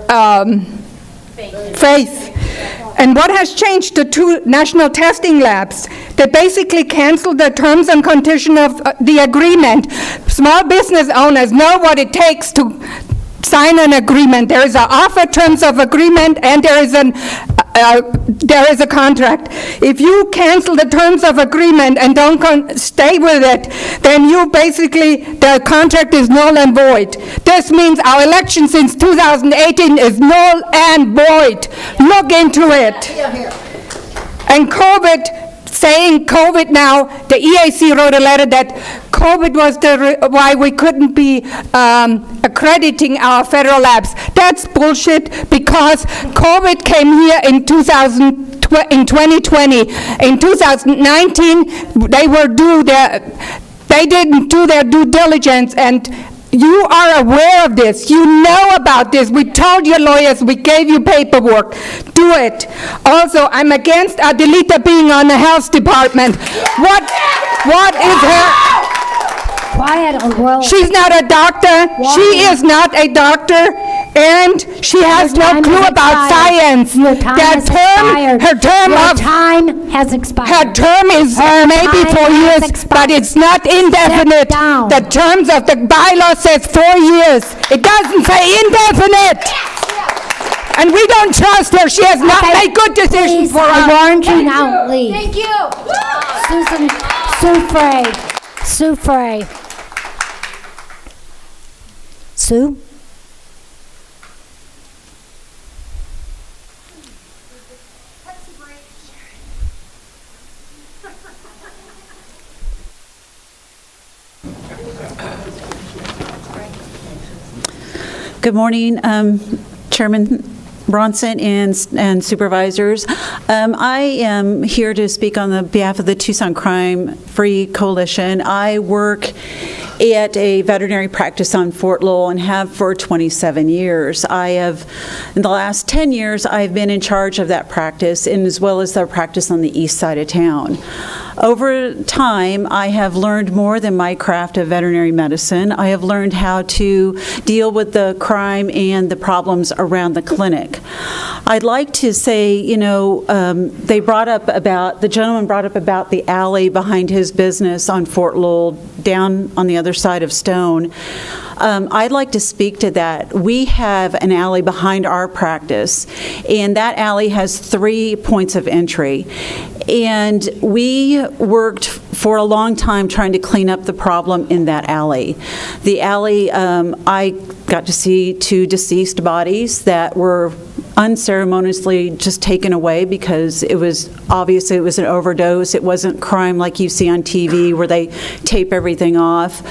faith. And what has changed? The two national testing labs, they basically canceled the terms and conditions of the agreement. Small business owners know what it takes to sign an agreement. There is an offer, terms of agreement, and there is a contract. If you cancel the terms of agreement and don't stay with it, then you basically, the contract is null and void. This means our election since 2018 is null and void. Look into it. And saying COVID now, the EAC wrote a letter that COVID was why we couldn't be accrediting our federal labs. That's bullshit, because COVID came here in 2020. In 2019, they didn't do their due diligence, and you are aware of this. You know about this. We told your lawyers. We gave you paperwork. Do it. Also, I'm against Adelita being on the health department. What is her? Quiet, well. She's not a doctor. She is not a doctor, and she has no clue about science. Your time has expired. Her term Your time has expired. Her term is maybe 4 years, but it's not indefinite. The terms of the bylaw says 4 years. It doesn't say indefinite. And we don't trust her. She has not made good decisions for us. I warned you, now leave. Thank you. Sue Frey. Sue? Good morning, Chairman Bronson and supervisors. I am here to speak on the behalf of the Tucson Crime-Free Coalition. I work at a veterinary practice on Fort Lowell and have for 27 years. In the last 10 years, I've been in charge of that practice, and as well as the practice on the east side of town. Over time, I have learned more than my craft of veterinary medicine. I have learned how to deal with the crime and the problems around the clinic. I'd like to say, the gentleman brought up about the alley behind his business on Fort Lowell, down on the other side of Stone. I'd like to speak to that. We have an alley behind our practice, and that alley has 3 points of entry. And we worked for a long time trying to clean up the problem in that alley. The alley, I got to see 2 deceased bodies that were unceremoniously just taken away because it was obvious it was an overdose. It wasn't crime like you see on TV where they tape everything off.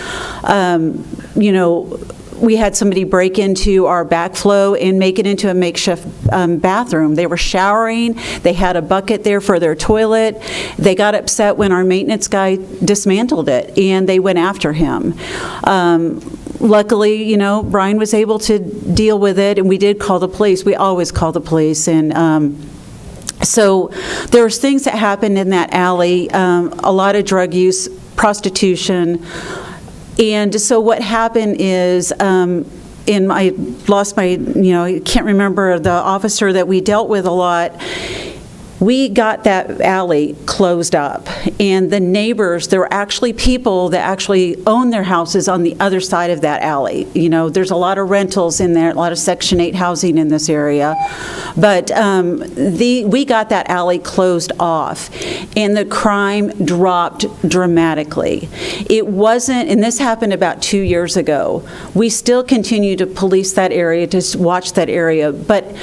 You know, we had somebody break into our backflow and make it into a makeshift bathroom. They were showering. They had a bucket there for their toilet. They got upset when our maintenance guy dismantled it, and they went after him. Luckily, you know, Brian was able to deal with it, and we did call the police. We always call the police, and so there was things that happened in that alley, a lot of drug use, prostitution. And so what happened is, I lost my, you know, I can't remember the officer that we dealt with a lot. We got that alley closed up, and the neighbors, there were actually people that actually own their houses on the other side of that alley. You know, there's a lot of rentals in there, a lot of Section 8 housing in this area. But we got that alley closed off, and the crime dropped dramatically. It wasn't, and this happened about 2 years ago. We still continue to police that area, to watch that area, but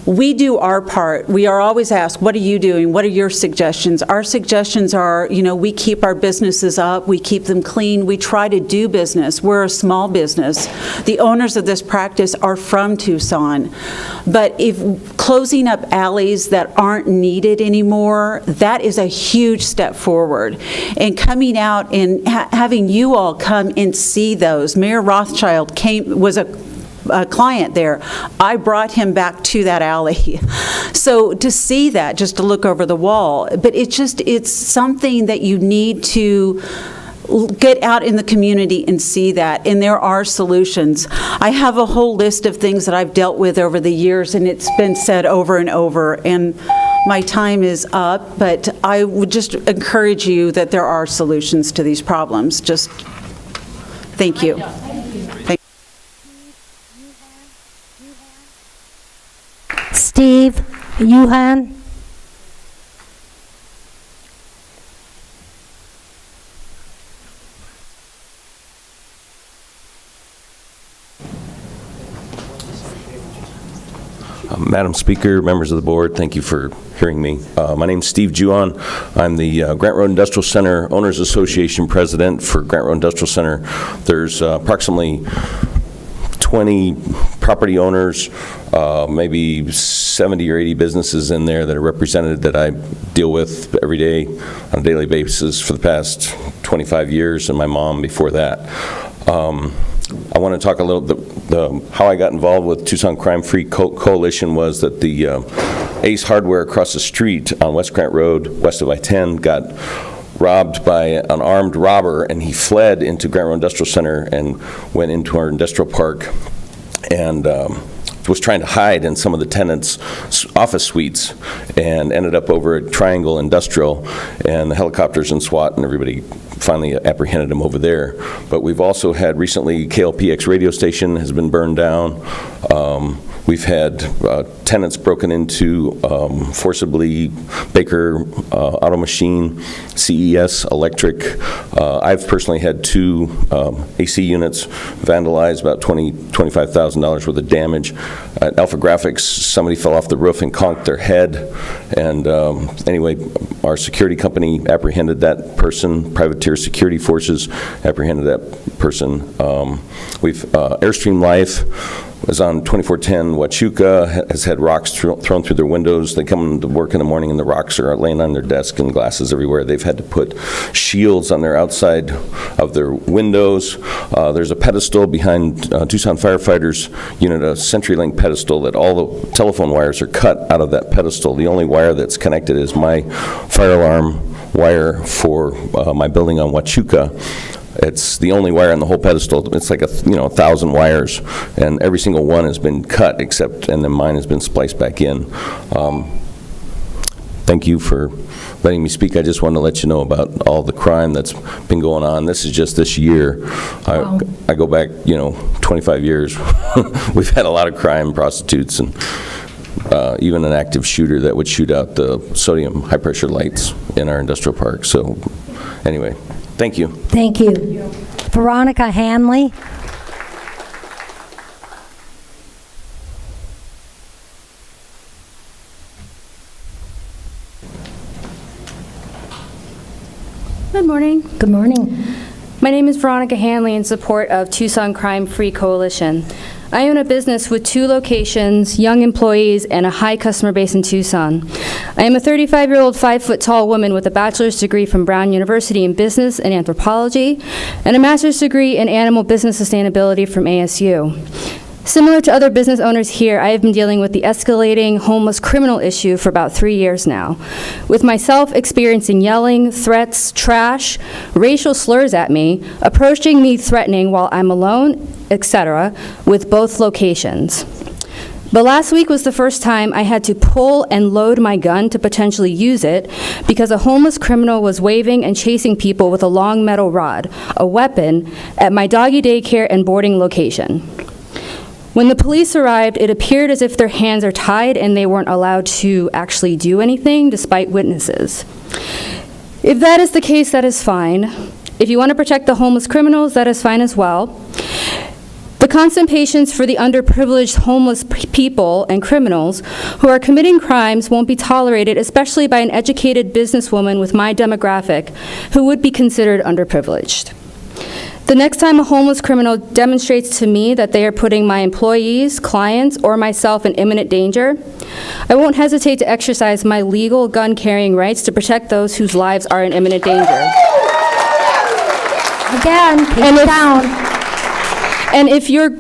we do our part. We are always asked, what are you doing? What are your suggestions? Our suggestions are, you know, we keep our businesses up. We keep them clean. We try to do business. We're a small business. The owners of this practice are from Tucson. But if closing up alleys that aren't needed anymore, that is a huge step forward. And coming out and having you all come and see those. Mayor Rothschild was a client there. I brought him back to that alley. So to see that, just to look over the wall, but it's something that you need to get out in the community and see that, and there are solutions. I have a whole list of things that I've dealt with over the years, and it's been said over and over, and my time is up, but I would just encourage you that there are solutions to these problems. Just thank you. Steve Yuhan. Madam Speaker, members of the board, thank you for hearing me. My name's Steve Juon. I'm the Grant Road Industrial Center Owners Association president for Grant Road Industrial Center. There's approximately 20 property owners, maybe 70 or 80 businesses in there that are represented that I deal with every day on a daily basis for the past 25 years, and my mom before that. I want to talk a little bit, how I got involved with Tucson Crime Free Coalition was that the Ace Hardware across the street on West Grant Road, west of I-10, got robbed by an armed robber, and he fled into Grant Road Industrial Center and went into our industrial park and was trying to hide in some of the tenants' office suites and ended up over at Triangle Industrial, and the helicopters and SWAT and everybody finally apprehended him over there. But we've also had recently KLPX radio station has been burned down. We've had tenants broken into forcibly, Baker Auto Machine, CES Electric. I've personally had 2 AC units vandalized, about $25,000 worth of damage. At Alpha Graphics, somebody fell off the roof and conked their head. And anyway, our security company apprehended that person. Privateer Security Forces apprehended that person. We've Airstream Life was on 2410 Huachuca, has had rocks thrown through their windows. They come to work in the morning and the rocks are laying on their desk and glasses everywhere. They've had to put shields on their outside of their windows. There's a pedestal behind Tucson Firefighters Unit, a CenturyLink pedestal that all the telephone wires are cut out of that pedestal. The only wire that's connected is my fire alarm wire for my building on Huachuca. It's the only wire on the whole pedestal. It's like 1,000 wires, and every single one has been cut and then mine has been spliced back in. thank you for letting me speak. I just wanted to let you know about all the crime that's been going on. This is just this year. Wow. I go back, 25 years. We've had a lot of crime, prostitutes, and even an active shooter that would shoot out the sodium high-pressure lights in our industrial park. So anyway, thank you. Thank you. Veronica Hanley. Good morning. Good morning. My name is Veronica Hanley in support of Tucson Crime Free Coalition. I own a business with 2 locations, young employees, and a high customer base in Tucson. I am a 35-year-old, 5-foot-tall woman with a bachelor's degree from Brown University in Business and Anthropology and a master's degree in Animal Business Sustainability from ASU. Similar to other business owners here, I have been dealing with the escalating homeless criminal issue for about 3 years now, with myself experiencing yelling, threats, trash, racial slurs at me, approaching me threatening while I'm alone, etc., with both locations. But last week was the first time I had to pull and load my gun to potentially use it because a homeless criminal was waving and chasing people with a long metal rod, a weapon, at my doggy daycare and boarding location. When the police arrived, it appeared as if their hands are tied and they weren't allowed to actually do anything despite witnesses. If that is the case, that is fine. If you want to protect the homeless criminals, that is fine as well. The constant patience for the underprivileged homeless people and criminals who are committing crimes won't be tolerated, especially by an educated businesswoman with my demographic who would be considered underprivileged. The next time a homeless criminal demonstrates to me that they are putting my employees, clients, or myself in imminent danger, I won't hesitate to exercise my legal gun-carrying rights to protect those whose lives are in imminent danger. Again, keep it down. And if your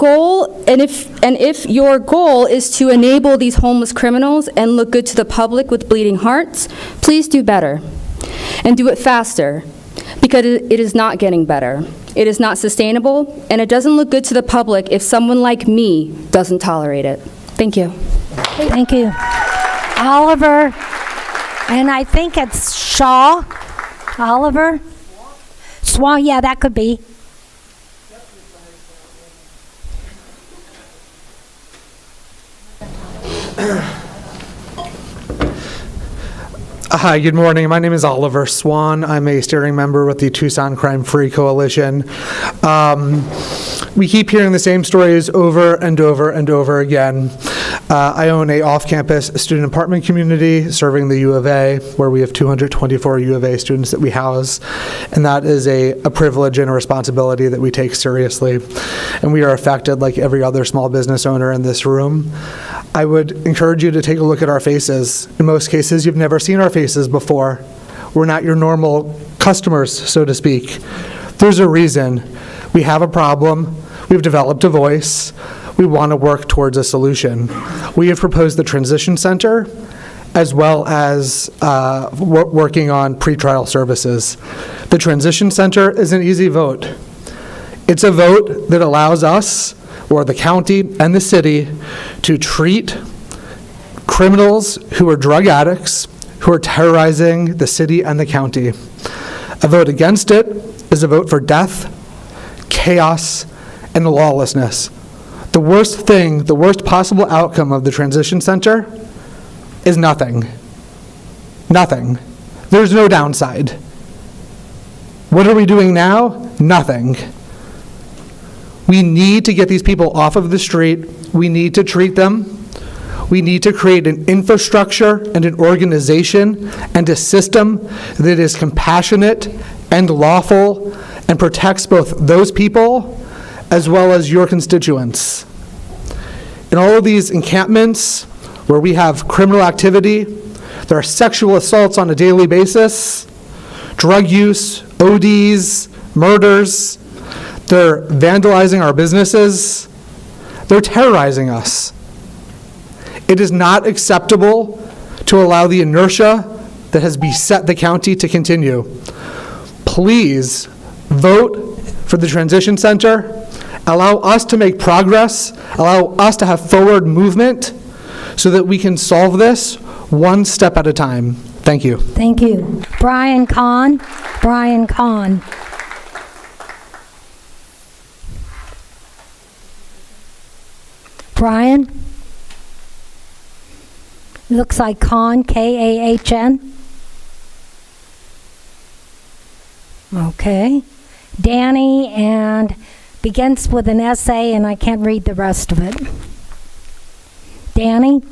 goal is to enable these homeless criminals and look good to the public with bleeding hearts, please do better. And do it faster, because it is not getting better. It is not sustainable, and it doesn't look good to the public if someone like me doesn't tolerate it. Thank you. Thank you. Oliver, and I think it's Shaw. Oliver? Swan, yeah, that could be. Hi, good morning. My name is Oliver Swan. I'm a steering member with the Tucson Crime Free Coalition. We keep hearing the same stories over and over and over again. I own a off-campus student apartment community serving the U of A, where we have 224 U of A students that we house, and that is a privilege and a responsibility that we take seriously. And we are affected like every other small business owner in this room. I would encourage you to take a look at our faces. In most cases, you've never seen our faces before. We're not your normal customers, so to speak. There's a reason. We have a problem. We've developed a voice. We want to work towards a solution. We have proposed the transition center, as well as working on pretrial services. The transition center is an easy vote. It's a vote that allows us, or the county and the city, to treat criminals who are drug addicts, who are terrorizing the city and the county. A vote against it is a vote for death, chaos, and lawlessness. The worst thing, the worst possible outcome of the transition center is nothing. Nothing. There's no downside. What are we doing now? Nothing. We need to get these people off of the street. We need to treat them. We need to create an infrastructure and an organization and a system that is compassionate and lawful and protects both those people as well as your constituents. In all of these encampments where we have criminal activity, there are sexual assaults on a daily basis, drug use, ODs, murders. They're vandalizing our businesses. They're terrorizing us. It is not acceptable to allow the inertia that has beset the county to continue. Please vote for the transition center. Allow us to make progress. Allow us to have forward movement so that we can solve this one step at a time. Thank you. Thank you. Brian Kahn. Brian Kahn. Brian? Looks like Kahn, K-A-H-N. Okay. Danny, and begins with an S-A, and I can't read the rest of it. Danny?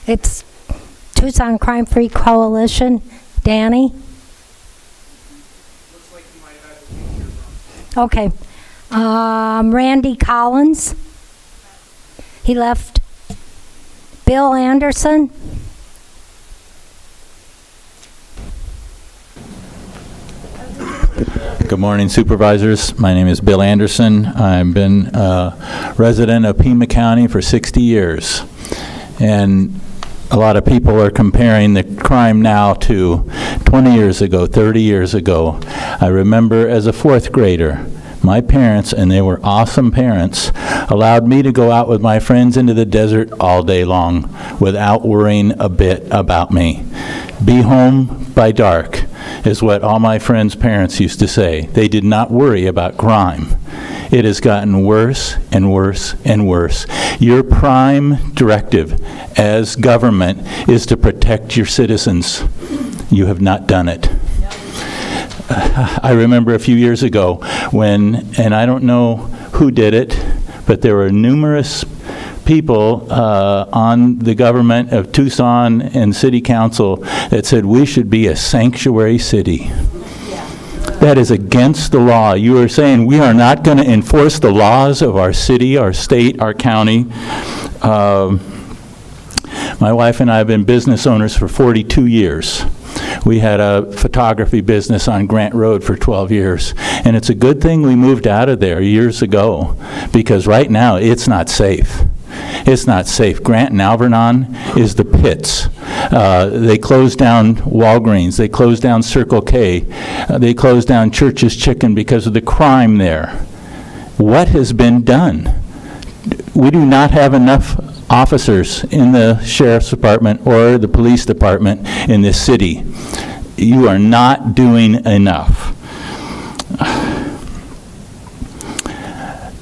It's Tucson Crime Free Coalition. Danny? Looks like you might have had Okay. Randy Collins? He left. Bill Anderson? Good morning, Supervisors. My name is Bill Anderson. I've been a resident of Pima County for 60 years. And a lot of people are comparing the crime now to 20 years ago, 30 years ago. I remember as a fourth grader, my parents, and they were awesome parents, allowed me to go out with my friends into the desert all day long without worrying a bit about me. Be home by dark is what all my friends' parents used to say. They did not worry about crime. It has gotten worse and worse and worse. Your prime directive as government is to protect your citizens. You have not done it. I remember a few years ago when, and I don't know who did it, but there were numerous people on the government of Tucson and City Council that said we should be a sanctuary city. That is against the law. You are saying we are not going to enforce the laws of our city, our state, our county. My wife and I have been business owners for 42 years. We had a photography business on Grant Road for 12 years. And it's a good thing we moved out of there years ago, because right now it's not safe. It's not safe. Grant and Alvernon is the pits. They closed down Walgreens. They closed down Circle K. They closed down Church's Chicken because of the crime there. What has been done? We do not have enough officers in the sheriff's department or the police department in this city. You are not doing enough.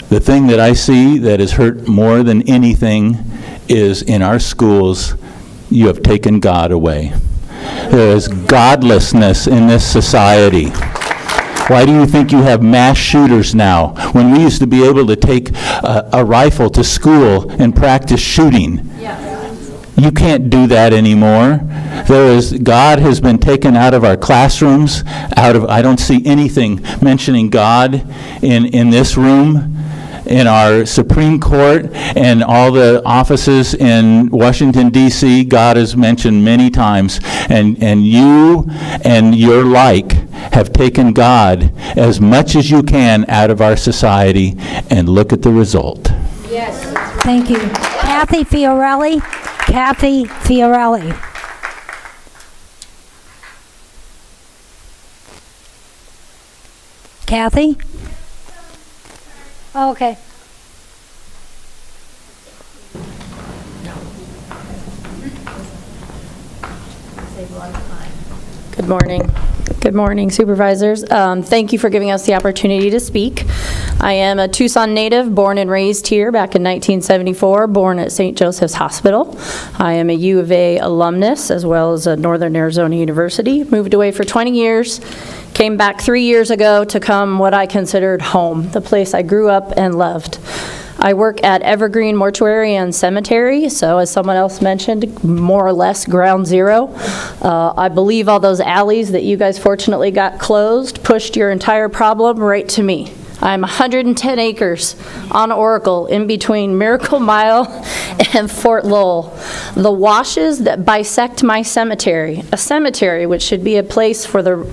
The thing that I see that has hurt more than anything is in our schools, you have taken God away. There is godlessness in this society. Why do you think you have mass shooters now, when we used to be able to take a rifle to school and practice shooting? You can't do that anymore. God has been taken out of our classrooms, I don't see anything mentioning God in this room. In our Supreme Court and all the offices in Washington, D.C., God is mentioned many times. And you and your like have taken God as much as you can out of our society, and look at the result. Yes. Thank you. Kathy Fiorelli. Kathy Fiorelli. Kathy? Oh, okay. Good morning. Good morning, Supervisors. Thank you for giving us the opportunity to speak. I am a Tucson native, born and raised here back in 1974, born at St. Joseph's Hospital. I am a U of A alumnus, as well as a Northern Arizona University. Moved away for 20 years. Came back 3 years ago to come what I considered home, the place I grew up and loved. I work at Evergreen Mortuary and Cemetery, so as someone else mentioned, more or less ground zero. I believe all those alleys that you guys fortunately got closed pushed your entire problem right to me. I'm 110 acres on Oracle in between Miracle Mile and Fort Lowell. The washes that bisect my cemetery, a cemetery which should be a place for the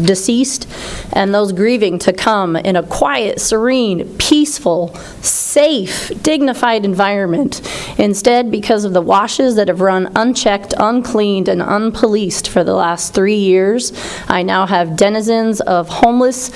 deceased and those grieving to come in a quiet, serene, peaceful, safe, dignified environment. Instead, because of the washes that have run unchecked, uncleaned, and unpoliced for the last 3 years, I now have denizens of homeless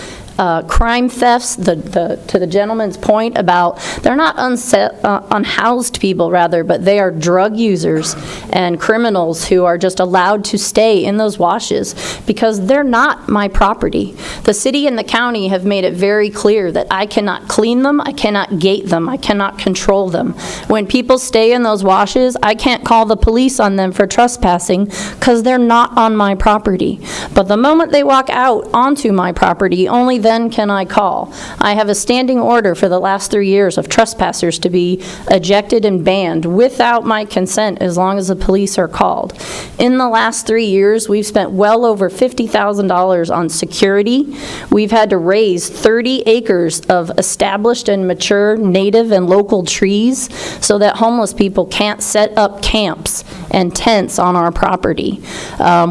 crime thefts, to the gentleman's point about they're not unhoused people, rather, but they are drug users and criminals who are just allowed to stay in those washes because they're not my property. The city and the county have made it very clear that I cannot clean them, I cannot gate them, I cannot control them. When people stay in those washes, I can't call the police on them for trespassing because they're not on my property. But the moment they walk out onto my property, only then can I call. I have a standing order for the last 3 years of trespassers to be ejected and banned without my consent as long as the police are called. In the last 3 years, we've spent well over $50,000 on security. We've had to raise 30 acres of established and mature native and local trees so that homeless people can't set up camps and tents on our property.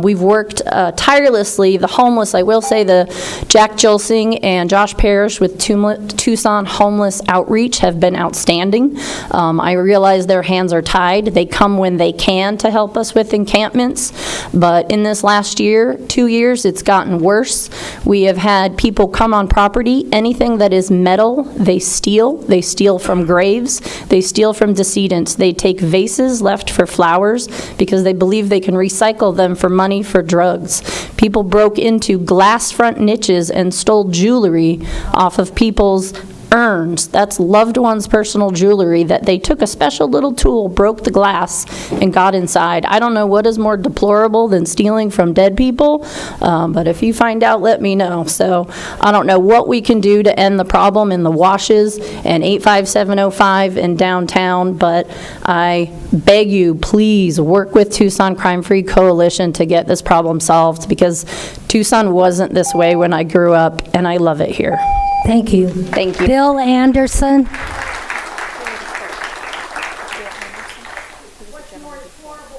We've worked tirelessly. The homeless, I will say, the Jack Jolsing and Josh Parrish with Tucson Homeless Outreach have been outstanding. I realize their hands are tied. They come when they can to help us with encampments, but in this last year, 2 years, it's gotten worse. We have had people come on property. Anything that is metal, they steal. They steal from graves. They steal from decedents. They take vases left for flowers because they believe they can recycle them for money for drugs. People broke into glass front niches and stole jewelry off of people's urns. That's loved ones' personal jewelry that they took a special little tool, broke the glass, and got inside. I don't know what is more deplorable than stealing from dead people, but if you find out, let me know. So I don't know what we can do to end the problem in the washes and 85705 in downtown, but I beg you, please work with Tucson Crime Free Coalition to get this problem solved, because Tucson wasn't this way when I grew up, and I love it here. Thank you. Thank you. Bill Anderson.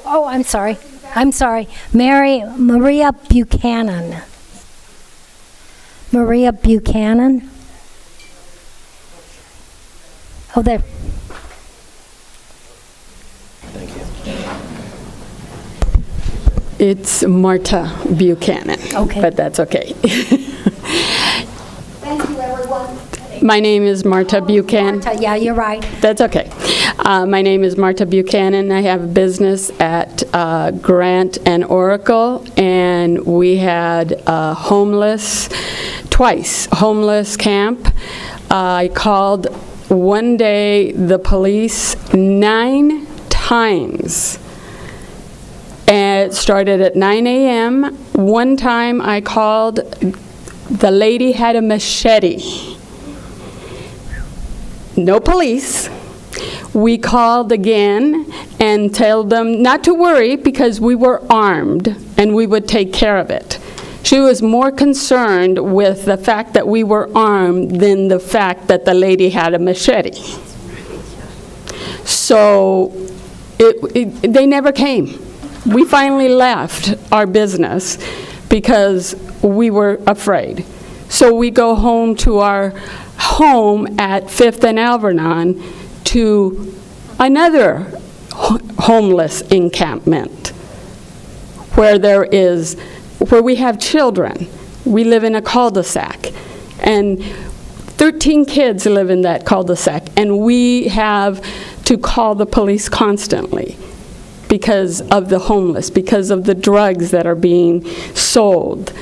Oh, I'm sorry. Maria Buchanan. Maria Buchanan. Oh, there. It's Marta Buchanan. Okay. But that's okay. Thank you, everyone. My name is Marta Buchanan. Marta, yeah, you're right. That's okay. My name is Marta Buchanan. I have a business at Grant and Oracle, and we had a homeless camp. I called one day the police 9 times. And it started at 9 a.m. One time I called, the lady had a machete. No police. We called again and told them not to worry because we were armed and we would take care of it. She was more concerned with the fact that we were armed than the fact that the lady had a machete. So they never came. We finally left our business because we were afraid. So we go home to our home at 5th and Alvernon to another homeless encampment where we have children. We live in a cul-de-sac, and 13 kids live in that cul-de-sac, and we have to call the police constantly because of the homeless, because of the drugs that are being sold.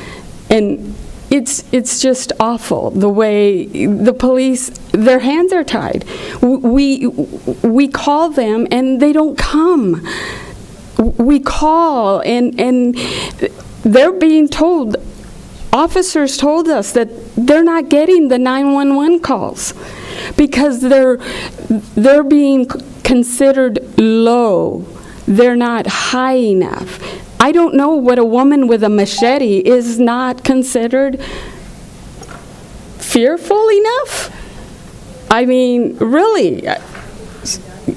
And it's just awful the way the police, their hands are tied. We call them and they don't come. We call and they're being told, officers told us that they're not getting the 911 calls because they're being considered low. They're not high enough. I don't know what a woman with a machete is not considered fearful enough. I mean, really,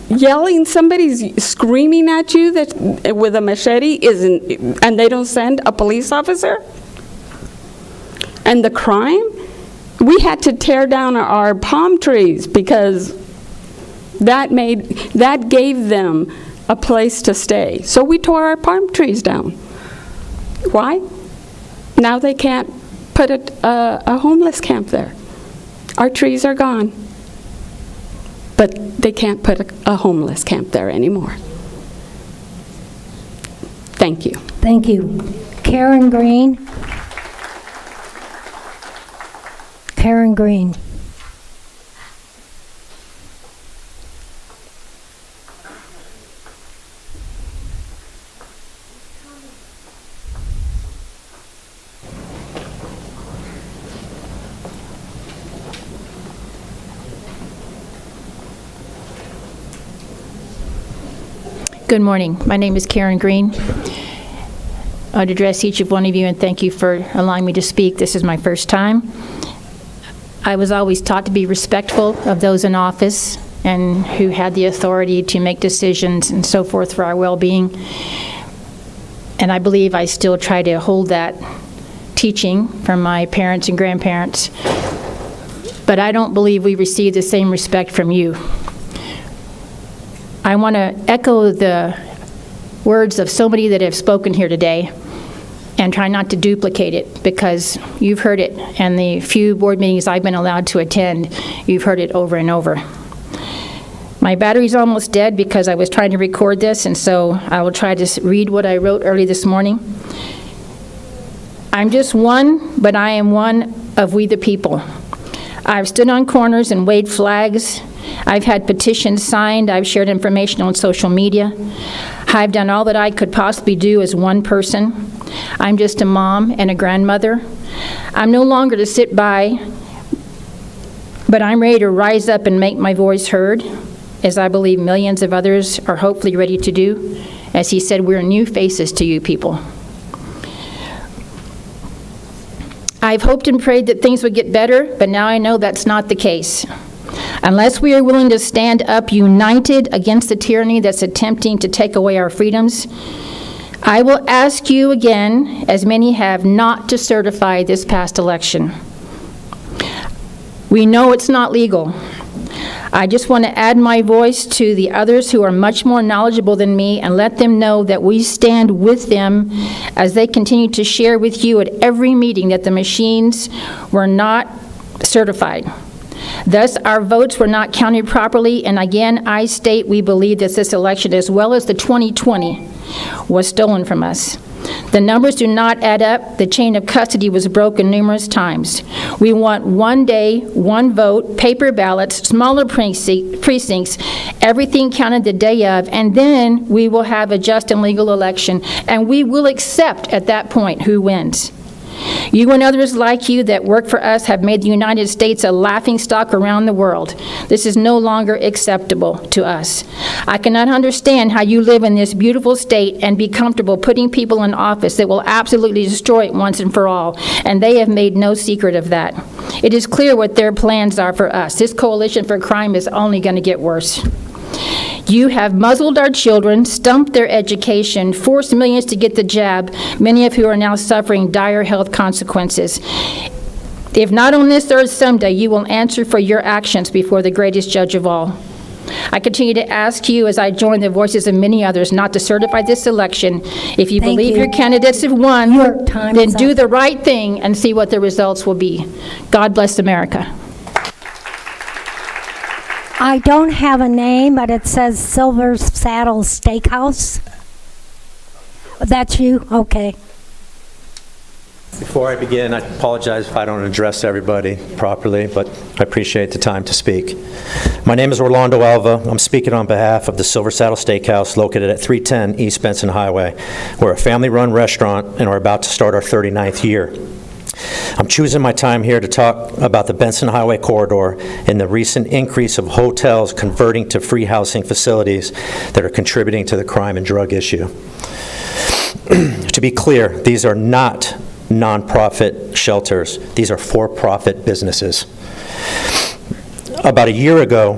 yelling, somebody's screaming at you that with a machete and they don't send a police officer? And the crime? We had to tear down our palm trees because that gave them a place to stay. So we tore our palm trees down. Why? Now they can't put a homeless camp there. Our trees are gone, but they can't put a homeless camp there anymore. Thank you. Thank you. Karen Green. Karen Green. Good morning. My name is Karen Green. I'd address each of one of you and thank you for allowing me to speak. This is my first time. I was always taught to be respectful of those in office and who had the authority to make decisions and so forth for our well-being. And I believe I still try to hold that teaching from my parents and grandparents. But I don't believe we receive the same respect from you. I want to echo the words of so many that have spoken here today and try not to duplicate it because you've heard it, and the few board meetings I've been allowed to attend, you've heard it over and over. My battery's almost dead because I was trying to record this, and so I will try to read what I wrote early this morning. I'm just one, but I am one of we the people. I've stood on corners and waved flags. I've had petitions signed. I've shared information on social media. I've done all that I could possibly do as one person. I'm just a mom and a grandmother. I'm no longer to sit by, but I'm ready to rise up and make my voice heard, as I believe millions of others are hopefully ready to do. As he said, we're new faces to you people. I've hoped and prayed that things would get better, but now I know that's not the case. Unless we are willing to stand up united against the tyranny that's attempting to take away our freedoms, I will ask you again, as many have, not to certify this past election. We know it's not legal. I just want to add my voice to the others who are much more knowledgeable than me and let them know that we stand with them as they continue to share with you at every meeting that the machines were not certified. Thus, our votes were not counted properly, and again, I state we believe that this election, as well as the 2020, was stolen from us. The numbers do not add up. The chain of custody was broken numerous times. We want one day, one vote, paper ballots, smaller precincts, everything counted the day of, and then we will have a just and legal election, and we will accept at that point who wins. You and others like you that work for us have made the United States a laughingstock around the world. This is no longer acceptable to us. I cannot understand how you live in this beautiful state and be comfortable putting people in office that will absolutely destroy it once and for all, and they have made no secret of that. It is clear what their plans are for us. This coalition for crime is only going to get worse. You have muzzled our children, stumped their education, forced millions to get the jab, many of who are now suffering dire health consequences. If not on this earth someday, you will answer for your actions before the greatest judge of all. I continue to ask you, as I join the voices of many others, not to certify this election. If you believe your candidates have won, then do the right thing and see what the results will be. God bless America. I don't have a name, but it says Silver Saddle Steakhouse. That's you? Okay. Before I begin, I apologize if I don't address everybody properly, but I appreciate the time to speak. My name is Orlando Alva. I'm speaking on behalf of the Silver Saddle Steakhouse located at 310 East Benson Highway. We're a family-run restaurant and are about to start our 39th year. I'm choosing my time here to talk about the Benson Highway corridor and the recent increase of hotels converting to free housing facilities that are contributing to the crime and drug issue. To be clear, these are not nonprofit shelters. These are for-profit businesses. About a year ago,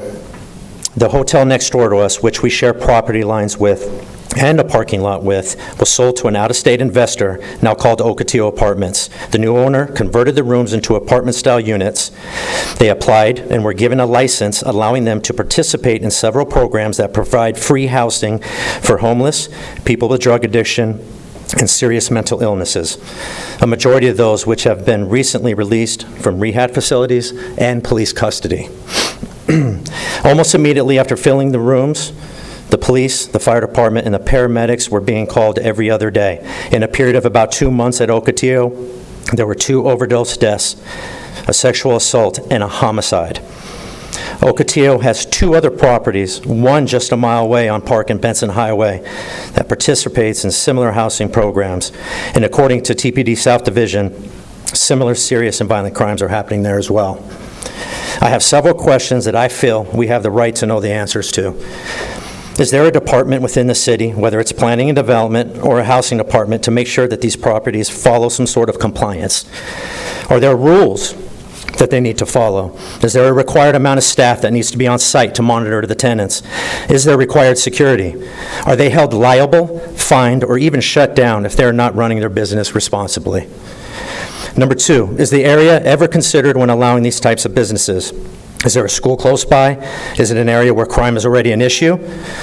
the hotel next door to us, which we share property lines with and a parking lot with, was sold to an out-of-state investor, now called Ocotillo Apartments. The new owner converted the rooms into apartment-style units. They applied and were given a license allowing them to participate in several programs that provide free housing for homeless, people with drug addiction, and serious mental illnesses, a majority of those which have been recently released from rehab facilities and police custody. Almost immediately after filling the rooms, the police, the fire department, and the paramedics were being called every other day. In a period of about 2 months at Ocotillo, there were 2 overdose deaths, a sexual assault, and a homicide. Ocotillo has 2 other properties, one just a mile away on Park and Benson Highway, that participates in similar housing programs. And according to TPD South Division, similar serious and violent crimes are happening there as well. I have several questions that I feel we have the right to know the answers to. Is there a department within the city, whether it's planning and development or a housing department, to make sure that these properties follow some sort of compliance? Are there rules that they need to follow? Is there a required amount of staff that needs to be on site to monitor the tenants? Is there required security? Are they held liable, fined, or even shut down if they're not running their business responsibly? Number 2, is the area ever considered when allowing these types of businesses? Is there a school close by? Is it an area where crime is already an issue?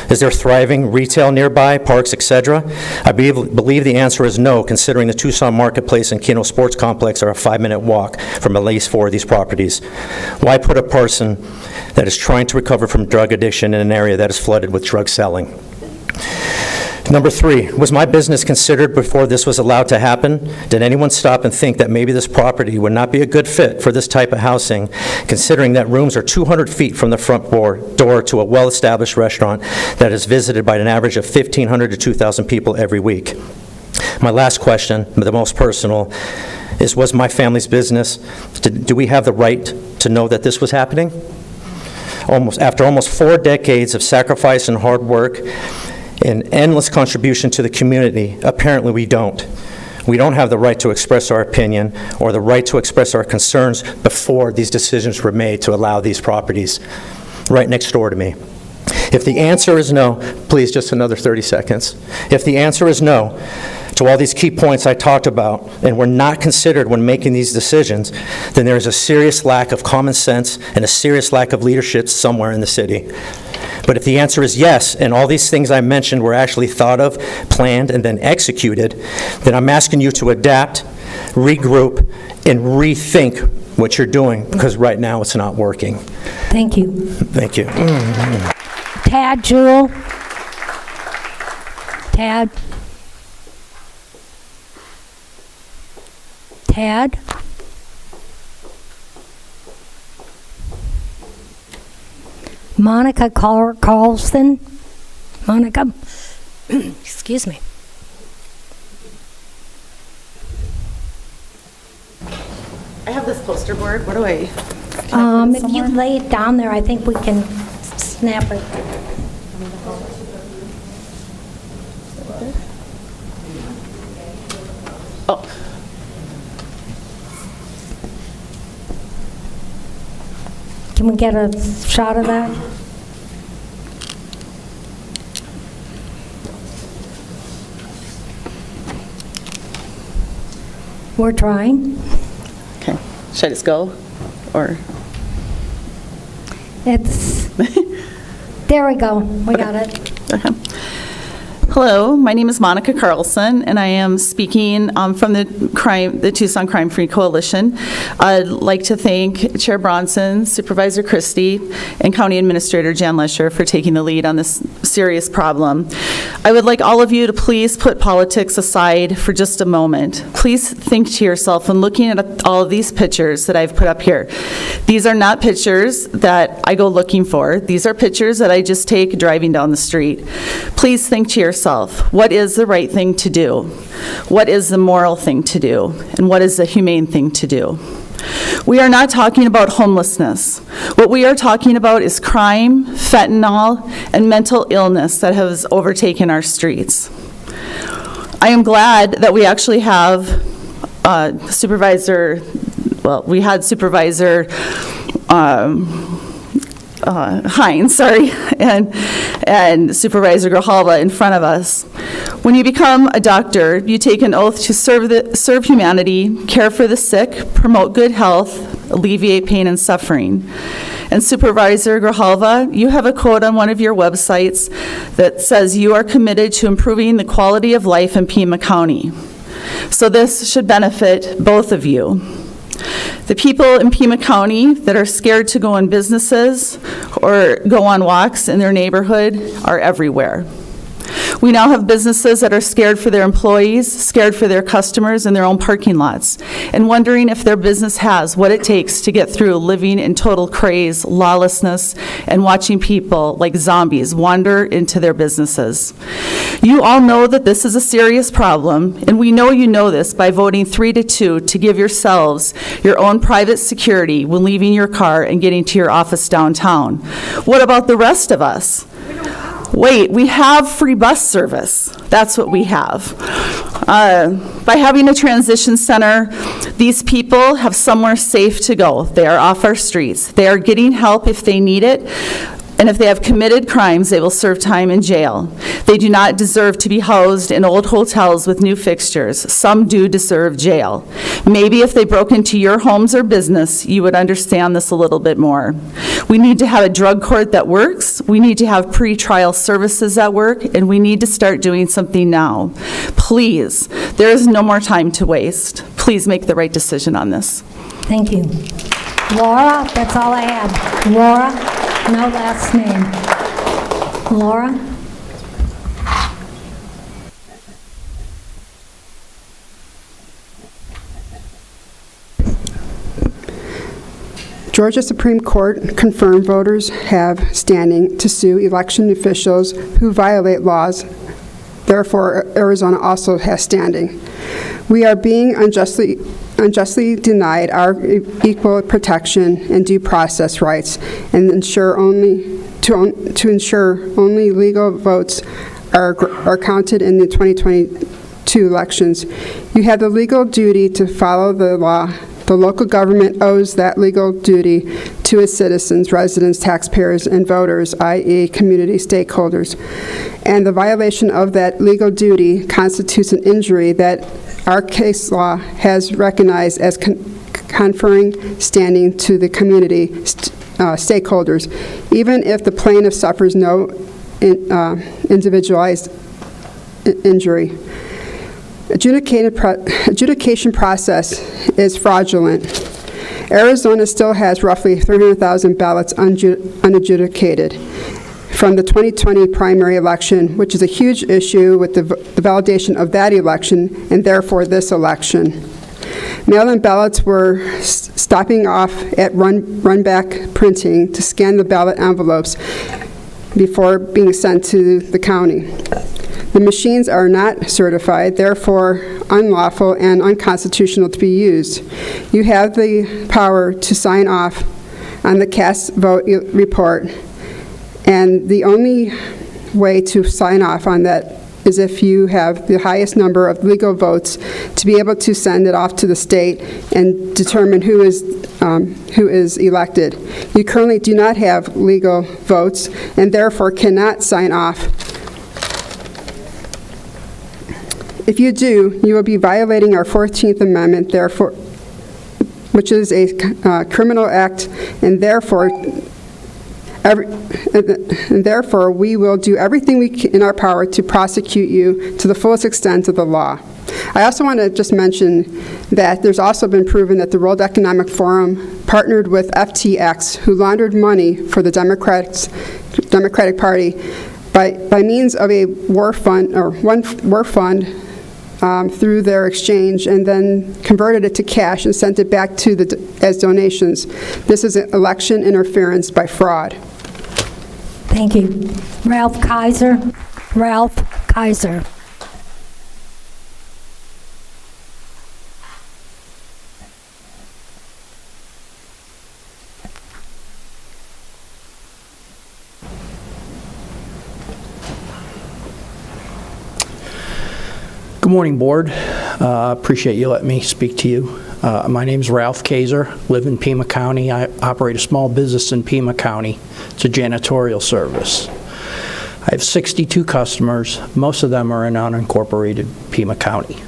Is there thriving retail nearby, parks, etc.? I believe the answer is no, considering the Tucson Marketplace and Kino Sports Complex are a 5-minute walk from at least 4 of these properties. Why put a person that is trying to recover from drug addiction in an area that is flooded with drug selling? Number 3, was my business considered before this was allowed to happen? Did anyone stop and think that maybe this property would not be a good fit for this type of housing, considering that rooms are 200 feet from the front door to a well-established restaurant that is visited by an average of 1,500 to 2,000 people every week? My last question, the most personal, is was my family's business, do we have the right to know that this was happening? After almost 4 decades of sacrifice and hard work, an endless contribution to the community, apparently we don't. We don't have the right to express our opinion or the right to express our concerns before these decisions were made to allow these properties right next door to me. If the answer is no, please, just another 30 seconds. If the answer is no to all these key points I talked about and were not considered when making these decisions, then there is a serious lack of common sense and a serious lack of leadership somewhere in the city. But if the answer is yes, and all these things I mentioned were actually thought of, planned, and then executed, then I'm asking you to adapt, regroup, and rethink what you're doing, because right now it's not working. Thank you. Thank you. Tad, Jewel? Tad? Tad? Monica Carlson? Monica? Excuse me. I have this poster board. What do I? If you lay it down there, I think we can snap it. Oh. Can we get a shot of that? We're trying. Okay. Should I just go? Or? It's, there we go. We got it. Okay. Hello, my name is Monica Carlson, and I am speaking from the Tucson Crime-Free Coalition. I'd like to thank Chair Bronson, Supervisor Christie, and County Administrator Jan Lesher for taking the lead on this serious problem. I would like all of you to please put politics aside for just a moment. Please think to yourself when looking at all of these pictures that I've put up here. These are not pictures that I go looking for. These are pictures that I just take driving down the street. Please think to yourself, what is the right thing to do? What is the moral thing to do? And what is the humane thing to do? We are not talking about homelessness. What we are talking about is crime, fentanyl, and mental illness that has overtaken our streets. I am glad that we actually have Supervisor Hines, and Supervisor Grijalva in front of us. When you become a doctor, you take an oath to serve humanity, care for the sick, promote good health, alleviate pain and suffering. And Supervisor Grijalva, you have a quote on one of your websites that says you are committed to improving the quality of life in Pima County. So this should benefit both of you. The people in Pima County that are scared to go in businesses or go on walks in their neighborhood are everywhere. We now have businesses that are scared for their employees, scared for their customers in their own parking lots, and wondering if their business has what it takes to get through living in total craze, lawlessness, and watching people like zombies wander into their businesses. You all know that this is a serious problem, and we know you know this by voting 3-2 to give yourselves your own private security when leaving your car and getting to your office downtown. What about the rest of us? Wait, we have free bus service. That's what we have. By having a transition center, these people have somewhere safe to go. They are off our streets. They are getting help if they need it. And if they have committed crimes, they will serve time in jail. They do not deserve to be housed in old hotels with new fixtures. Some do deserve jail. Maybe if they broke into your homes or business, you would understand this a little bit more. We need to have a drug court that works. We need to have pre-trial services that work, and we need to start doing something now. Please, there is no more time to waste. Please make the right decision on this. Thank you. Laura, that's all I had. Laura? No last name. Laura? Georgia Supreme Court confirmed voters have standing to sue election officials who violate laws. Therefore, Arizona also has standing. We are being unjustly denied our equal protection and due process rights, and to ensure only legal votes are counted in the 2022 elections. You have the legal duty to follow the law. The local government owes that legal duty to its citizens, residents, taxpayers, and voters, i.e. community stakeholders. And the violation of that legal duty constitutes an injury that our case law has recognized as conferring standing to the community stakeholders, even if the plaintiff suffers no individualized injury. Adjudication process is fraudulent. Arizona still has roughly 300,000 ballots unadjudicated from the 2020 primary election, which is a huge issue with the validation of that election and therefore this election. Mail-in ballots were stopping off at run-back printing to scan the ballot envelopes before being sent to the county. The machines are not certified, therefore unlawful and unconstitutional to be used. You have the power to sign off on the cast vote report, and the only way to sign off on that is if you have the highest number of legal votes to be able to send it off to the state and determine who is elected. You currently do not have legal votes and therefore cannot sign off. If you do, you will be violating our 14th Amendment, therefore, which is a criminal act, and therefore we will do everything in our power to prosecute you to the fullest extent of the law. I also want to just mention that there's also been proven that the World Economic Forum partnered with FTX, who laundered money for the Democratic Party by means of a war fund through their exchange, and then converted it to cash and sent it back as donations. This is election interference by fraud. Thank you. Ralph Kaiser. Ralph Kaiser. Good morning, Board. Appreciate you letting me speak to you. My name is Ralph Kaiser, live in Pima County. I operate a small business in Pima County. It's a janitorial service. I have 62 customers. Most of them are in unincorporated Pima County.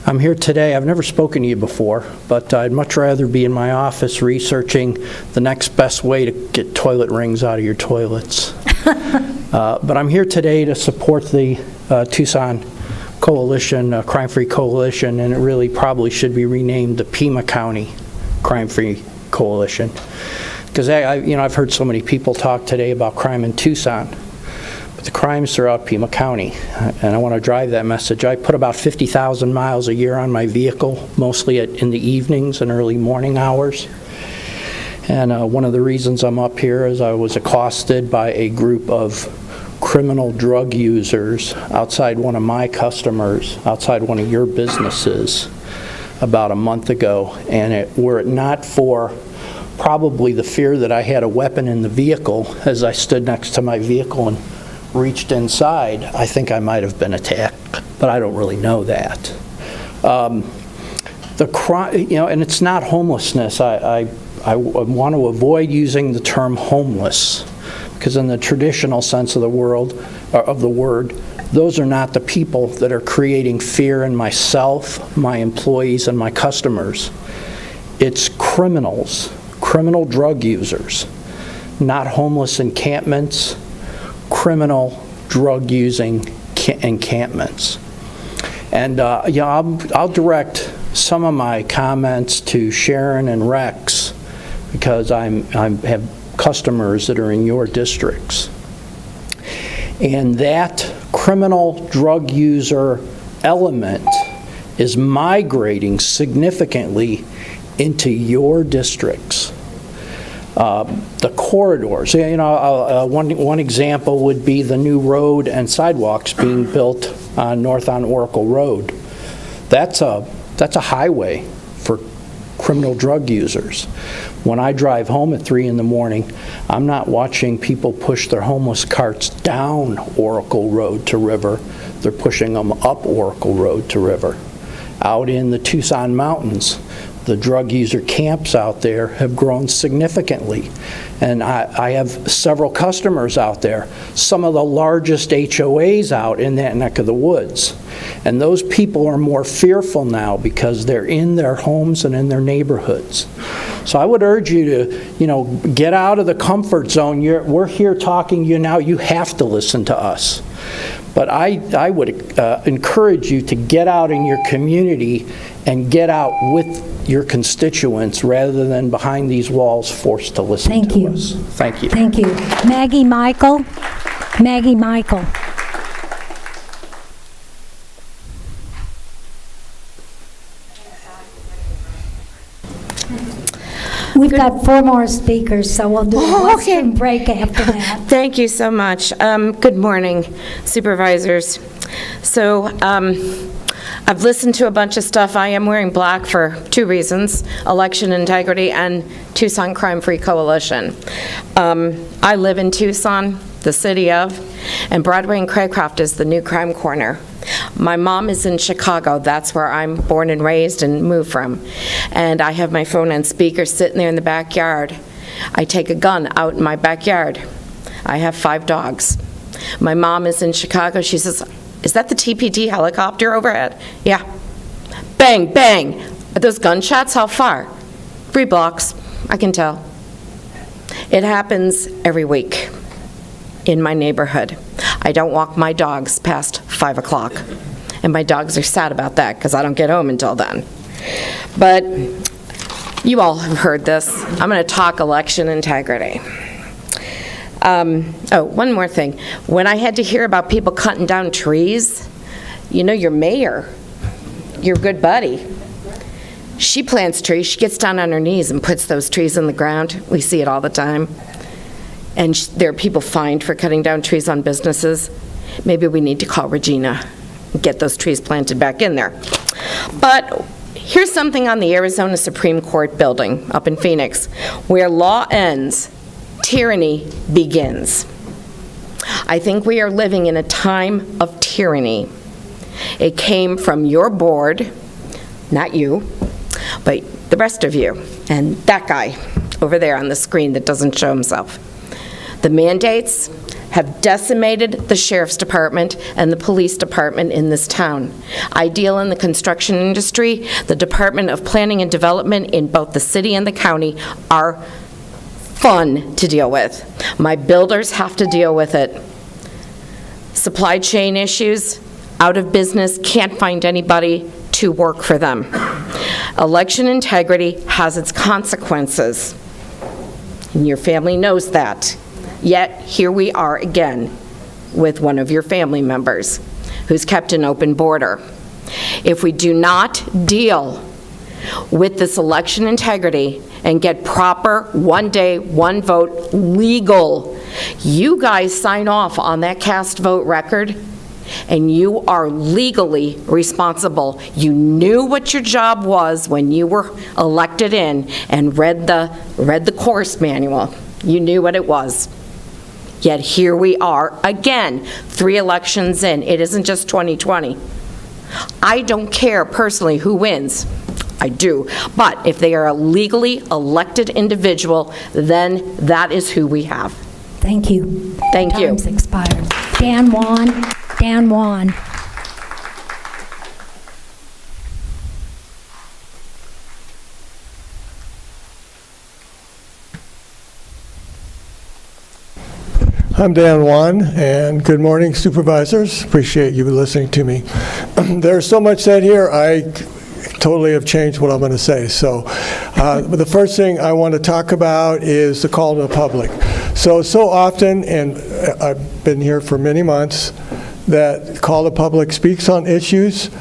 I'm here today, I've never spoken to you before, but I'd much rather be in my office researching the next best way to get toilet rings out of your toilets. But I'm here today to support the Tucson Coalition, Crime-Free Coalition, and it really probably should be renamed the Pima County Crime-Free Coalition. Because I've heard so many people talk today about crime in Tucson, but the crime's throughout Pima County, and I want to drive that message. I put about 50,000 miles a year on my vehicle, mostly in the evenings and early morning hours. And one of the reasons I'm up here is I was accosted by a group of criminal drug users outside one of my customers, outside one of your businesses, about a month ago. And were it not for probably the fear that I had a weapon in the vehicle as I stood next to my vehicle and reached inside, I think I might have been attacked, but I don't really know that. The crime, and it's not homelessness. I want to avoid using the term homeless, because in the traditional sense of the word, those are not the people that are creating fear in myself, my employees, and my customers. It's criminals, criminal drug users, not homeless encampments, criminal drug-using encampments. And I'll direct some of my comments to Sharon and Rex, because I have customers that are in your districts. And that criminal drug user element is migrating significantly into your districts. The corridors, one example would be the new road and sidewalks being built north on Oracle Road. That's a highway for criminal drug users. When I drive home at 3 in the morning, I'm not watching people push their homeless carts down Oracle Road to River. They're pushing them up Oracle Road to River. Out in the Tucson mountains, the drug user camps out there have grown significantly. And I have several customers out there, some of the largest HOAs out in that neck of the woods. And those people are more fearful now because they're in their homes and in their neighborhoods. So I would urge you to, get out of the comfort zone. We're here talking to you now. You have to listen to us. But I would encourage you to get out in your community and get out with your constituents rather than behind these walls forced to listen to us. Thank you. Thank you. Maggie Michael. Maggie Michael. We've got 4 more speakers, so we'll do a restroom break after that. Thank you so much. Good morning, supervisors. So I've listened to a bunch of stuff. I am wearing black for 2 reasons: election integrity and Tucson Crime-Free Coalition. I live in Tucson, the city of, and Broadway and Craycroft is the new crime corner. My mom is in Chicago. That's where I'm born and raised and moved from. And I have my phone on speaker sitting there in the backyard. I take a gun out in my backyard. I have 5 dogs. My mom is in Chicago. She says, "Is that the TPD helicopter overhead?" Yeah. Bang, bang. Are those gunshots? How far? 3 blocks. I can tell. It happens every week in my neighborhood. I don't walk my dogs past 5 o'clock. And my dogs are sad about that because I don't get home until then. But you all have heard this. I'm going to talk election integrity. One more thing. When I had to hear about people cutting down trees, your mayor, your good buddy, she plants trees. She gets down on her knees and puts those trees in the ground. We see it all the time. And there are people fined for cutting down trees on businesses. Maybe we need to call Regina and get those trees planted back in there. But here's something on the Arizona Supreme Court building up in Phoenix. Where law ends, tyranny begins. I think we are living in a time of tyranny. It came from your board, not you, but the rest of you, and that guy over there on the screen that doesn't show himself. The mandates, have decimated the sheriff's department and the police department in this town. I deal in the construction industry. The Department of Planning and Development in both the city and the county are fun to deal with. My builders have to deal with it. Supply chain issues, out of business, can't find anybody to work for them. Election integrity has its consequences, and your family knows that. Yet, here we are again with one of your family members who's kept an open border. If we do not deal with this election integrity and get proper one day, one vote legal, you guys sign off on that cast vote record and you are legally responsible. You knew what your job was when you were elected in and read the course manual. You knew what it was. Yet here we are again, 3 elections in. It isn't just 2020. I don't care personally who wins. I do. But if they are a legally elected individual, then that is who we have. Thank you. Thank you. Time's expired. Dan Juan. Dan Juan. I'm Dan Juan, and good morning, supervisors. Appreciate you listening to me. There's so much said here, I totally have changed what I'm going to say. So the first thing I want to talk about is the call to the public. So often, and I've been here for many months, that call to public speaks on issues,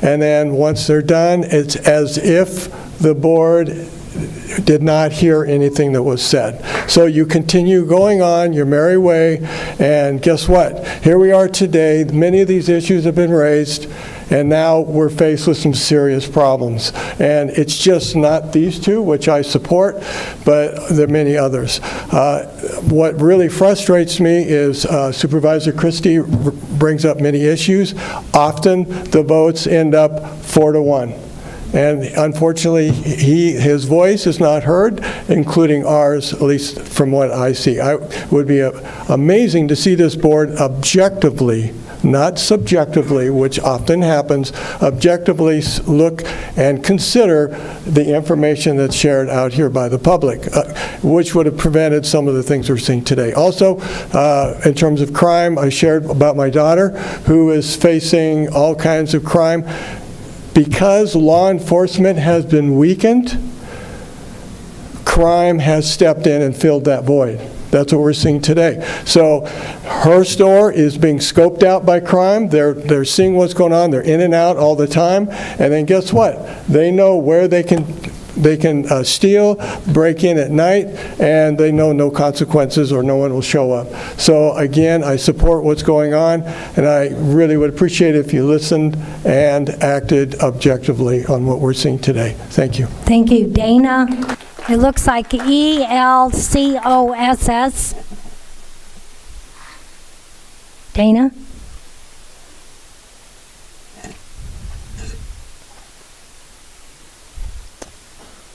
and then once they're done, it's as if the board did not hear anything that was said. So you continue going on your merry way, and guess what? Here we are today. Many of these issues have been raised, and now we're faced with some serious problems. And it's just not these two, which I support, but there are many others. What really frustrates me is Supervisor Christie brings up many issues. Often the votes end up 4-1. And unfortunately, his voice is not heard, including ours, at least from what I see. It would be amazing to see this board objectively, not subjectively, which often happens, objectively look and consider the information that's shared out here by the public, which would have prevented some of the things we're seeing today. Also, in terms of crime, I shared about my daughter, who is facing all kinds of crime. Because law enforcement has been weakened, crime has stepped in and filled that void. That's what we're seeing today. So her store is being scoped out by crime. They're seeing what's going on. They're in and out all the time. And then guess what? They know where they can steal, break in at night, and they know no consequences or no one will show up. So again, I support what's going on, and I really would appreciate it if you listened and acted objectively on what we're seeing today. Thank you. Thank you. Dana, it looks like ELCOSS. Dana?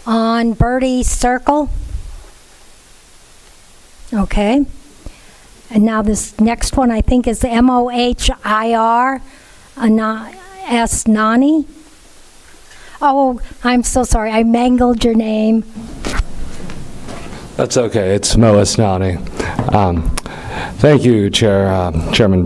On Birdie Circle. Okay. And now this next one I think is MOHIR, S. Nani. Oh, I'm so sorry. I mangled your name. That's okay. It's Mo Asnani. Thank you, Chairwoman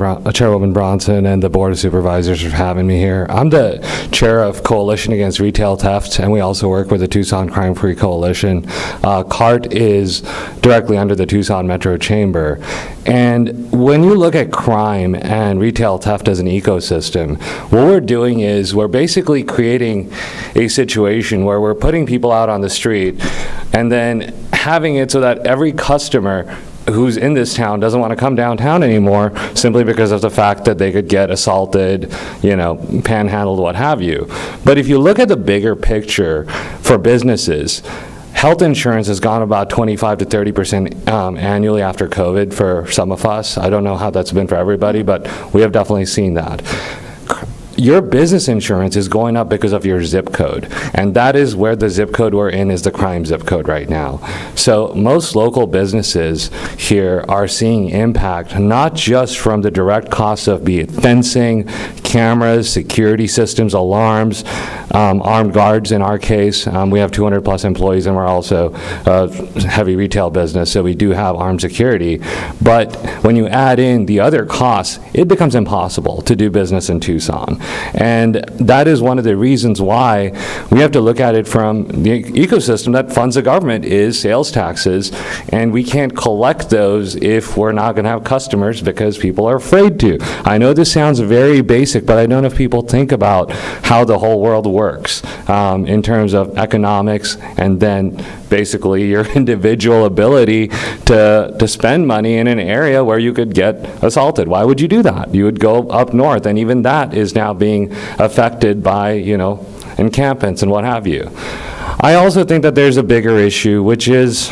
Bronson and the Board of Supervisors for having me here. I'm the chair of Coalition Against Retail Theft, and we also work with the Tucson Crime-Free Coalition. CART is directly under the Tucson Metro Chamber. And when you look at crime and retail theft as an ecosystem, what we're doing is we're basically creating a situation where we're putting people out on the street and then having it so that every customer who's in this town doesn't want to come downtown anymore simply because of the fact that they could get assaulted, panhandled, what have you. But if you look at the bigger picture for businesses, health insurance has gone about 25 to 30% annually after COVID for some of us. I don't know how that's been for everybody, but we have definitely seen that. your business insurance is going up because of your zip code. And that is where the zip code we're in is the crime zip code right now. So most local businesses here are seeing impact, not just from the direct costs of be it fencing, cameras, security systems, alarms, armed guards in our case. We have 200 plus employees and we're also a heavy retail business, so we do have armed security. But when you add in the other costs, it becomes impossible to do business in Tucson. And that is one of the reasons why we have to look at it from the ecosystem that funds the government is sales taxes, and we can't collect those if we're not going to have customers because people are afraid to. I know this sounds very basic, but I don't know if people think about how the whole world works in terms of economics and then basically your individual ability to spend money in an area where you could get assaulted. Why would you do that? You would go up north, and even that is now being affected by, encampments and what have you. I also think that there's a bigger issue, which is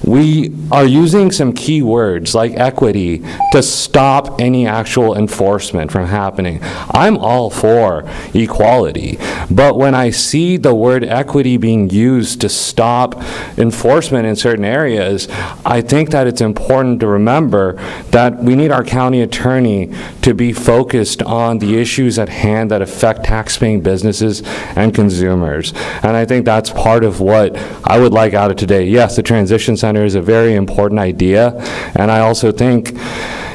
we are using some key words like equity to stop any actual enforcement from happening. I'm all for equality, but when I see the word equity being used to stop enforcement in certain areas, I think that it's important to remember that we need our county attorney to be focused on the issues at hand that affect tax-paying businesses and consumers. And I think that's part of what I would like out of today. Yes, the transition center is a very important idea, and I also think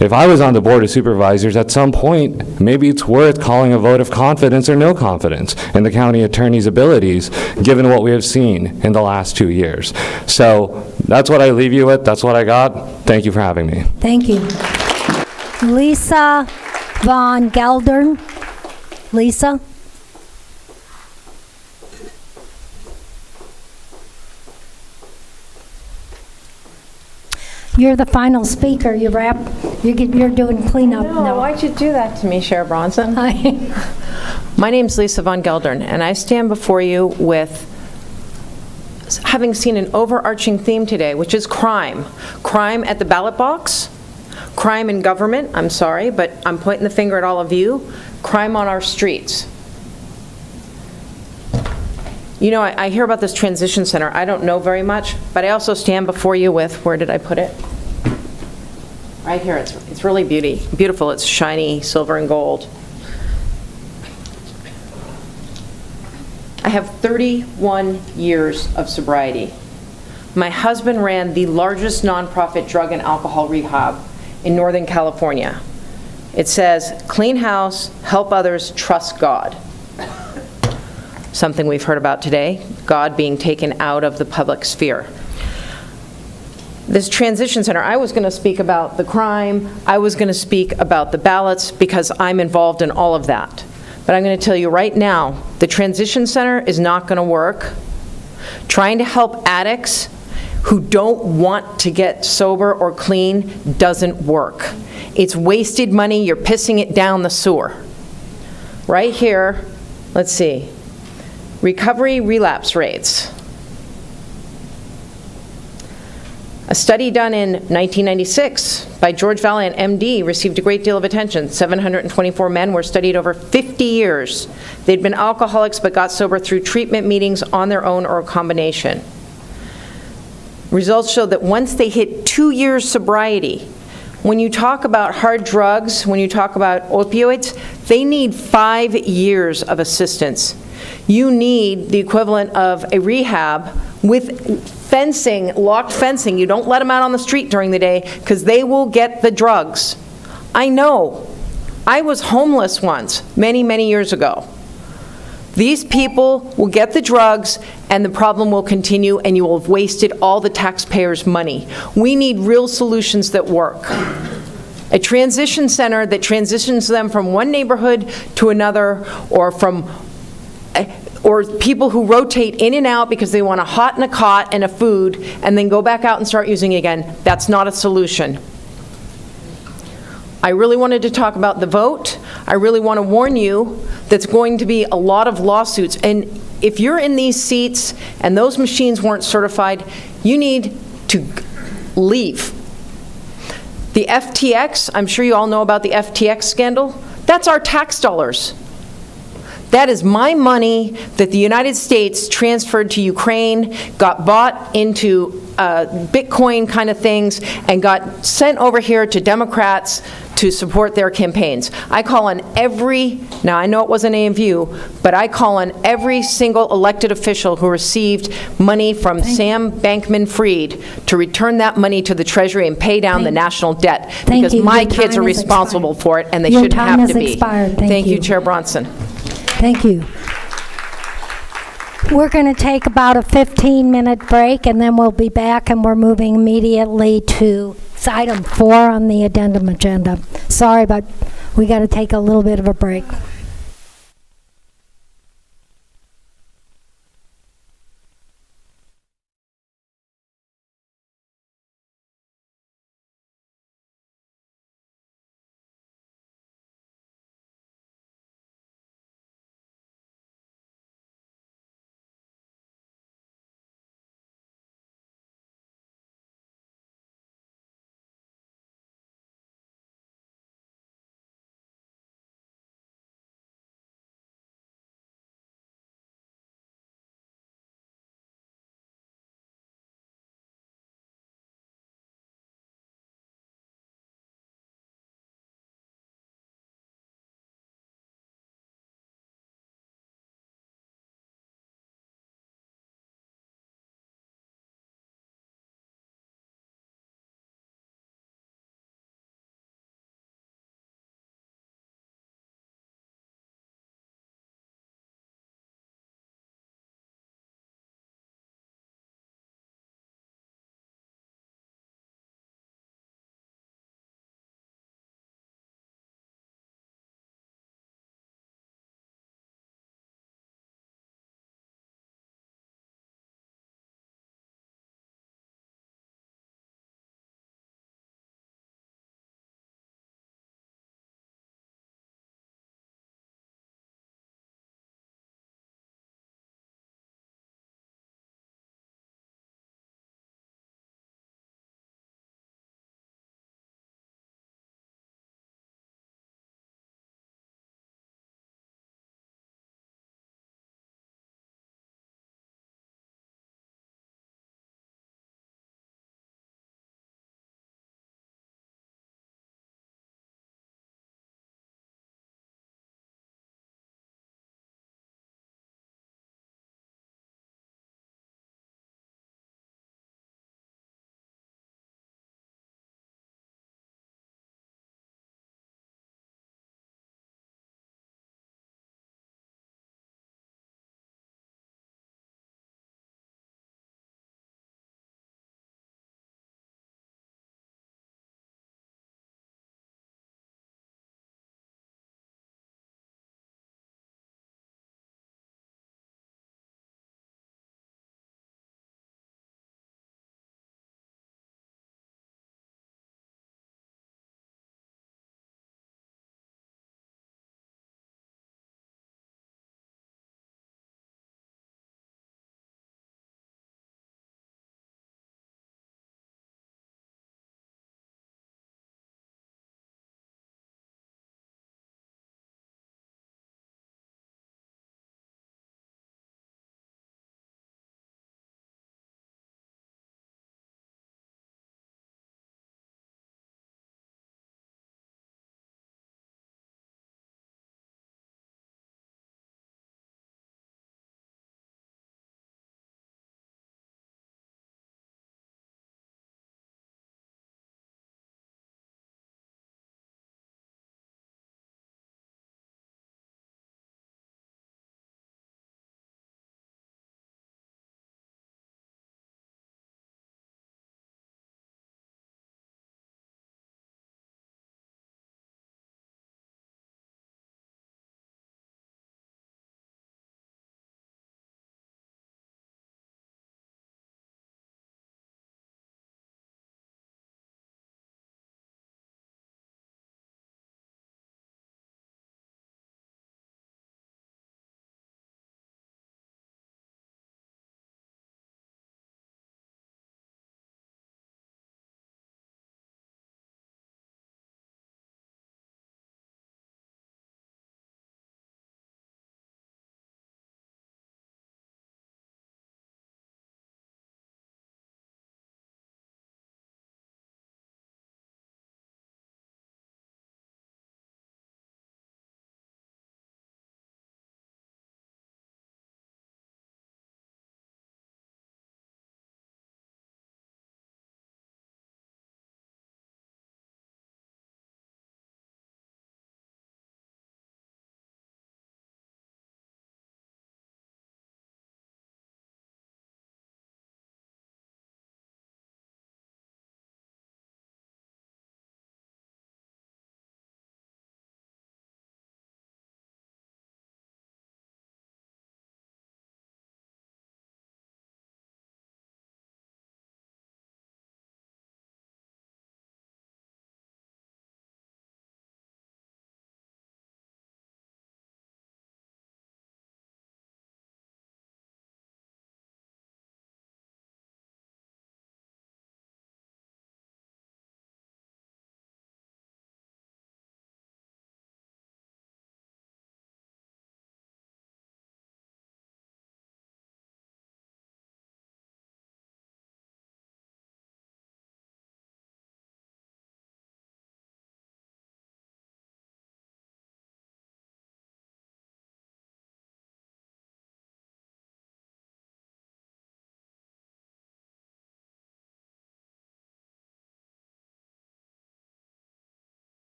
if I was on the Board of Supervisors, at some point, maybe it's worth calling a vote of confidence or no confidence in the county attorney's abilities, given what we have seen in the last 2 years. So that's what I leave you with. That's what I got. Thank you for having me. Thank you. Lisa Von Geldern. Lisa? You're the final speaker. You're doing cleanup. No, why'd you do that to me, Chair Bronson? My name's Lisa Von Geldern, and I stand before you with having seen an overarching theme today, which is crime. Crime at the ballot box, crime in government, I'm sorry, but I'm pointing the finger at all of you, crime on our streets. You know, I hear about this transition center. I don't know very much, but I also stand before you with, where did I put it? Right here. It's really beautiful. It's shiny silver and gold. I have 31 years of sobriety. My husband ran the largest nonprofit drug and alcohol rehab in Northern California. It says, clean house, help others, trust God. Something we've heard about today, God being taken out of the public sphere. This transition center, I was going to speak about the crime, I was going to speak about the ballots because I'm involved in all of that. But I'm going to tell you right now, the transition center is not going to work. Trying to help addicts who don't want to get sober or clean doesn't work. It's wasted money, you're pissing it down the sewer. Right here, let's see. Recovery relapse rates. A study done in 1996 by George Valiant, MD, received a great deal of attention. 724 men were studied over 50 years. They'd been alcoholics but got sober through treatment meetings on their own or a combination. Results showed that once they hit 2 years sobriety, when you talk about hard drugs, when you talk about opioids, they need 5 years of assistance. You need the equivalent of a rehab with fencing, locked fencing. You don't let them out on the street during the day because they will get the drugs. I know. I was homeless once, many, many years ago. These people will get the drugs and the problem will continue and you will have wasted all the taxpayers' money. We need real solutions that work. A transition center that transitions them from one neighborhood to another, or people who rotate in and out because they want a hot and a cot and a food and then go back out and start using it again. That's not a solution. I really wanted to talk about the vote. I really want to warn you that's going to be a lot of lawsuits. And if you're in these seats and those machines weren't certified, you need to leave. The FTX, I'm sure you all know about the FTX scandal. That's our tax dollars. That is my money that the United States transferred to Ukraine, got bought into Bitcoin kind of things, and got sent over here to Democrats to support their campaigns. I call on every, now I know it wasn't any of you, but I call on every single elected official who received money from Sam Bankman-Fried to return that money to the Treasury and pay down the national debt, because my kids are responsible for it, and they shouldn't have to be. Your time has expired. Thank you, Chair Bronson. Thank you. We're going to take about a 15-minute break, and then we'll be back, and we're moving immediately to item 4 on the addendum agenda. Sorry, but we got to take a little bit of a break.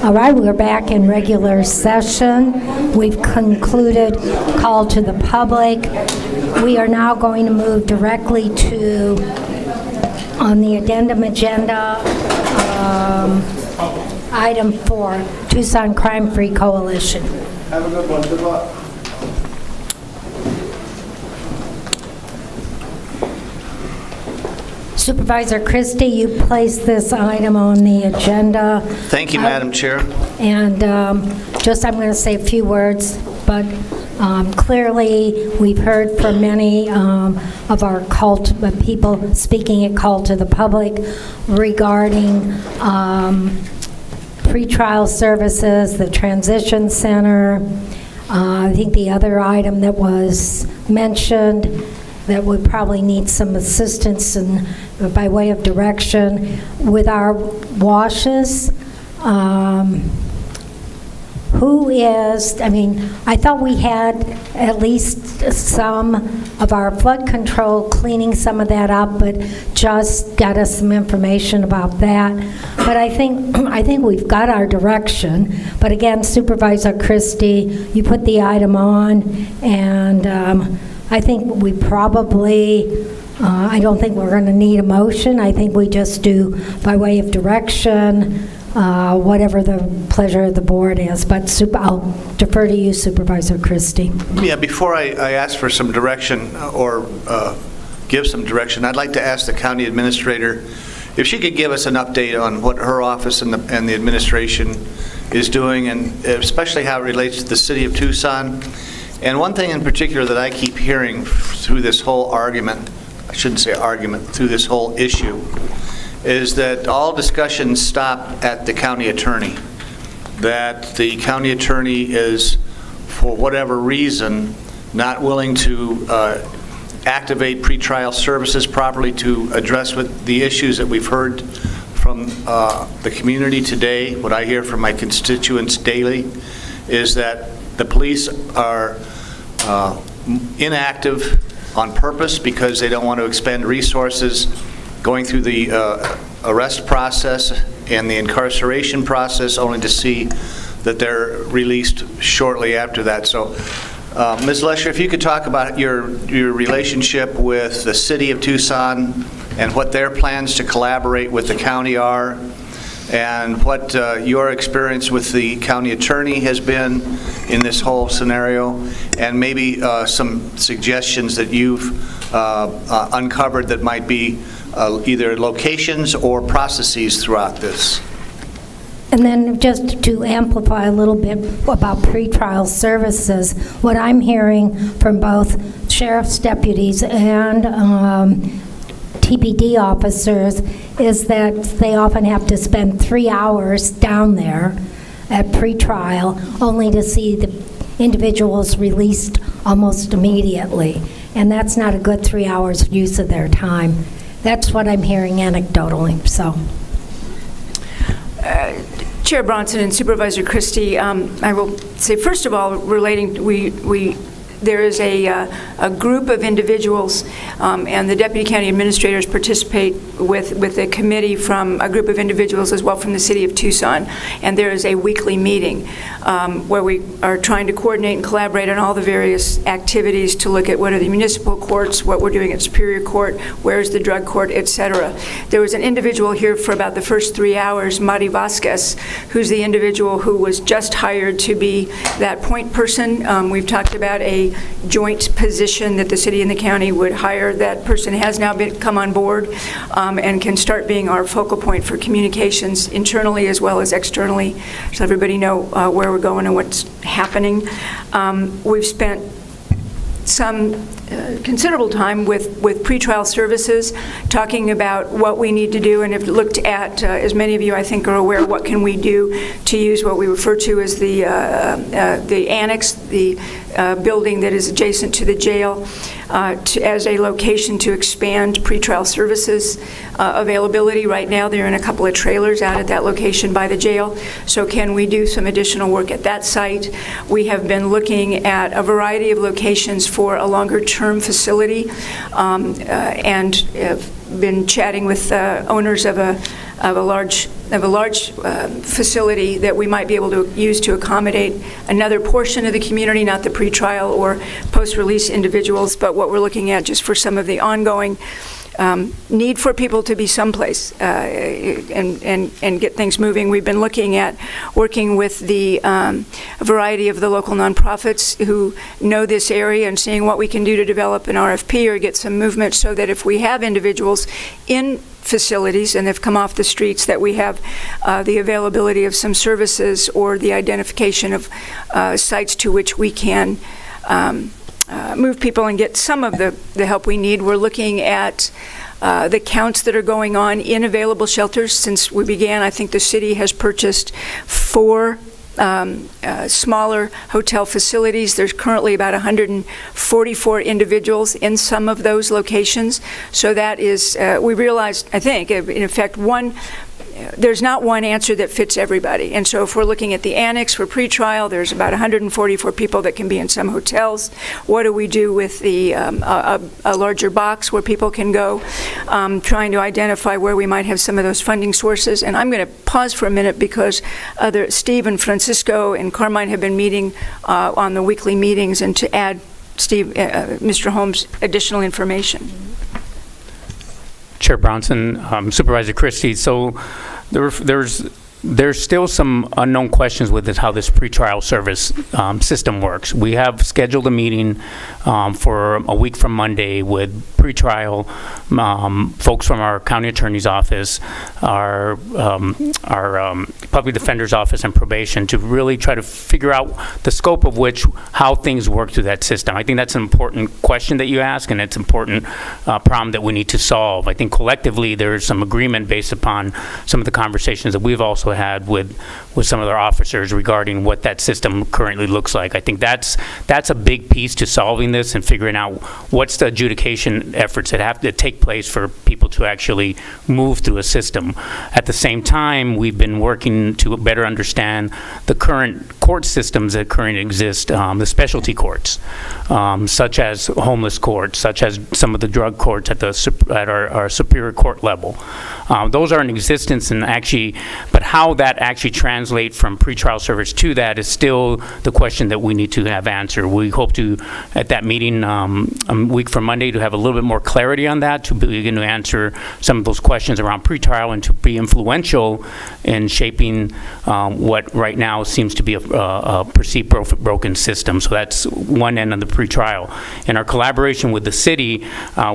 All right, we're back in regular session. We've concluded call to the public. We are now going to move directly to, on the addendum agenda, item 4, Tucson Crime-Free Coalition. Have a good one. Good luck. Supervisor Christie, you placed this item on the agenda. Thank you, Madam Chair. And just, I'm going to say a few words, but clearly, we've heard from many of our people speaking at Call to the Public regarding pretrial services, the transition center. I think the other item that was mentioned that would probably need some assistance and by way of direction with our washes. Who is, I mean, I thought we had at least some of our flood control cleaning some of that up, but just got us some information about that. But I think we've got our direction. But again, Supervisor Christie, you put the item on, and I think we probably, I don't think we're going to need a motion. I think we just do by way of direction, whatever the pleasure of the board is. But I'll defer to you, Supervisor Christie. Yeah, before I ask for some direction or give some direction, I'd like to ask the county administrator if she could give us an update on what her office and the administration is doing, and especially how it relates to the city of Tucson. And one thing in particular that I keep hearing through this whole argument, I shouldn't say argument, through this whole issue, is that all discussions stop at the county attorney. That the county attorney is, for whatever reason, not willing to activate pretrial services properly to address with the issues that we've heard from the community today. What I hear from my constituents daily is that the police are inactive on purpose because they don't want to expend resources going through the arrest process and the incarceration process only to see that they're released shortly after that. So, Ms. Lesher, if you could talk about your relationship with the city of Tucson and what their plans to collaborate with the county are, and what your experience with the county attorney has been in this whole scenario, and maybe some suggestions that you've uncovered that might be either locations or processes throughout this. And then just to amplify a little bit about pretrial services, what I'm hearing from both sheriff's deputies and TPD officers is that they often have to spend 3 hours down there at pretrial only to see the individuals released almost immediately. And that's not a good 3 hours use of their time. That's what I'm hearing anecdotally, so. Chair Bronson and Supervisor Christie, I will say, first of all, relating, there is a group of individuals, and the deputy county administrators participate with a committee from a group of individuals as well from the city of Tucson, and there is a weekly meeting where we are trying to coordinate and collaborate on all the various activities to look at what are the municipal courts, what we're doing at Superior Court, where's the drug court, etc. There was an individual here for about the first 3 hours, Mari Vasquez, who's the individual who was just hired to be that point person. We've talked about a joint position that the city and the county would hire. That person has now come on board and can start being our focal point for communications internally as well as externally, so everybody know where we're going and what's happening. We've spent some considerable time with pretrial services, talking about what we need to do, and have looked at, as many of you I think are aware, what can we do to use what we refer to as the annex, the building that is adjacent to the jail, as a location to expand pretrial services availability. Right now they're in a couple of trailers out at that location by the jail, so can we do some additional work at that site? We have been looking at a variety of locations for a longer-term facility, and have been chatting with owners of of a large facility that we might be able to use to accommodate another portion of the community, not the pretrial or post-release individuals, but what we're looking at just for some of the ongoing need for people to be someplace and get things moving. We've been looking at working with the variety of the local nonprofits who know this area and seeing what we can do to develop an RFP or get some movement so that if we have individuals in facilities and have come off the streets, that we have the availability of some services or the identification of sites to which we can move people and get some of the help we need. We're looking at the counts that are going on in available shelters. Since we began, I think the city has purchased 4 smaller hotel facilities. There's currently about 144 individuals in some of those locations. So that is, we realized, I think, in effect, there's not one answer that fits everybody. And so if we're looking at the annex for pretrial, there's about 144 people that can be in some hotels. What do we do with the a larger box where people can go? Trying to identify where we might have some of those funding sources. And I'm going to pause for a minute because Steve and Francisco and Carmine have been meeting on the weekly meetings, and to add Mr. Holmes additional information. Chair Bronson, Supervisor Christie. So there's still some unknown questions with how this pretrial service system works. We have scheduled a meeting for a week from Monday with pretrial folks from our county attorney's office, our public defender's office, and probation to really try to figure out the scope of how things work through that system. I think that's an important question that you ask, and it's an important problem that we need to solve. I think collectively there's some agreement based upon some of the conversations that we've also had with some of our officers regarding what that system currently looks like. I think that's a big piece to solving this and figuring out what's the adjudication efforts that have to take place for people to actually move through a system. At the same time, we've been working to better understand the current court systems that currently exist, the specialty courts, such as homeless courts, such as some of the drug courts at our superior court level. Those are in existence, and but how that actually translate from pretrial service to that is still the question that we need to have answered. We hope to, at that meeting a week from Monday, to have a little bit more clarity on that, to begin to answer some of those questions around pretrial and to be influential in shaping what right now seems to be a perceived broken system. So that's one end of the pretrial. In our collaboration with the city,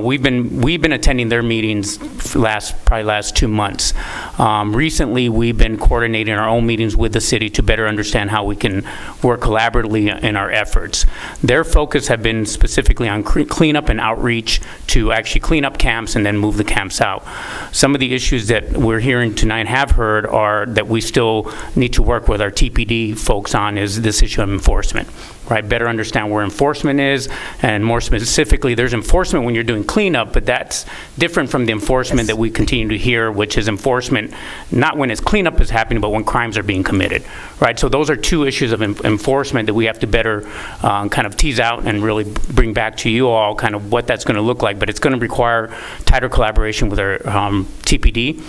we've been attending their meetings for probably last 2 months. Recently, we've been coordinating our own meetings with the city to better understand how we can work collaboratively in our efforts. Their focus have been specifically on cleanup and outreach to actually clean up camps and then move the camps out. Some of the issues that we're hearing tonight and have heard are that we still need to work with our TPD folks on is this issue of enforcement. Right, better understand where enforcement is, and more specifically, there's enforcement when you're doing cleanup, but that's different from the enforcement that we continue to hear, which is enforcement not when cleanup is happening, but when crimes are being committed. Right, so those are two issues of enforcement that we have to better kind of tease out and really bring back to you all kind of what that's going to look like. But it's going to require tighter collaboration with our TPD.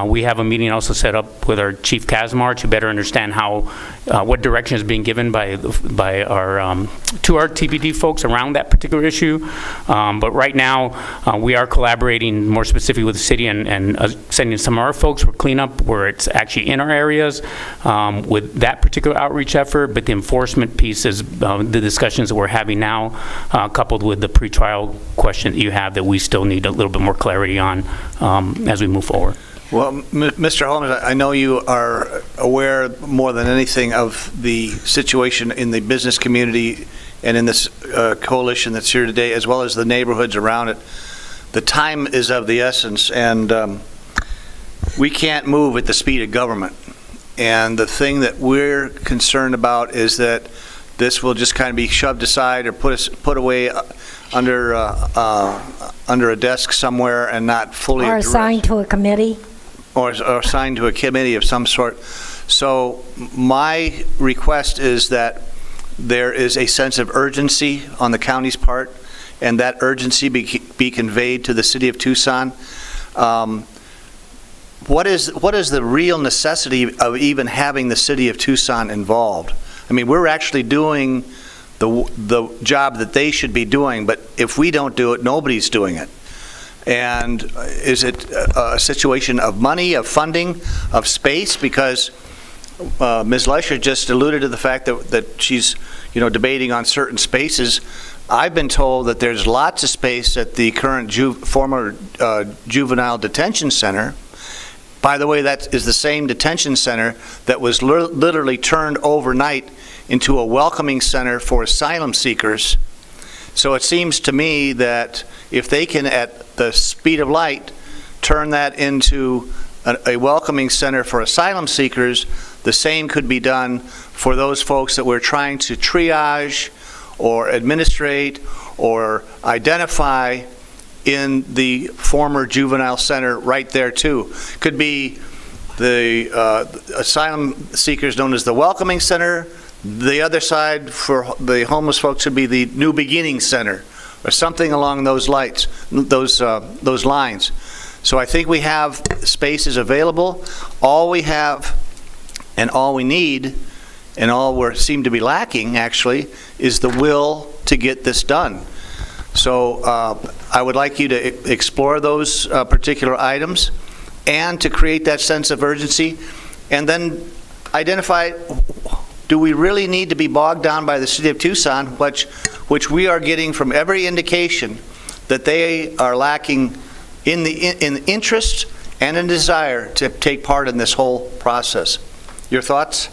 We have a meeting also set up with our Chief Kazmar to better understand what direction is being given by our to our TPD folks around that particular issue. But right now, we are collaborating more specifically with the city and sending some of our folks for cleanup where it's actually in our areas with that particular outreach effort. But the enforcement piece is the discussions that we're having now, coupled with the pretrial question that you have that we still need a little bit more clarity on as we move forward. Well, Mr. Holmes, I know you are aware more than anything of the situation in the business community and in this coalition that's here today, as well as the neighborhoods around it. The time is of the essence, and we can't move at the speed of government. And the thing that we're concerned about is that this will just kind of be shoved aside or put away under a desk somewhere and not fully addressed. Or assigned to a committee. Or assigned to a committee of some sort. So my request is that there is a sense of urgency on the county's part, and that urgency be conveyed to the city of Tucson. what is the real necessity of even having the city of Tucson involved? I mean, we're actually doing the job that they should be doing, but if we don't do it, nobody's doing it. And is it a situation of money, of funding, of space? Because Ms. Lesher just alluded to the fact that she's, debating on certain spaces. I've been told that there's lots of space at the current former juvenile detention center. By the way, that is the same detention center that was literally turned overnight into a welcoming center for asylum seekers. So it seems to me that if they can, at the speed of light, turn that into a welcoming center for asylum seekers, the same could be done for those folks that we're trying to triage or administrate or identify in the former juvenile center right there too. Could be the asylum seekers known as the welcoming center. The other side for the homeless folks would be the New Beginning Center, or something along those lines. So I think we have spaces available. All we have and all we need, and all we seem to be lacking actually, is the will to get this done. So I would like you to explore those particular items and to create that sense of urgency, and then identify, do we really need to be bogged down by the city of Tucson, which we are getting from every indication that they are lacking in interest and in desire to take part in this whole process. Your thoughts?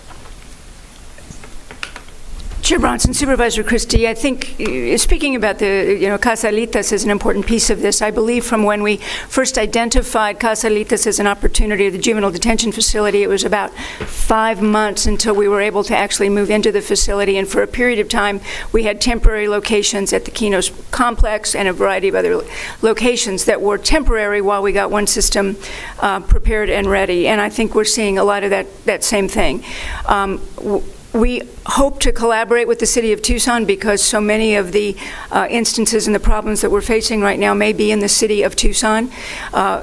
Chair Bronson, Supervisor Christie, I think speaking about the, Casalitas is an important piece of this. I believe from when we first identified Casalitas as an opportunity at the juvenile detention facility, it was about 5 months until we were able to actually move into the facility. And for a period of time, we had temporary locations at the Kinos complex and a variety of other locations that were temporary while we got one system prepared and ready. And I think we're seeing a lot of that same thing. We hope to collaborate with the City of Tucson because so many of the instances and the problems that we're facing right now may be in the City of Tucson.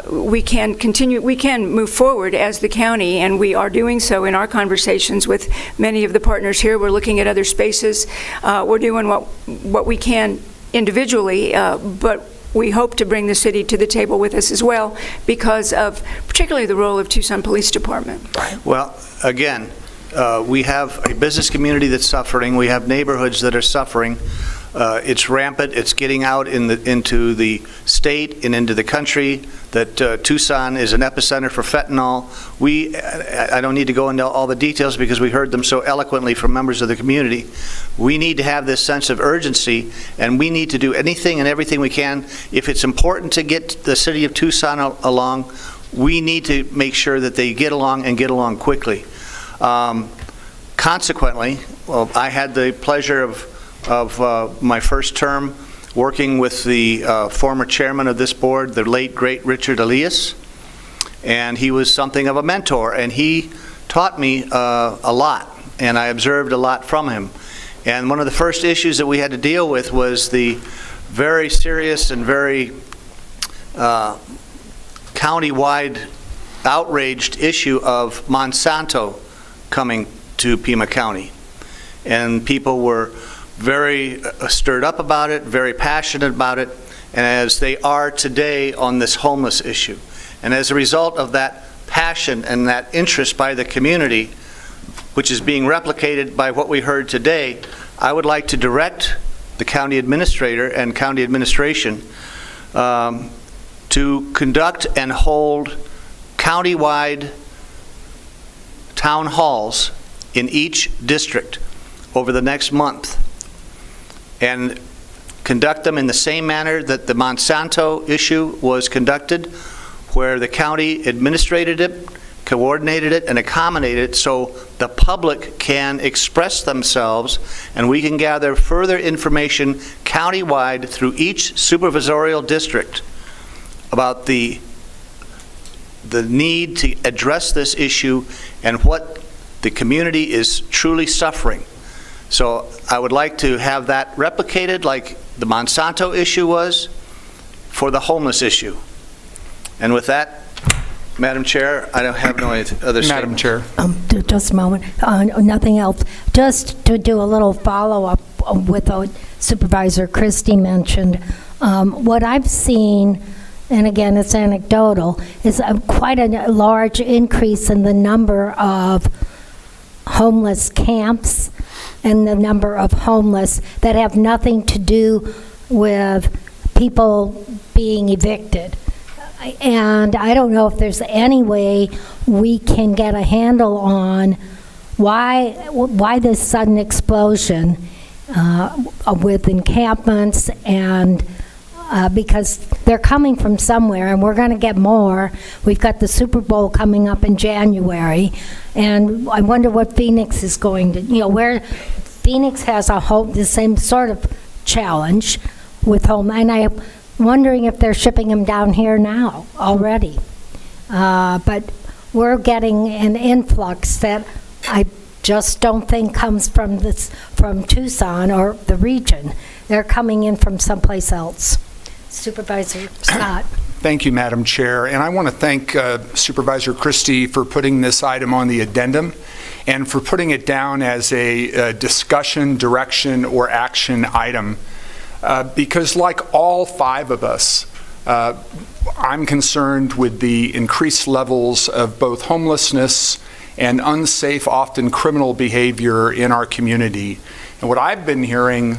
We can move forward as the county, and we are doing so in our conversations with many of the partners here. We're looking at other spaces. We're doing what we can individually, but we hope to bring the city to the table with us as well because of particularly the role of Tucson Police Department. Well, again, we have a business community that's suffering. We have neighborhoods that are suffering. It's rampant. It's getting out into the state and into the country that Tucson is an epicenter for fentanyl. I don't need to go into all the details because we heard them so eloquently from members of the community. We need to have this sense of urgency, and we need to do anything and everything we can. If it's important to get the city of Tucson along, we need to make sure that they get along and get along quickly. Consequently, I had the pleasure of my first term working with the former chairman of this board, the late, great Richard Elias, and he was something of a mentor, and he taught me a lot, and I observed a lot from him. And one of the first issues that we had to deal with was the very serious and very county-wide outraged issue of Monsanto coming to Pima County. And people were very stirred up about it, very passionate about it, and as they are today on this homeless issue. And as a result of that passion and that interest by the community, which is being replicated by what we heard today, I would like to direct the county administrator and county administration to conduct and hold countywide town halls in each district over the next month and conduct them in the same manner that the Monsanto issue was conducted, where the county administrated it, coordinated it, and accommodated it so the public can express themselves and we can gather further information countywide through each supervisorial district about the need to address this issue and what the community is truly suffering. So I would like to have that replicated like the Monsanto issue was for the homeless issue. And with that, Madam Chair, I don't have no other statement. Madam Chair. Just a moment. Nothing else. Just to do a little follow-up with what Supervisor Christie mentioned. What I've seen, and again, it's anecdotal, is quite a large increase in the number of homeless camps and the number of homeless that have nothing to do with people being evicted. And I don't know if there's any way we can get a handle on why this sudden explosion with encampments, and because they're coming from somewhere, and we're going to get more. We've got the Super Bowl coming up in January, and I wonder what Phoenix is going to, where Phoenix has the same sort of challenge with home, and I'm wondering if they're shipping them down here now already. But we're getting an influx that I just don't think comes from Tucson or the region. They're coming in from someplace else. Supervisor Scott. Thank you, Madam Chair. And I want to thank Supervisor Christie for putting this item on the addendum and for putting it down as a discussion, direction, or action item. Because like all five of us, I'm concerned with the increased levels of both homelessness and unsafe, often criminal behavior in our community. And what I've been hearing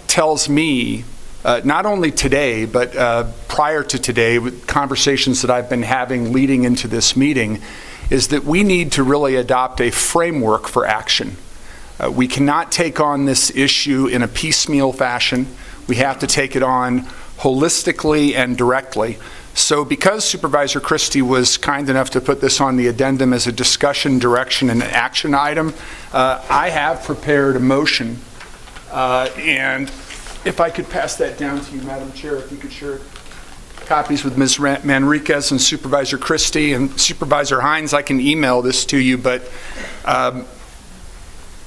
tells me, not only today, but prior to today, with conversations that I've been having leading into this meeting, is that we need to really adopt a framework for action. We cannot take on this issue in a piecemeal fashion. We have to take it on holistically and directly. So because Supervisor Christie was kind enough to put this on the addendum as a discussion, direction, and action item, I have prepared a motion. And if I could pass that down to you, Madam Chair, if you could share copies with Ms. Manriquez and Supervisor Christie and Supervisor Hines, I can email this to you, but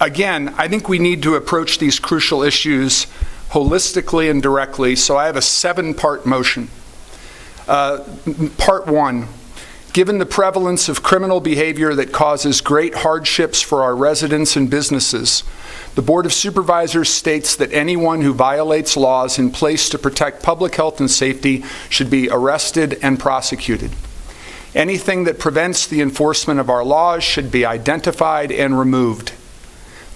again, I think we need to approach these crucial issues holistically and directly, so I have a 7-part motion. Part 1, given the prevalence of criminal behavior that causes great hardships for our residents and businesses, the Board of Supervisors states that anyone who violates laws in place to protect public health and safety should be arrested and prosecuted. Anything that prevents the enforcement of our laws should be identified and removed.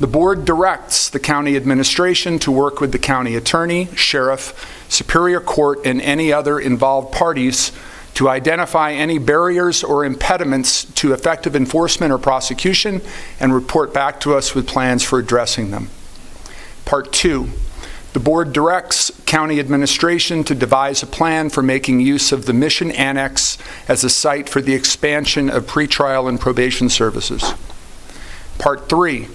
The board directs the county administration to work with the county attorney, sheriff, superior court, and any other involved parties to identify any barriers or impediments to effective enforcement or prosecution and report back to us with plans for addressing them. Part 2, the board directs county administration to devise a plan for making use of the Mission Annex as a site for the expansion of pretrial and probation services. Part 3,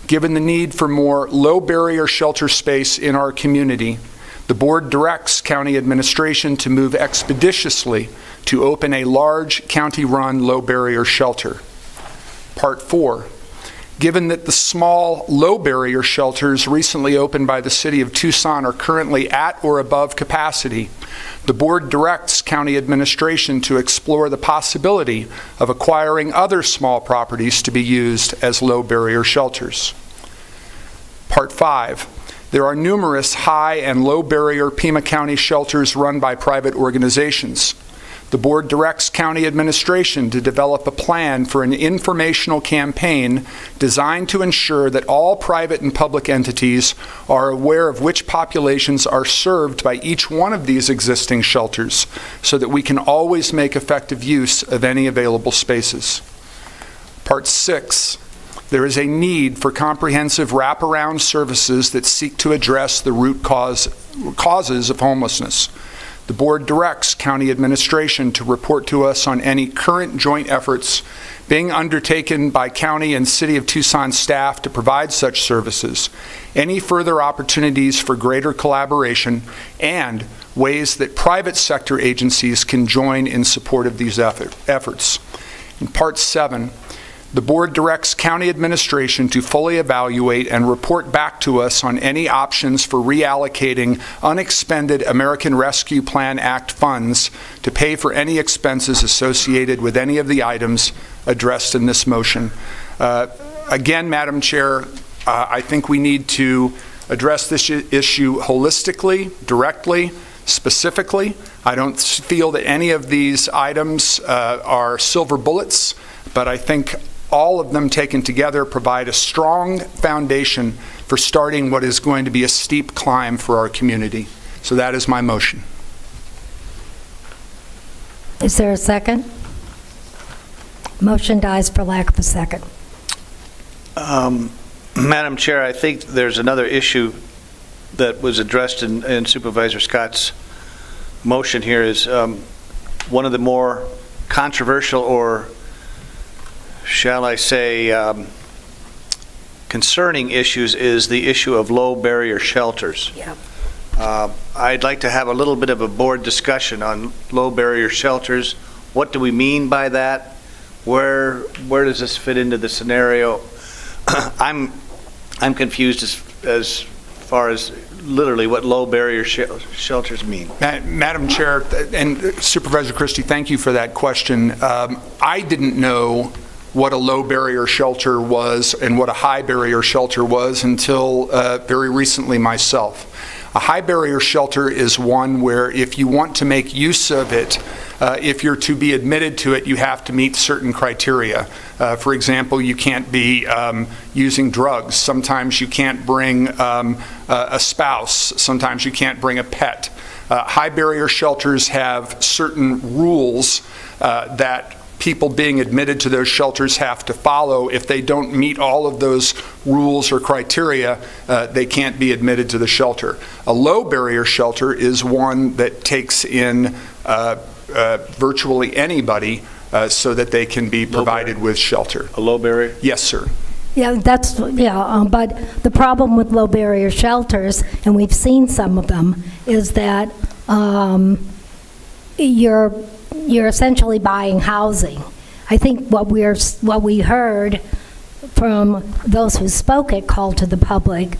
given the need for more low-barrier shelter space in our community, the board directs county administration to move expeditiously to open a large county-run low-barrier shelter. Part 4, given that the small low-barrier shelters recently opened by the City of Tucson are currently at or above capacity, the board directs county administration to explore the possibility of acquiring other small properties to be used as low-barrier shelters. Part 5, there are numerous high and low-barrier Pima County shelters run by private organizations. The board directs county administration to develop a plan for an informational campaign designed to ensure that all private and public entities are aware of which populations are served by each one of these existing shelters so that we can always make effective use of any available spaces. Part 6, there is a need for comprehensive wraparound services that seek to address the root causes of homelessness. The board directs county administration to report to us on any current joint efforts being undertaken by county and City of Tucson staff to provide such services, any further opportunities for greater collaboration, and ways that private sector agencies can join in support of these efforts. In Part 7, The board directs county administration to fully evaluate and report back to us on any options for reallocating unexpended American Rescue Plan Act funds to pay for any expenses associated with any of the items addressed in this motion. Again, Madam Chair, I think we need to address this issue holistically, directly, specifically. I don't feel that any of these items are silver bullets, but I think all of them taken together provide a strong foundation for starting what is going to be a steep climb for our community. So that is my motion. Is there a second? Motion dies for lack of a second. Madam Chair, I think there's another issue that was addressed in Supervisor Scott's motion here is one of the more controversial, or shall I say concerning issues, is the issue of low barrier shelters. Yeah. I'd like to have a little bit of a board discussion on low barrier shelters. What do we mean by that? Where does this fit into the scenario? I'm confused as far as literally what low barrier shelters mean. Madam Chair and Supervisor Christie, thank you for that question. I didn't know what a low barrier shelter was and what a high barrier shelter was until very recently myself. A high barrier shelter is one where if you want to make use of it, if you're to be admitted to it, you have to meet certain criteria. For example, you can't be using drugs. Sometimes you can't bring a spouse. Sometimes you can't bring a pet. High barrier shelters have certain rules that people being admitted to those shelters have to follow. If they don't meet all of those rules or criteria, they can't be admitted to the shelter. A low barrier shelter is one that takes in virtually anybody so that they can be provided with shelter. A low barrier? Yes, sir. Yeah, but the problem with low barrier shelters, and we've seen some of them, is that you're essentially buying housing. I think what we heard from those who spoke at Call to the Public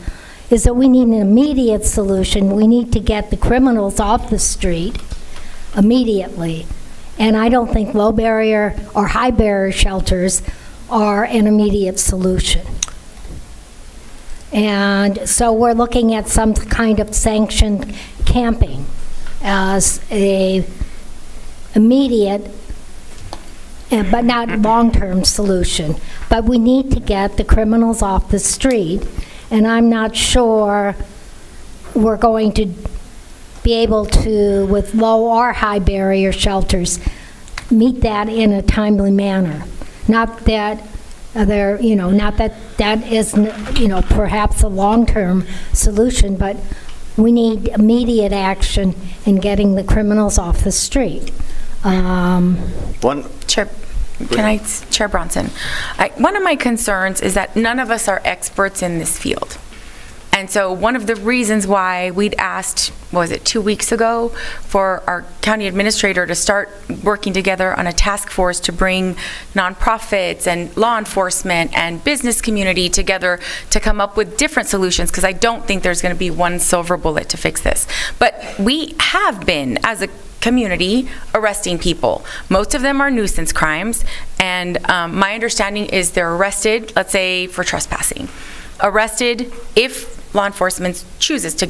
is that we need an immediate solution. We need to get the criminals off the street immediately. And I don't think low barrier or high barrier shelters are an immediate solution. And so we're looking at some kind of sanctioned camping as a immediate but not long-term solution. But we need to get the criminals off the street, and I'm not sure we're going to be able to, with low or high barrier shelters, meet that in a timely manner. Not that that isn't, perhaps a long-term solution, but we need immediate action in getting the criminals off the street. Chair Bronson, one of my concerns is that none of us are experts in this field. And so one of the reasons why we'd asked, 2 weeks ago, for our county administrator to start working together on a task force to bring nonprofits and law enforcement and business community together to come up with different solutions, because I don't think there's going to be one silver bullet to fix this. But we have been, as a community, arresting people. Most of them are nuisance crimes, and my understanding is they're arrested, let's say, for trespassing. Arrested if law enforcement chooses to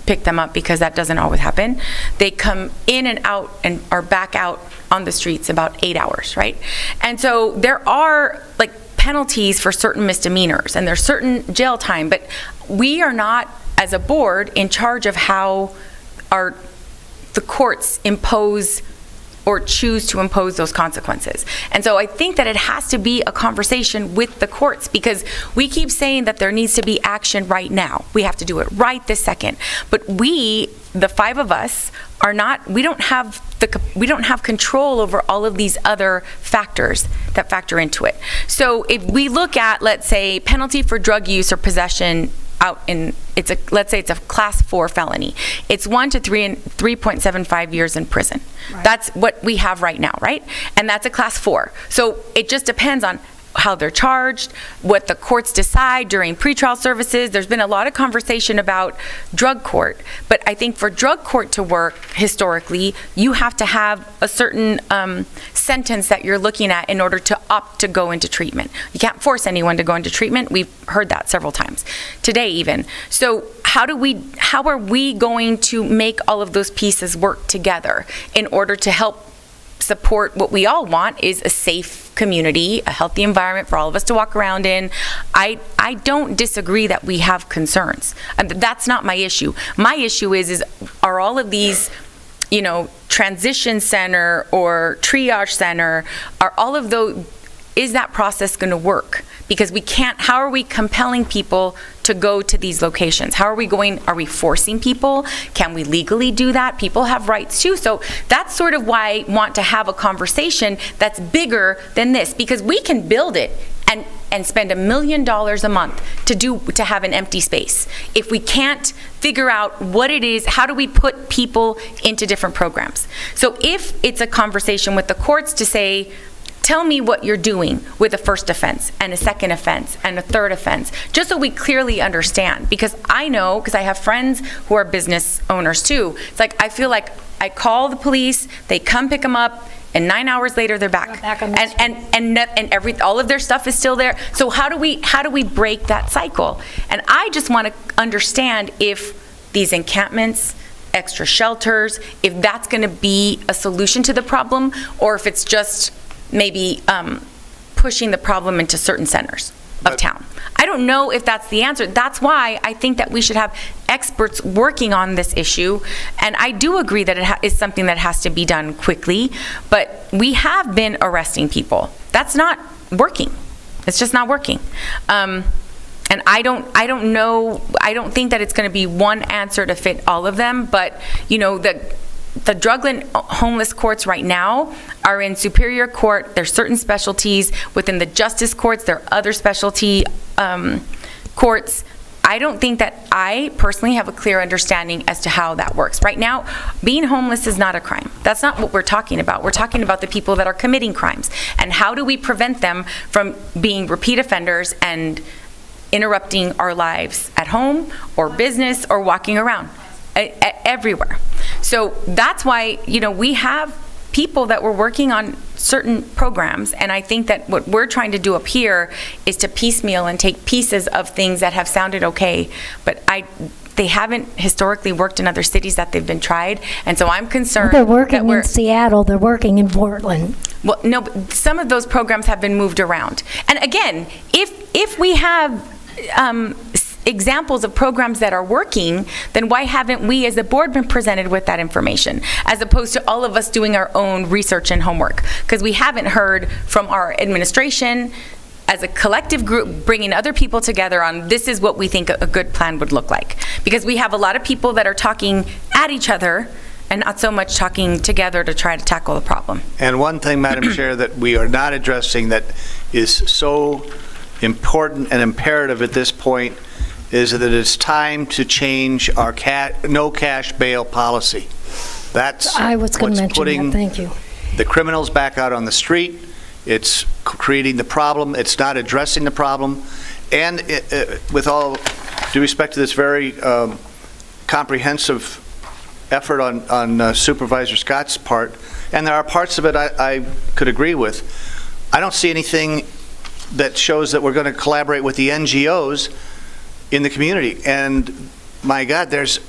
pick them up, because that doesn't always happen. They come in and out and are back out on the streets about 8 hours, right? And so there are penalties for certain misdemeanors, and there's certain jail time, but we are not, as a board, in charge of how the courts impose or choose to impose those consequences. And so I think that it has to be a conversation with the courts, because we keep saying that there needs to be action right now. We have to do it right this second. But we, the five of us, we don't have control over all of these other factors that factor into it. So if we look at, let's say, penalty for drug use or possession let's say it's a class 4 felony. It's 1 to 3 and 3.75 years in prison. Right. That's what we have right now, right? And that's a class 4. So it just depends on how they're charged, what the courts decide during pretrial services. There's been a lot of conversation about drug court, but I think for drug court to work historically, you have to have a certain sentence that you're looking at in order to opt to go into treatment. You can't force anyone to go into treatment. We've heard that several times, today even. So how are we going to make all of those pieces work together in order to help support what we all want, is a safe community, a healthy environment for all of us to walk around in? I don't disagree that we have concerns. That's not my issue. My issue is are all of these, transition center or triage center, are all of those, is that process going to work? Because how are we compelling people to go to these locations? Are we forcing people? Can we legally do that? People have rights too. So that's sort of why I want to have a conversation that's bigger than this, because we can build it and spend $1 million a month to have an empty space. If we can't figure out what it is, how do we put people into different programs? So if it's a conversation with the courts to say, tell me what you're doing with a first offense and a second offense and a third offense, just so we clearly understand. Because I know, because I have friends who are business owners too, it's like I feel like I call the police, they come pick them up, and 9 hours later they're back. And all of their stuff is still there. So how do we break that cycle? And I just want to understand if these encampments, extra shelters, if that's going to be a solution to the problem, or if it's just maybe pushing the problem into certain centers of town. I don't know if that's the answer. That's why I think that we should have experts working on this issue. And I do agree that it is something that has to be done quickly, but we have been arresting people. That's not working. It's just not working. And I don't know, I don't think that it's going to be one answer to fit all of them, but the drug-led homeless courts right now are in Superior Court. There's certain specialties. Within the justice courts, there are other specialty courts. I don't think that I personally have a clear understanding as to how that works. Right now, being homeless is not a crime. That's not what we're talking about. We're talking about the people that are committing crimes. And how do we prevent them from being repeat offenders and interrupting our lives at home or business or walking around everywhere. So that's why, we have people that we're working on certain programs, and I think that what we're trying to do up here is to piecemeal and take pieces of things that have sounded okay, but they haven't historically worked in other cities that they've been tried, and so I'm concerned they're working in Seattle, they're working in Portland. Well, no, but some of those programs have been moved around. And again, if we have examples of programs that are working, then why haven't we as a board been presented with that information, as opposed to all of us doing our own research and homework? Because we haven't heard from our administration as a collective group bringing other people together on this is what we think a good plan would look like. Because we have a lot of people that are talking at each other and not so much talking together to try to tackle the problem. And one thing, Madam Chair, that we are not addressing that is so important and imperative at this point is that it's time to change our no cash bail policy. That's I was going to what's mention putting that. Thank you. the criminals back out on the street. It's creating the problem. It's not addressing the problem. And with all due respect to this very comprehensive effort on Supervisor Scott's part, and there are parts of it I could agree with, I don't see anything that shows that we're going to collaborate with the NGOs in the community. And my God, there's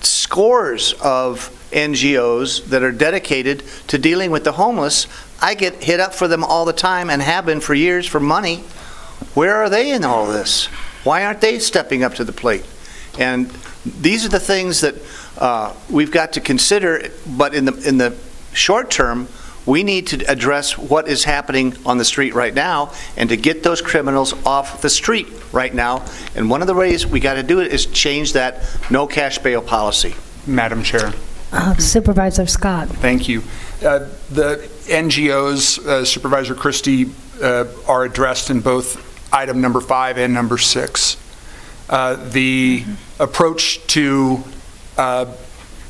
scores of NGOs that are dedicated to dealing with the homeless. I get hit up for them all the time and have been for years for money. Where are they in all this? Why aren't they stepping up to the plate? And these are the things that we've got to consider, but in the short term, we need to address what is happening on the street right now and to get those criminals off the street right now. And one of the ways we got to do it is change that no cash bail policy. Madam Chair. Supervisor Scott. Thank you. The NGOs, Supervisor Christie, are addressed in both item number 5 and number 6. The approach to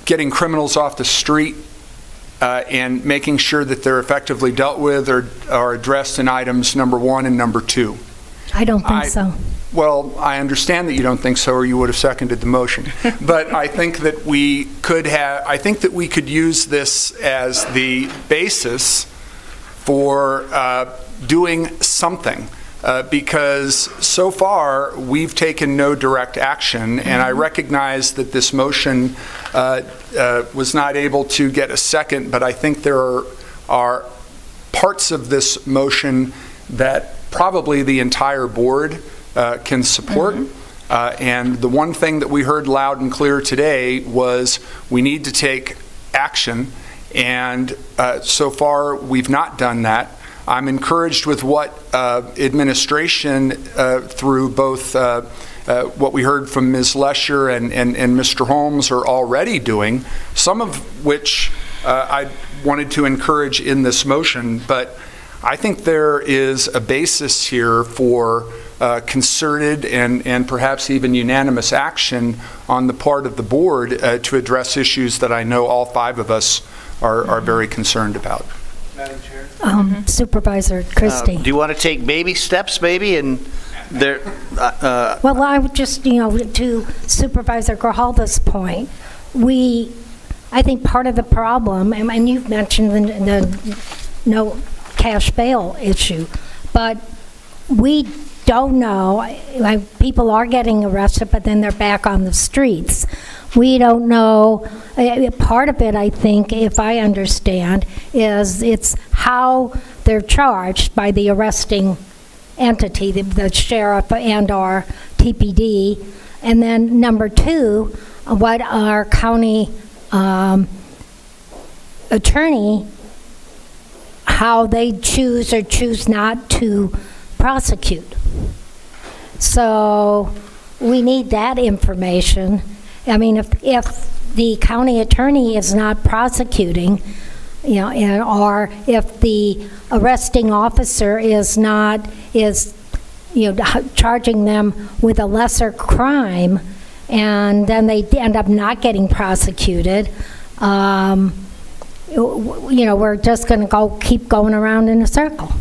getting criminals off the street and making sure that they're effectively dealt with or are addressed in items number 1 and number 2. I don't think so. Well, I understand that you don't think so, or you would have seconded the motion. But I think that we could use this as the basis for doing something. Because so far, we've taken no direct action, and I recognize that this motion was not able to get a second, but I think there are parts of this motion that probably the entire board can support. And the one thing that we heard loud and clear today was we need to take action, and so far, we've not done that. I'm encouraged with what administration, through both what we heard from Ms. Lesher and Mr. Holmes, are already doing, some of which I wanted to encourage in this motion, but I think there is a basis here for concerted and perhaps even unanimous action on the part of the board to address issues that I know all 5 of us are very concerned about. Madam Chair? Supervisor Christie. Do you want to take baby steps, maybe? And there. Well, I would just, to Supervisor Grijalva's point, I think part of the problem, and you've mentioned the no cash bail issue, but we don't know, like, people are getting arrested, but then they're back on the streets. We don't know. Part of it, I think, if I understand, is it's how they're charged by the arresting entity, the sheriff and our TPD. And then number 2, what our county attorney, how they choose or choose not to prosecute. So we need that information. I mean, if the county attorney is not prosecuting, or if the arresting officer is charging them with a lesser crime, and then they end up not getting prosecuted, we're just going to keep going around in a circle.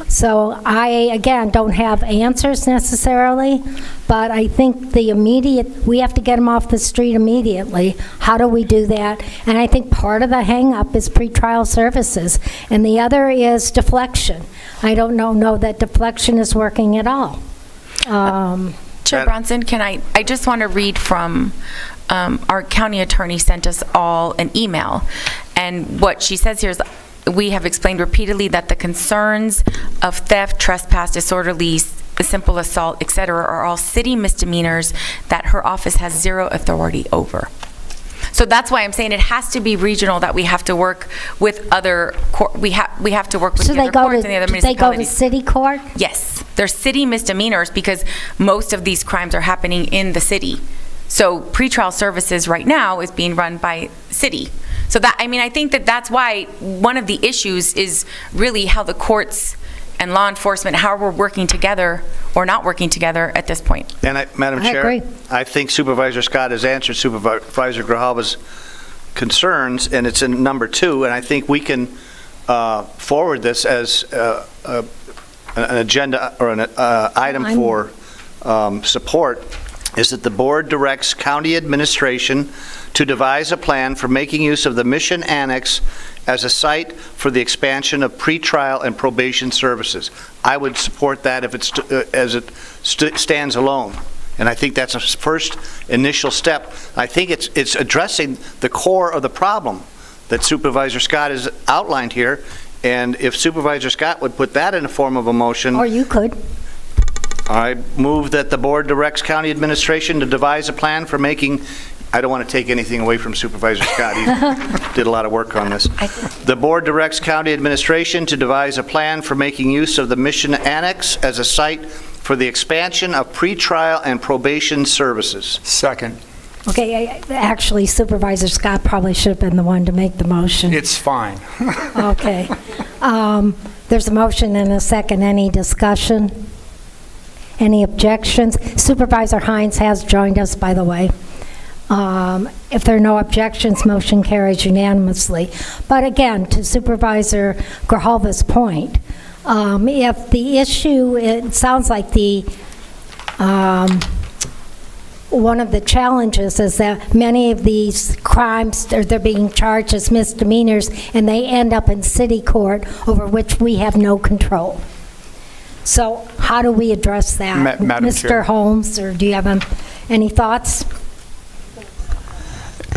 So I, again, don't have answers necessarily, but I think we have to get them off the street immediately. How do we do that? And I think part of the hang-up is pretrial services, and the other is deflection. I don't know that deflection is working at all. Chair Bronson, I just want to read from our county attorney sent us all an email, and what she says here is, we have explained repeatedly that the concerns of theft, trespass, disorderly, simple assault, etc., are all city misdemeanors that her office has zero authority over. So that's why I'm saying it has to be regional, that we have to work with other we have to work with the other courts and the other municipalities. They go to city court? Yes, they're city misdemeanors because most of these crimes are happening in the city. So pretrial services right now is being run by city. So I think that's why one of the issues is really how the courts and law enforcement, how we're working together or not working together at this point. And Madam Chair, agree. I think Supervisor Scott has answered Supervisor Grijalva's concerns, and it's in number 2, and I think we can forward this as an agenda or an item for support, is that the board directs county administration to devise a plan for making use of the Mission Annex as a site for the expansion of pretrial and probation services. I would support that if as it stands alone. And I think that's a first initial step. I think it's addressing the core of the problem that Supervisor Scott has outlined here. And if Supervisor Scott would put that in the form of a motion. Or you could. I move that the board directs county administration to devise a plan for making, I don't want to take anything away from Supervisor Scott. He did a lot of work on this. The board directs county administration to devise a plan for making use of the Mission Annex as a site for the expansion of pretrial and probation services. Second. Okay, actually, Supervisor Scott probably should have been the one to make the motion. It's fine. Okay. There's a motion and a second. Any discussion? Any objections? Supervisor Hines has joined us, by the way. If there are no objections, motion carries unanimously. But again, to Supervisor Grijalva's point, if the issue, it sounds like one of the challenges is that many of these crimes, they're being charged as misdemeanors, and they end up in city court over which we have no control. So how do we address that? Madam Chair. Mr. Holmes, or do you have any thoughts?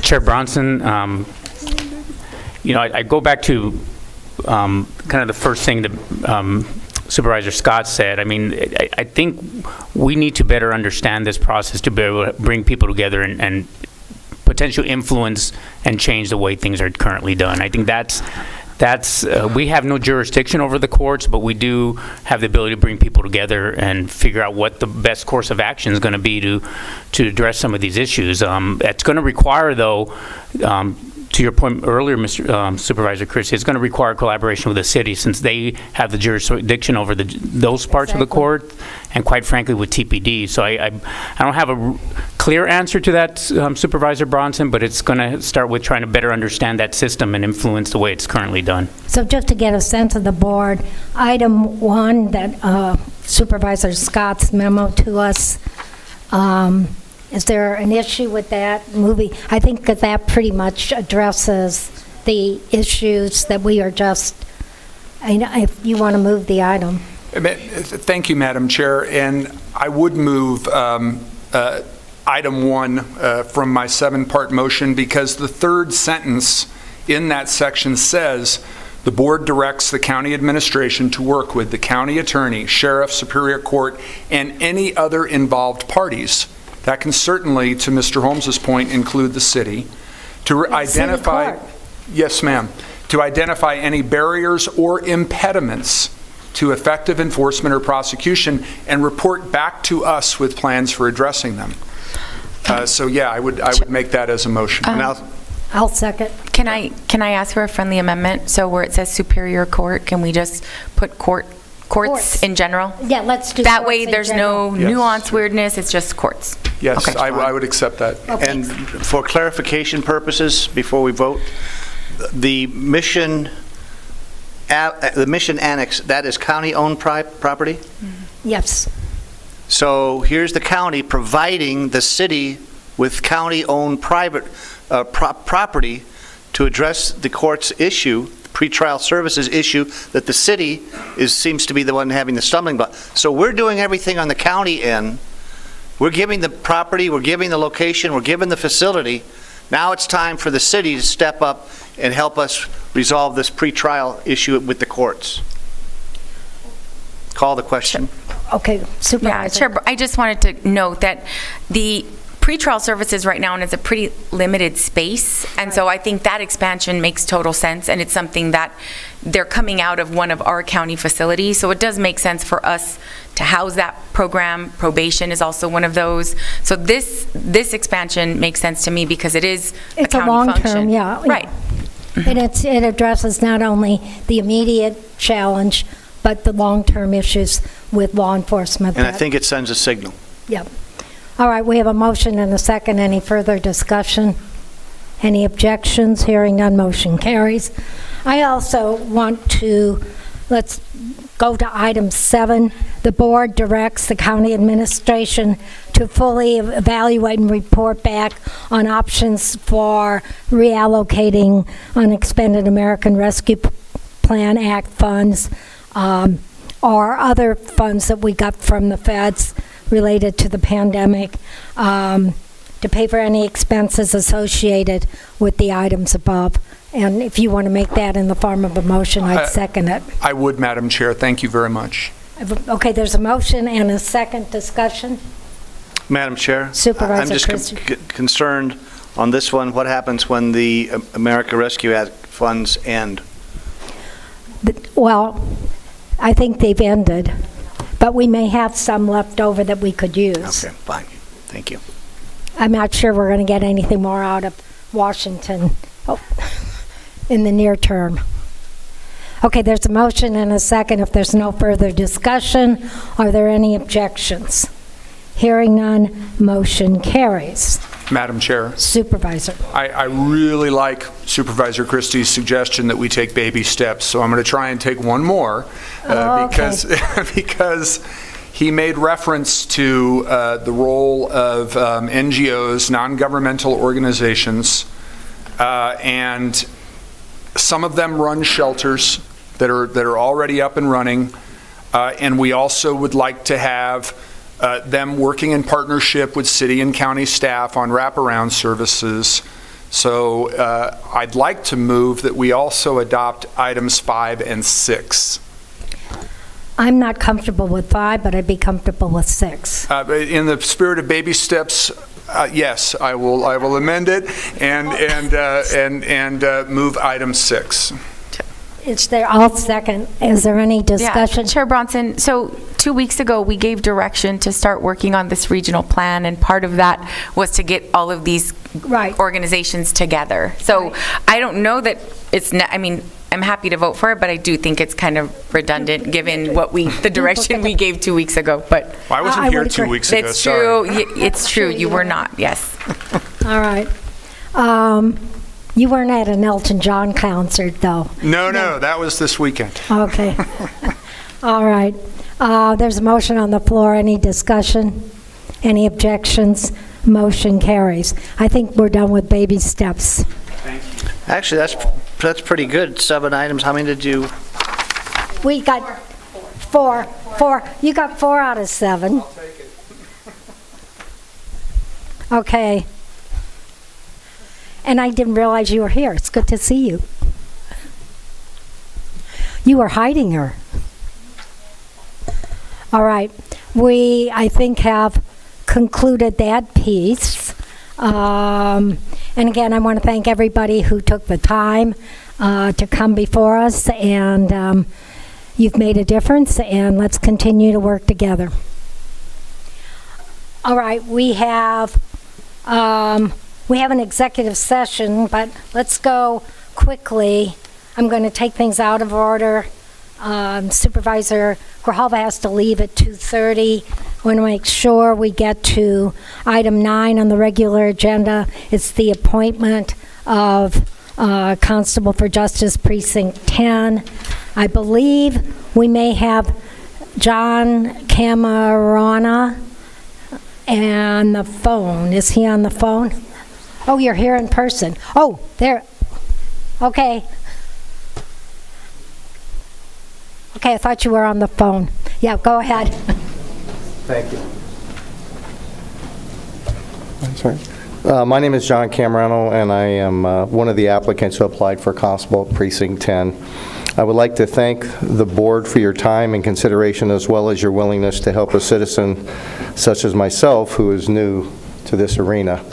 Chair Bronson, I go back to kind of the first thing that Supervisor Scott said. I mean, I think we need to better understand this process to be able to bring people together and potentially influence and change the way things are currently done. I think that's we have no jurisdiction over the courts, but we do have the ability to bring people together and figure out what the best course of action is going to be to address some of these issues. It's going to require, though, to your point earlier, Mr. Supervisor Christie, it's going to require collaboration with the city since they have the jurisdiction over those parts of the court, and quite frankly with TPD. So I don't have a clear answer to that, Supervisor Bronson, but it's going to start with trying to better understand that system and influence the way it's currently done. So just to get a sense of the board, item 1, that Supervisor Scott's memo to us, is there an issue with that movie? I think that pretty much addresses the issues that we are just, if you want to move the item. Thank you, Madam Chair. And I would move item 1 from my 7-part motion, because the third sentence in that section says, the board directs the county administration to work with the county attorney, sheriff, superior court, and any other involved parties. That can certainly, to Mr. Holmes's point, include the city, to identify, yes, ma'am, to identify any barriers or impediments to effective enforcement or prosecution and report back to us with plans for addressing them. So yeah, I would make that as a motion. I'll second. Can I ask for a friendly amendment? So where it says superior court, can we just put courts in general? Yeah, let's do that courts way in there's general. no nuance, weirdness, it's just courts. Yes, okay. I would accept that. Okay. And for clarification purposes, before we vote, the mission annex, that is county-owned property? Yes. So here's the county providing the city with county-owned private property to address the court's issue, pretrial services issue, that the city seems to be the one having the stumbling block. So we're doing everything on the county end. We're giving the property, we're giving the location, we're giving the facility. Now it's time for the city to step up and help us resolve this pretrial issue with the courts. Call the question. Okay, Supervisor. Yeah, Chair, I just wanted to note that the pretrial services right now is a pretty limited space, and so I think that expansion makes total sense, and it's something that they're coming out of one of our county facilities, so it does make sense for us to house that program. Probation is also one of those. So this expansion makes sense to me because it is a county long-term, function. yeah. Right. And it addresses not only the immediate challenge, but the long-term issues with law enforcement. And I think it sends a signal. Yep. All right, we have a motion and a second. Any further discussion? Any objections? Hearing none, motion carries. I also want to, let's go to item 7. The board directs the county administration to fully evaluate and report back on options for reallocating unexpended American Rescue Plan Act funds or other funds that we got from the feds related to the pandemic, to pay for any expenses associated with the items above. And if you want to make that in the form of a motion, I'd second it. I would, Madam Chair. Thank you very much. Okay, there's a motion and a second discussion. Madam Chair, Supervisor I'm just concerned on this one. What happens when the America Rescue Act funds end? Well, I think they've ended, but we may have some left over that we could use. Okay, fine. Thank you. I'm not sure we're going to get anything more out of Washington in the near term. Okay, there's a motion and a second. If there's no further discussion, are there any objections? Hearing none, motion carries. Madam Chair, Supervisor. I really like Supervisor Christie's suggestion that we take baby steps, so I'm going to try and take one more because he made reference to the role of NGOs, non-governmental organizations, and some of them run shelters that are already up and running, and we also would like to have them working in partnership with city and county staff on wraparound services. So I'd like to move that we also adopt items 5 and 6. I'm not comfortable with 5, but I'd be comfortable with 6. In the spirit of baby steps, yes, I will amend it and move item 6. It's there. I'll second. Is there any discussion? Yeah, Chair Bronson, so 2 weeks ago, we gave direction to start working on this regional plan, and part of that was to get all of these organizations together. So I don't know that it's not, I mean, I'm happy to vote for it, but I do think it's kind of redundant given what the direction we gave 2 weeks ago. But I wasn't here 2 weeks ago. It's true. It's true. You were not. Yes. All right. You weren't at an Elton John concert, though. No, that was this weekend. Okay. All right. There's a motion on the floor. Any discussion? Any objections? Motion carries. I think we're done with baby steps. Thank you. Actually, that's pretty good. 7 items. How many did you? We got 4. You got 4 out of 7. I'll take it. Okay. And I didn't realize you were here. It's good to see you. You were hiding her. All right. We, I think, have concluded that piece. And again, I want to thank everybody who took the time to come before us. And you've made a difference. And let's continue to work together. All right. We have an executive session, but let's go quickly. I'm going to take things out of order. Supervisor Grijalva has to leave at 2:30. I want to make sure we get to item 9 on the regular agenda. It's the appointment of Constable for Justice Precinct 10. I believe we may have John Camarana on the phone. Is he on the phone? Oh, you're here in person. Oh, there. Okay. Okay, I thought you were on the phone. Yeah, go ahead. Thank you. Sorry. My name is John Camerano, and I am one of the applicants who applied for Constable Precinct 10. I would like to thank the board for your time and consideration, as well as your willingness to help a citizen such as myself who is new to this arena.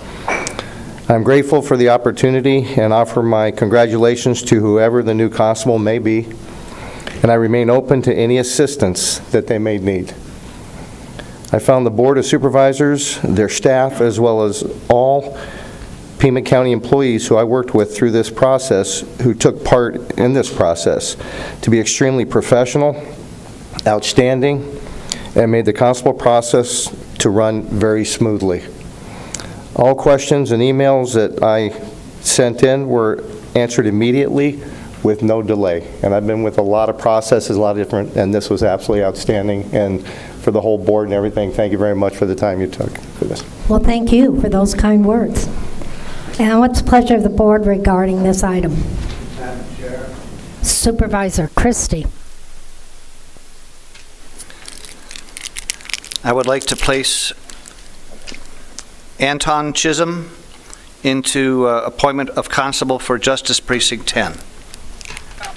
I'm grateful for the opportunity and offer my congratulations to whoever the new constable may be, and I remain open to any assistance that they may need. I found the Board of Supervisors, their staff, as well as all Pima County employees who I worked with through this process, who took part in this process, to be extremely professional, outstanding, and made the constable process to run very smoothly. All questions and emails that I sent in were answered immediately with no delay. And I've been with a lot of processes, a lot of different, and this was absolutely outstanding. And for the whole board and everything, thank you very much for the time you took for this. Well, thank you for those kind words. And what's the pleasure of the board regarding this item? Madam Chair. Supervisor Christie. I would like to place Anton Chisholm into appointment of Constable for Justice Precinct 10.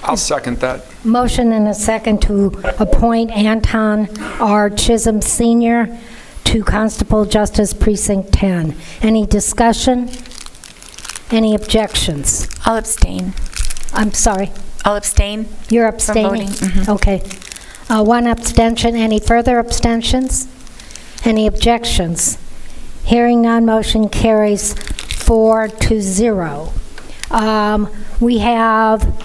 I'll second that. Motion and a second to appoint Anton R. Chisholm Sr. to Constable Justice Precinct 10. Any discussion? Any objections? I'll abstain. I'm sorry. I'll abstain. You're abstaining? From voting. Okay. One abstention. Any further abstentions? Any objections? Hearing none, motion carries 4-0. We have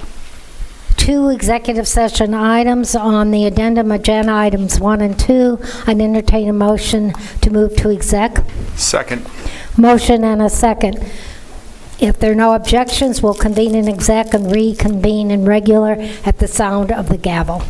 2 executive session items on the addendum, agenda items 1 and 2. I'd entertain a motion to move to exec. Second. Motion and a second. If there are no objections, we'll convene in exec and reconvene in regular at the sound of the gavel.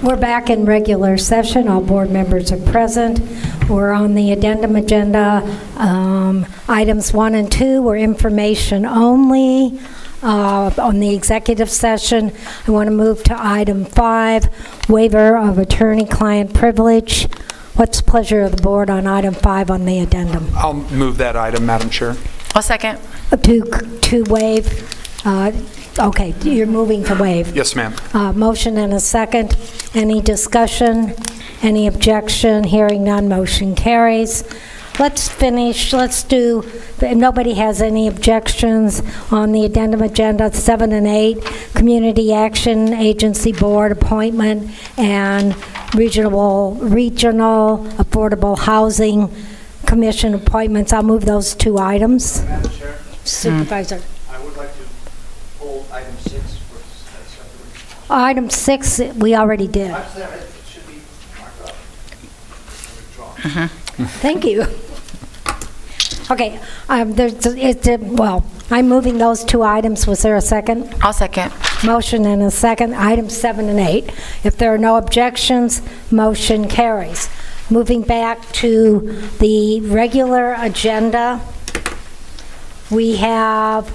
We're back in regular session. All board members are present. We're on the addendum agenda. Items 1 and 2 were information only. On the executive session, I want to move to item 5, waiver of attorney-client privilege. What's the pleasure of the board on item 5 on the addendum? I'll move that item, Madam Chair. I'll second. To waive, okay, you're moving to waive. Yes, ma'am. Motion and a second. Any discussion? Any objection? Hearing none, motion carries. Let's finish, let's do, if nobody has any objections on the addendum agenda, 7 and 8, Community Action Agency Board appointment and Regional Affordable Housing Commission appointments. I'll move those 2 items. Madam Chair? Supervisor. I would like to hold item 6 for separate. Item 6, we already did. It should be marked up. Thank you. Okay, I'm moving those 2 items. Was there a second? I'll second. Motion and a second. Items 7 and 8. If there are no objections, motion carries. Moving back to the regular agenda, we have,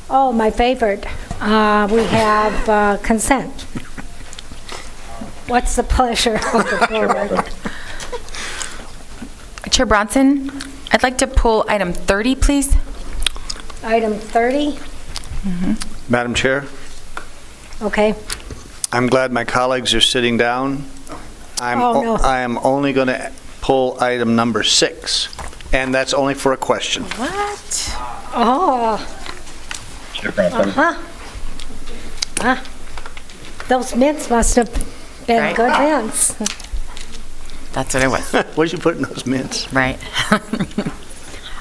oh, my favorite, we have consent. What's the pleasure of the board? Chair Bronson, I'd like to pull item 30, please. Item 30, Madam Chair, okay. I'm glad my colleagues are sitting down. No. I am only going to pull item number 6, and that's only for a question. What? Oh. Those mints must have been Right. good mints. That's what it was. What did you put in those mints? Right.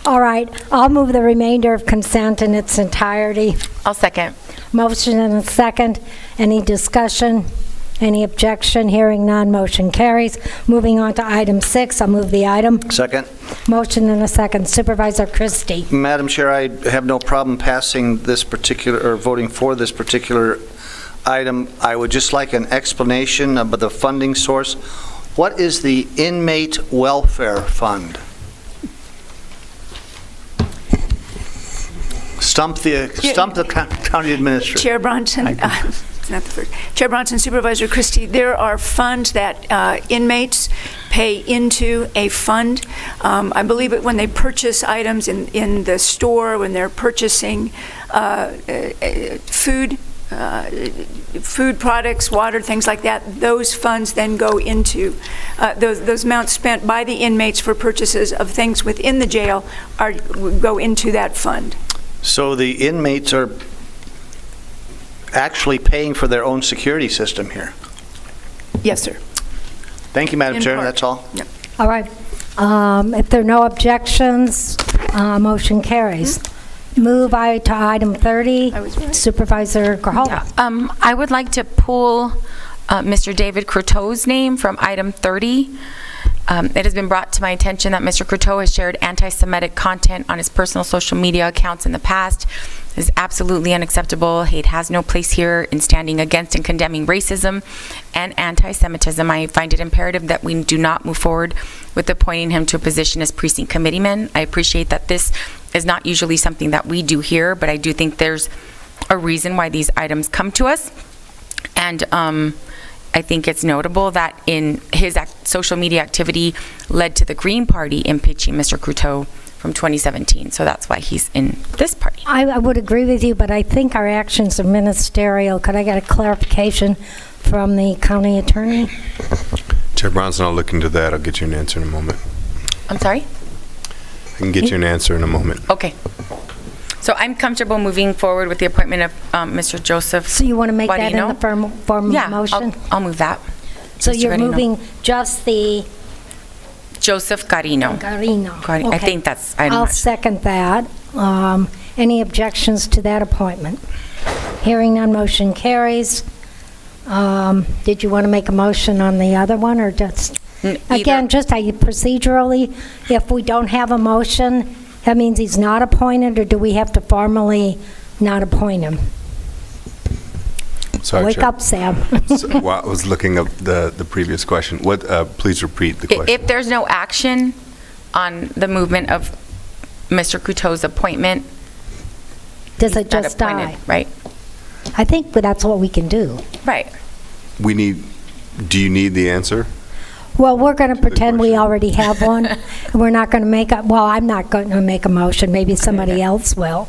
All right, I'll move the remainder of consent in its entirety. I'll second. Motion and a second. Any discussion? Any objection? Hearing none, motion carries. Moving on to item 6, I'll move the item. Second. Motion and a second. Supervisor Christie. Madam Chair, I have no problem passing this particular, or voting for this particular item. I would just like an explanation of the funding source. What is the Inmate Welfare Fund? Stump the county administrator. Chair Bronson, it's not the first. Chair Bronson, Supervisor Christie, there are funds that inmates pay into a fund. I believe it when they purchase items in the store, when they're purchasing food products, water, things like that, those funds then go into, those amounts spent by the inmates for purchases of things within the jail go into that fund. So the inmates are actually paying for their own security system here. Yes, sir. Thank you, Madam In Chair, part. that's all. Yep. All right. If there are no objections, motion carries. Move to item 30. Supervisor Grijalva. I would like to pull Mr. David Croteau's name from item 30. It has been brought to my attention that Mr. Croteau has shared anti-Semitic content on his personal social media accounts in the past. It is absolutely unacceptable. Hate has no place here in standing against and condemning racism and anti-Semitism. I find it imperative that we do not move forward with appointing him to a position as precinct committeeman. I appreciate that this is not usually something that we do here, but I do think there's a reason why these items come to us. And I think it's notable that in his social media activity led to the Green Party impeaching Mr. Croteau from 2017. So that's why he's in this party. I would agree with you, but I think our actions are ministerial. Could I get a clarification from the county attorney? Chair Bronson, I'll look into that. I'll get you an answer in a moment. I'm sorry? I can get you an answer in a moment. Okay. So I'm comfortable moving forward with the appointment of Mr. Joseph. So you want to make that in Guarino? the form of motion? I'll move that. So Mr. you're Guarino. moving just the Joseph Guarino. Guarino. I Okay. think that's. I'll second that. Any objections to that appointment? Hearing none, motion carries. Did you want to make a motion on the other one, or just? Again, just procedurally, if we don't have a motion, that means he's not appointed, or do we have to formally not appoint him? Sorry, Wake Chair. up, Sam. While I was looking up the previous question, please repeat the question. If there's no action on the movement of Mr. Couteau's appointment, Does it he's not just appointed, die? right? I think that's what we can do. Right. Do you need the answer? Well, we're going to pretend we already have one. We're not going to make a, well, I'm not going to make a motion, maybe somebody else will.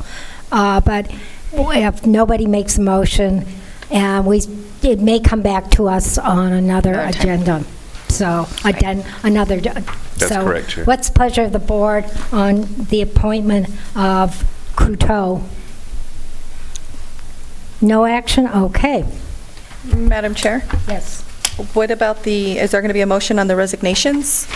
But if nobody makes a motion, and it may come back to us on another agenda. So, another. That's correct, Chair. What's the pleasure of the board on the appointment of Couteau? No action? Okay. Madam Chair? Yes. What about is there going to be a motion on the resignations?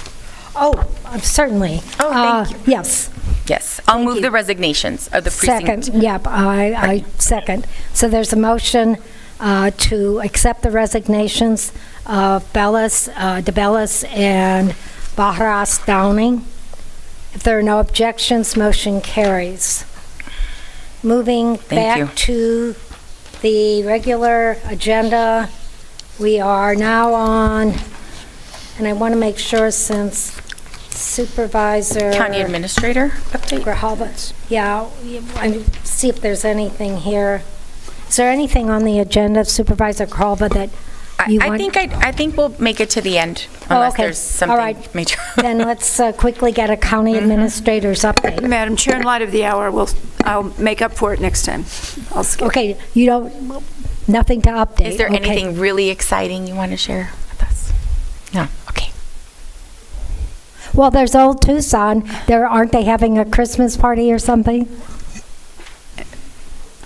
Oh, certainly. Oh, thank you. Yes. Yes, I'll move the resignations of the precinct. Second, yep, I second. So there's a motion to accept the resignations of DeBellis and Baharas Downing. If there are no objections, motion carries. Moving back to the regular agenda, we are now on, and I want to make sure since Supervisor... County Administrator update? Grijalva. Yeah, and see if there's anything here. Is there anything on the agenda, Supervisor Grijalva, that you want? I think we'll make it to the end, unless okay. there's something All right. major. Then let's quickly get a county administrator's update. Madam Chair, in light of the hour, I'll make up for it next time. I'll skip. Okay, you don't, nothing to update. Is there Okay. anything really exciting you want to share with us? No? Okay. Well, there's Old Tucson. Aren't they having a Christmas party or something?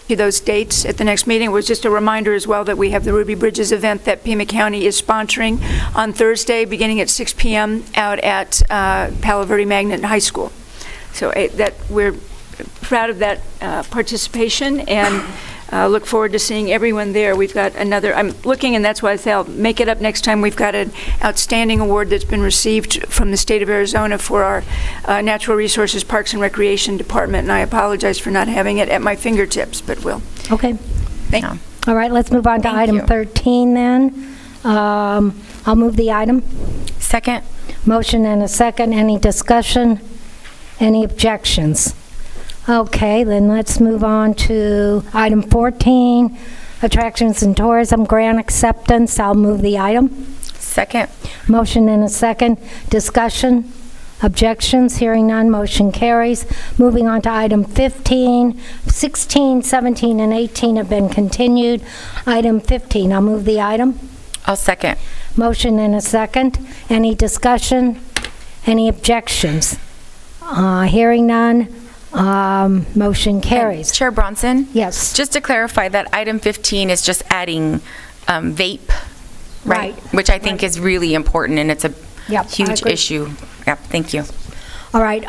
Those dates at the next meeting was just a reminder as well that we have the Ruby Bridges event that Pima County is sponsoring on Thursday, beginning at 6 p.m. out at Palo Verde Magnet High School. So that we're proud of that participation and look forward to seeing everyone there. We've got another, I'm looking, and that's why I say I'll make it up next time. We've got an outstanding award that's been received from the state of Arizona for our Natural Resources, Parks and Recreation Department, and I apologize for not having it at my fingertips, but will. Okay. Thank you. All right, let's move on to item 13 then. I'll move the item. Second. Motion and a second. Any discussion? Any objections? Okay, then let's move on to item 14, attractions and tourism grant acceptance. I'll move the item. Second. Motion and a second. Discussion? Objections? Hearing none, motion carries. Moving on to item 15, 16, 17, and 18 have been continued. Item 15, I'll move the item. I'll second. Motion and a second. Any discussion? Any objections? Hearing none, motion carries. Chair Bronson? Yes. Just to clarify, that item 15 is just adding vape, right? Which I think is really important, and it's a huge issue. Yep, thank you. All right,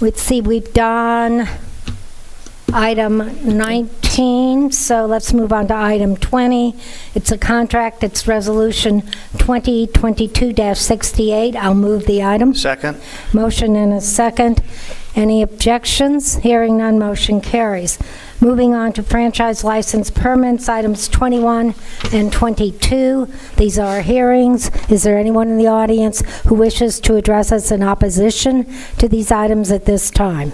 let's see, we've done item 19, so let's move on to item 20. It's a contract, it's resolution 2022-68. I'll move the item. Second. Motion and a second. Any objections? Hearing none, motion carries. Moving on to franchise license permits, items 21 and 22. These are our hearings. Is there anyone in the audience who wishes to address us in opposition to these items at this time?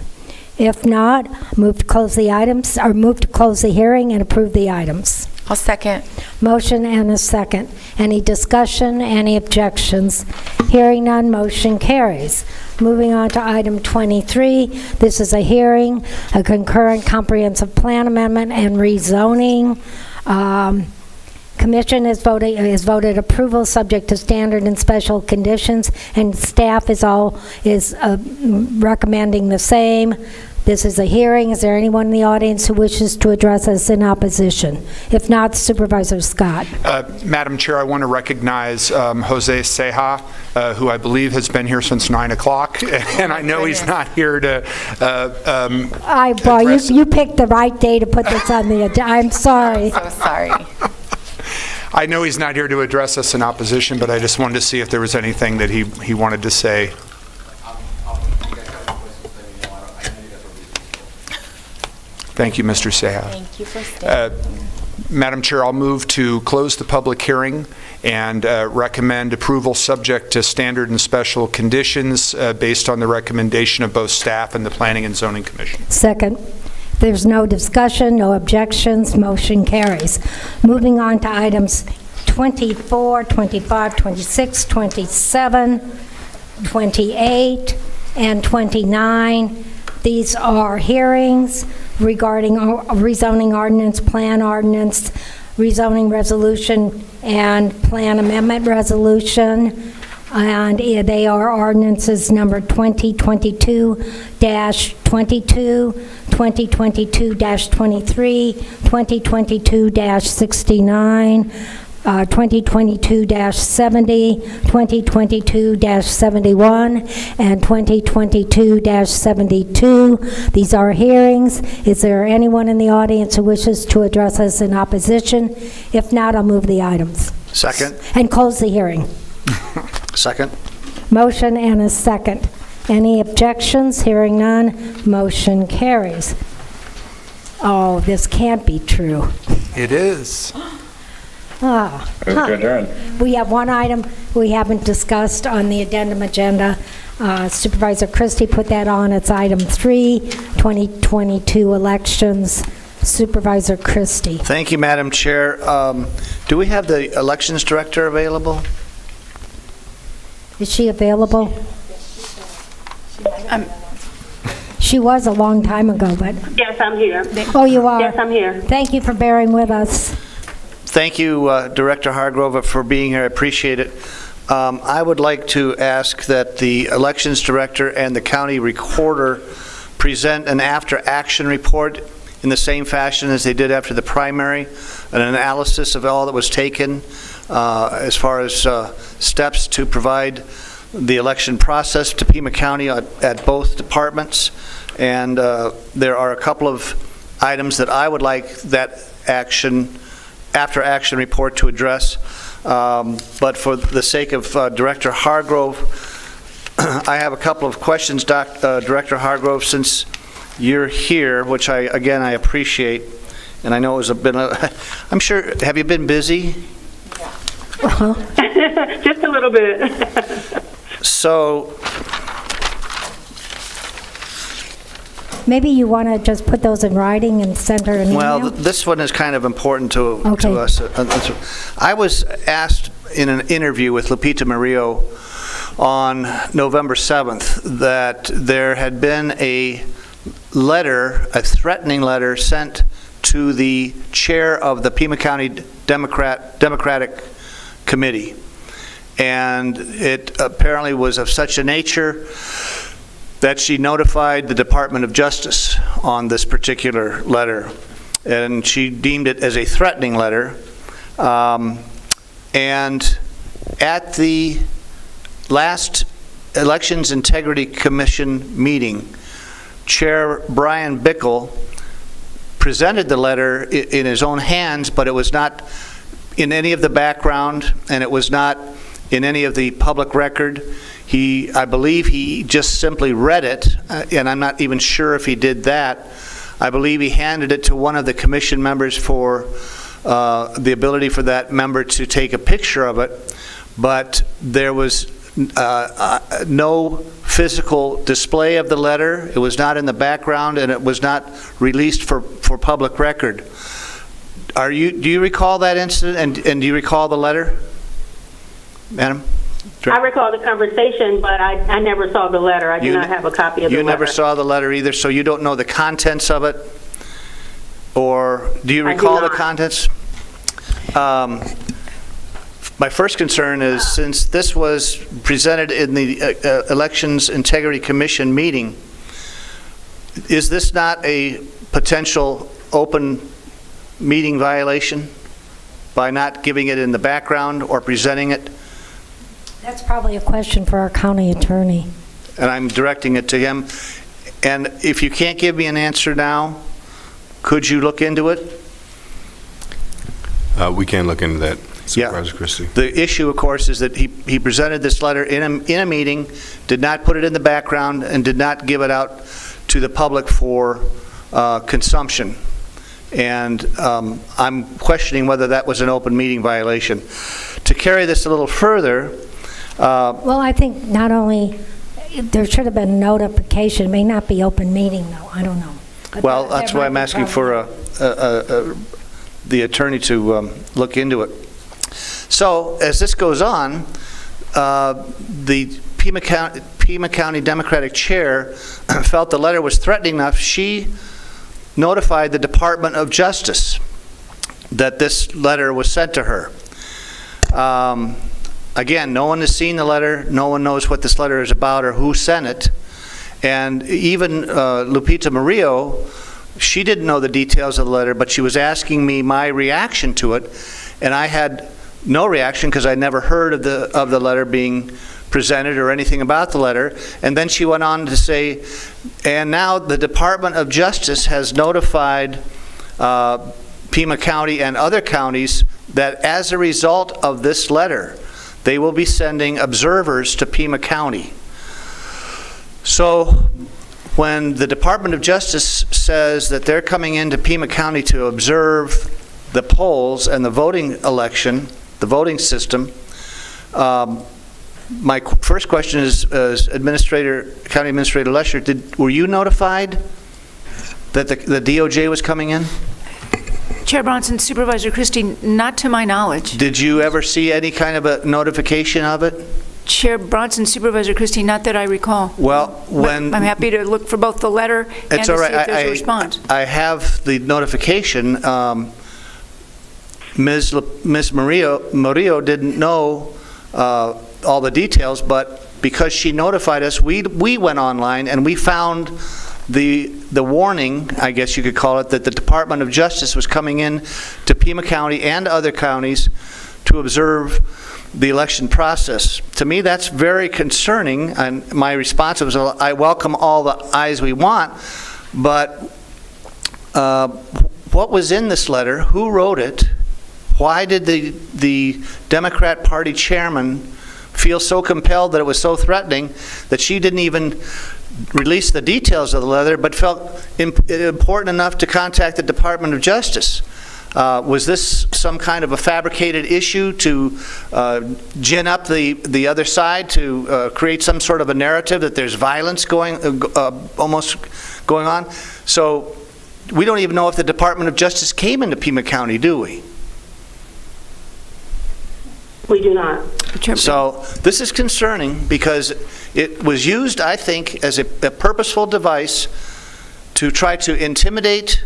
If not, move to close the items, or move to close the hearing and approve the items. I'll second. Motion and a second. Any discussion, any objections? Hearing none, motion carries. Moving on to item 23. This is a hearing, a concurrent comprehensive plan amendment and rezoning. Commission has voted approval subject to standard and special conditions, and staff is recommending the same. This is a hearing. Is there anyone in the audience who wishes to address us in opposition? If not, Supervisor Scott. Madam Chair, I want to recognize Jose Ceja, who I believe has been here since 9 o'clock, and I know he's not here to you picked the right day to put this on the agenda. I'm sorry. So sorry. I know he's not here to address us in opposition, but I just wanted to see if there was anything that he wanted to say. Thank you, Mr. Ceja. Thank you for staying. Madam Chair, I'll move to close the public hearing and recommend approval subject to standard and special conditions based on the recommendation of both staff and the Planning and Zoning Commission. Second. There's no discussion, no objections, motion carries. Moving on to items 24, 25, 26, 27, 28, and 29. These are hearings regarding rezoning ordinance, plan ordinance, rezoning resolution, and plan amendment resolution. And they are ordinances number 2022-22, 2022-23, 2022-69, 2022-70, 2022-71, and 2022-72. These are hearings. Is there anyone in the audience who wishes to address us in opposition? If not, I'll move the items. Second. And close the hearing. Second. Motion and a second. Any objections? Hearing none, motion carries. Oh, this can't be true. It is. We have one item we haven't discussed on the addendum agenda. Supervisor Christie put that on. It's item 3, 2022 elections. Supervisor Christie. Thank you, Madam Chair. Do we have the elections director available? Is she available? She was a long time ago, but... Yes, I'm here. Oh, you are? Yes, I'm here. Thank you for bearing with us. Thank you, Director Hargrove, for being here. I appreciate it. I would like to ask that the elections director and the county recorder present an after-action report in the same fashion as they did after the primary, an analysis of all that was taken as far as steps to provide the election process to Pima County at both departments. And there are a couple of items that I would like that after-action report to address. But for the sake of Director Hargrove, I have a couple of questions, Director Hargrove, since you're here, which I appreciate, and I know it's I'm sure, have you been busy? Just a little bit. So, maybe you want to just put those in writing and send her an email? Well, this one is kind of important to us. I was asked in an interview with Lupita Murillo on November 7th that there had been a threatening letter sent to the chair of the Pima County Democratic Committee. And it apparently was of such a nature that she notified the Department of Justice on this particular letter. And she deemed it as a threatening letter. And at the last Elections Integrity Commission meeting, Chair Brian Bickle presented the letter in his own hands, but it was not in any of the background, and it was not in any of the public record. I believe he just simply read it, and I'm not even sure if he did that. I believe he handed it to one of the commission members for the ability for that member to take a picture of it, but there was no physical display of the letter. It was not in the background, and it was not released for public record. Do you recall that incident, and do you recall the letter, Madam? I recall the conversation, but I never saw the letter. I do not have a copy of the letter. You never saw the letter either, so you don't know the contents of it? Or do you recall the contents? My first concern is, since this was presented in the Elections Integrity Commission meeting, is this not a potential open meeting violation by not giving it in the background or presenting it? That's probably a question for our county attorney. And I'm directing it to him. And if you can't give me an answer now, could you look into it? We can look into that, Supervisor Christie. The issue, of course, is that he presented this letter in a meeting, did not put it in the background, and did not give it out to the public for consumption. And I'm questioning whether that was an open meeting violation. To carry this a little further, Well, I think not only, there should have been notification, may not be open meeting, though, I don't know. But well, there that's why might I'm be asking problem. for the attorney to look into it. So, as this goes on, the Pima County Democratic Chair felt the letter was threatening enough, she notified the Department of Justice that this letter was sent to her. Again, no one has seen the letter, no one knows what this letter is about or who sent it, and even Lupita Murillo, she didn't know the details of the letter, but she was asking me my reaction to it, and I had no reaction because I never heard of the letter being presented or anything about the letter. And then she went on to say, and now the Department of Justice has notified Pima County and other counties that as a result of this letter, they will be sending observers to Pima County. So when the Department of Justice says that they're coming into Pima County to observe the polls and the voting election, the voting system, my first question is, County Administrator Lesher, were you notified that the DOJ was coming in? Chair Bronson, Supervisor Christie, not to my knowledge. Did you ever see any kind of a notification of it? Chair Bronson, Supervisor Christie, not that I recall. Well, when... But I'm happy to look for both the letter and to see if there's a response. I have the notification. Ms. Murillo didn't know all the details, but because she notified us, we went online and we found the warning, I guess you could call it, that the Department of Justice was coming in to Pima County and other counties to observe the election process. To me, that's very concerning, and my response was, I welcome all the eyes we want, but what was in this letter? Who wrote it? Why did the Democrat Party chairman feel so compelled that it was so threatening that she didn't even release the details of the letter, but felt important enough to contact the Department of Justice? Was this some kind of a fabricated issue to gin up the other side, to create some sort of a narrative that there's violence almost going on? So we don't even know if the Department of Justice came into Pima County, do we? We do not. So this is concerning because it was used, I think, as a purposeful device to try to intimidate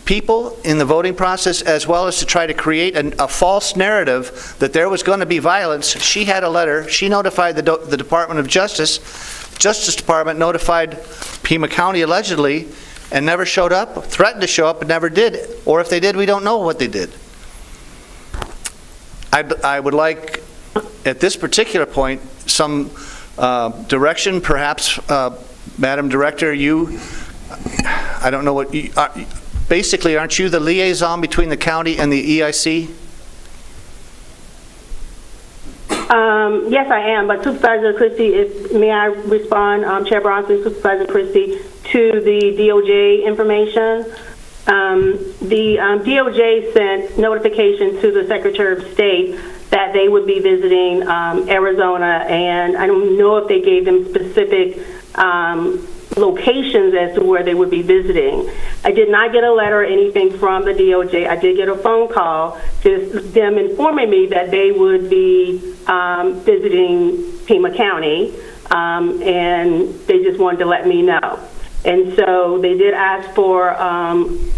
people in the voting process, as well as to try to create a false narrative that there was going to be violence. She had a letter. She notified the Department of Justice. Justice Department notified Pima County allegedly and never showed up, threatened to show up, and never did. Or if they did, we don't know what they did. I would like, at this particular point, some direction, perhaps, Madam Director, I don't know what, basically, aren't you the liaison between the county and the EIC? Yes, I am, but Supervisor Christie, may I respond, Chair Bronson, Supervisor Christie, to the DOJ information? The DOJ sent notification to the Secretary of State that they would be visiting Arizona, and I don't know if they gave them specific locations as to where they would be visiting. I did not get a letter or anything from the DOJ. I did get a phone call, just them informing me that they would be visiting Pima County, and they just wanted to let me know. And so they did ask for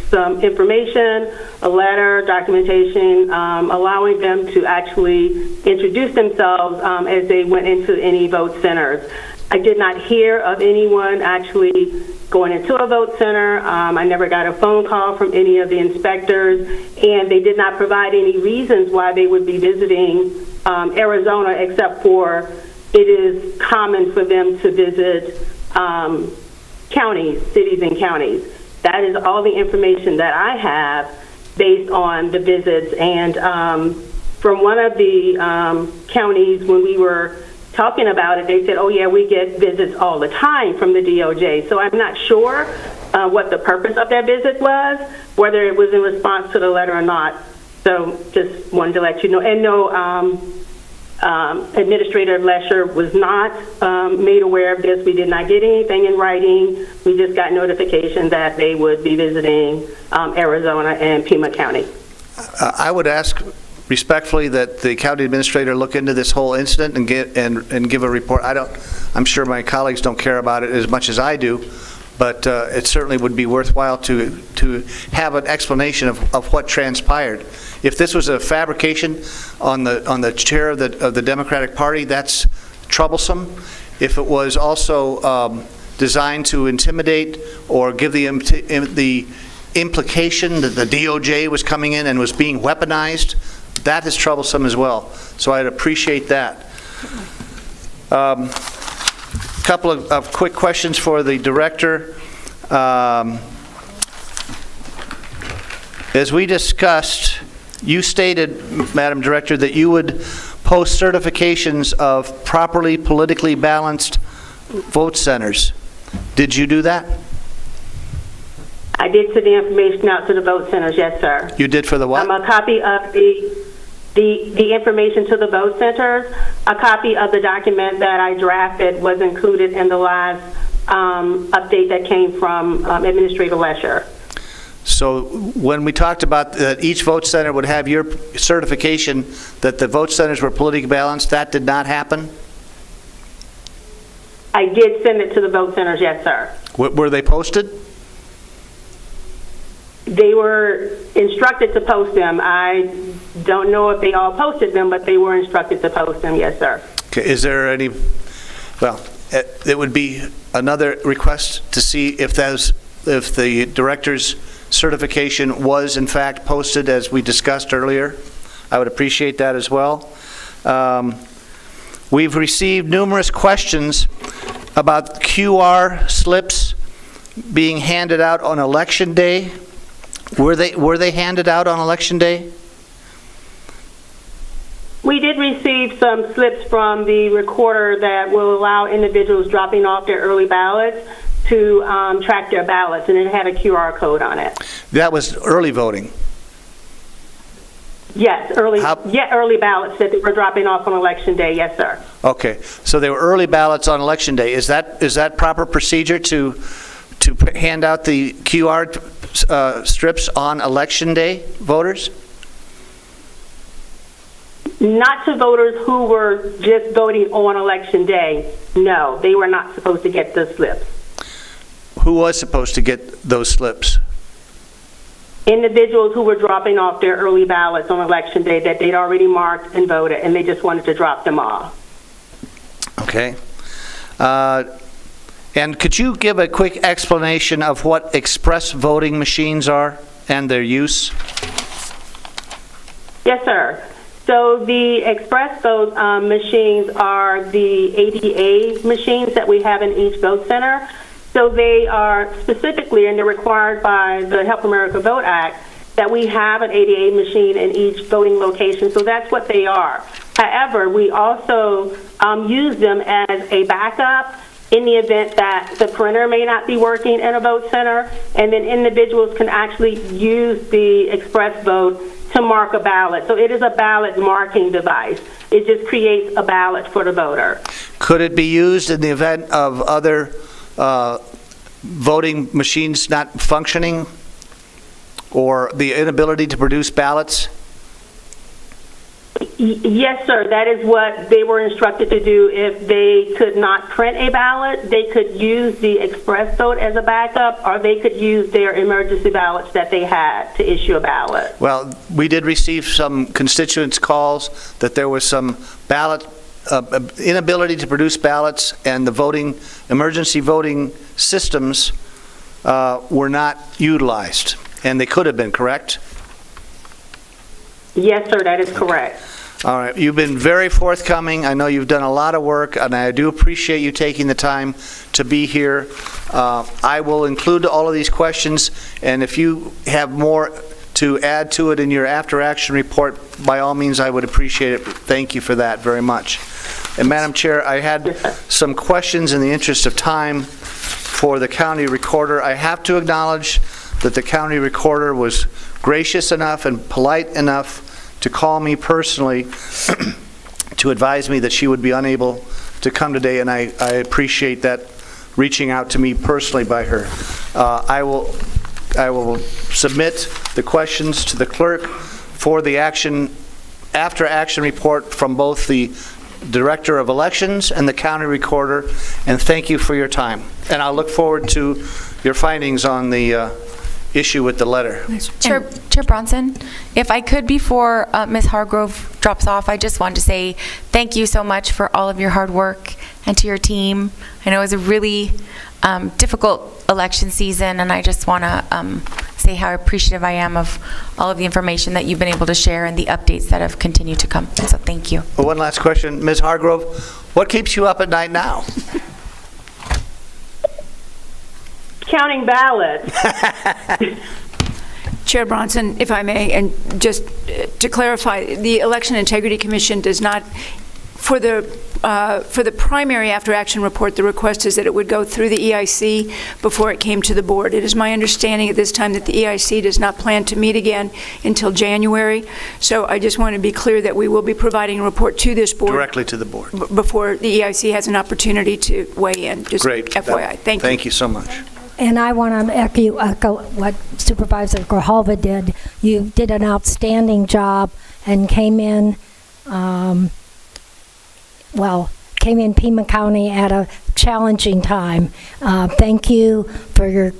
some information, a letter, documentation, allowing them to actually introduce themselves as they went into any vote centers. I did not hear of anyone actually going into a vote center. I never got a phone call from any of the inspectors, and they did not provide any reasons why they would be visiting Arizona, except for it is common for them to visit counties, cities and counties. That is all the information that I have based on the visits. And from one of the counties, when we were talking about it, they said, oh yeah, we get visits all the time from the DOJ. So I'm not sure what the purpose of that visit was, whether it was in response to the letter or not. So just wanted to let you know. And no, Administrator Lesher was not made aware of this. We did not get anything in writing. We just got notification that they would be visiting Arizona and Pima County. I would ask respectfully that the county administrator look into this whole incident and give a report. I'm sure my colleagues don't care about it as much as I do, but it certainly would be worthwhile to have an explanation of what transpired. If this was a fabrication on the chair of the Democratic Party, that's troublesome. If it was also designed to intimidate or give the implication that the DOJ was coming in and was being weaponized, that is troublesome as well. So I'd appreciate that. A couple of quick questions for the director. As we discussed, you stated, Madam Director, that you would post certifications of properly politically balanced vote centers. Did you do that? I did send the information out to the vote centers, yes, sir. You did for the what? A copy of the information to the vote centers. A copy of the document that I drafted was included in the last update that came from Administrator Lesher. So when we talked about that each vote center would have your certification that the vote centers were politically balanced, that did not happen? I did send it to the vote centers, yes, sir. Were they posted? They were instructed to post them. I don't know if they all posted them, but they were instructed to post them, yes, sir. Okay, is there any, well, it would be another request to see if the director's certification was in fact posted as we discussed earlier. I would appreciate that as well. We've received numerous questions about QR slips being handed out on Election Day. Were they handed out on Election Day? We did receive some slips from the recorder that will allow individuals dropping off their early ballots to track their ballots, and it had a QR code on it. That was early voting. Yes, early ballots that they were dropping off on Election Day, yes, sir. Okay, so they were early ballots on Election Day. Is that proper procedure to hand out the QR strips on Election Day, voters? Not to voters who were just voting on Election Day. No, they were not supposed to get the slips. Who was supposed to get those slips? Individuals who were dropping off their early ballots on Election Day that they'd already marked and voted, and they just wanted to drop them off. Okay. And could you give a quick explanation of what express voting machines are and their use? Yes, sir. So the express vote machines are the ADA machines that we have in each vote center. So they are specifically, and they're required by the Help America Vote Act, that we have an ADA machine in each voting location. So that's what they are. However, we also use them as a backup in the event that the printer may not be working in a vote center, and then individuals can actually use the express vote to mark a ballot. So it is a ballot marking device. It just creates a ballot for the voter. Could it be used in the event of other voting machines not functioning or the inability to produce ballots? Yes, sir. That is what they were instructed to do. If they could not print a ballot, they could use the express vote as a backup, or they could use their emergency ballots that they had to issue a ballot. Well, we did receive some constituents' calls that there was some ballot inability to produce ballots, and the emergency voting systems were not utilized, and they could have been, correct? Yes, sir, that is correct. All right, you've been very forthcoming. I know you've done a lot of work, and I do appreciate you taking the time to be here. I will include all of these questions, and if you have more to add to it in your after-action report, by all means, I would appreciate it. Thank you for that very much. And Madam Chair, I had some questions in the interest of time for the county recorder. I have to acknowledge that the county recorder was gracious enough and polite enough to call me personally to advise me that she would be unable to come today, and I appreciate that, reaching out to me personally by her. I will submit the questions to the clerk for the after action report from both the Director of Elections and the county recorder, and thank you for your time. And I'll look forward to your findings on the issue with the letter. Chair Bronson, if I could, before Ms. Hargrove drops off, I just wanted to say thank you so much for all of your hard work and to your team. I know it was a really difficult election season, and I just want to say how appreciative I am of all of the information that you've been able to share and the updates that have continued to come. So thank you. Well, one last question. Ms. Hargrove, what keeps you up at night now? Counting ballots. Chair Bronson, if I may, and just to clarify, the Election Integrity Commission does not, for the primary after-action report, the request is that it would go through the EIC before it came to the board. It is my understanding at this time that the EIC does not plan to meet again until January. So I just want to be clear that we will be providing a report to this board. Directly to the board. Before the EIC has an opportunity to weigh in. Just Great. FYI. Thank you. Thank you so much. And I want to echo what Supervisor Grijalva did. You did an outstanding job and came in Pima County at a challenging time. Thank you for your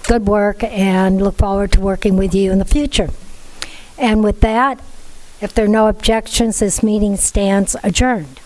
good work and look forward to working with you in the future. And with that, if there are no objections, this meeting stands adjourned.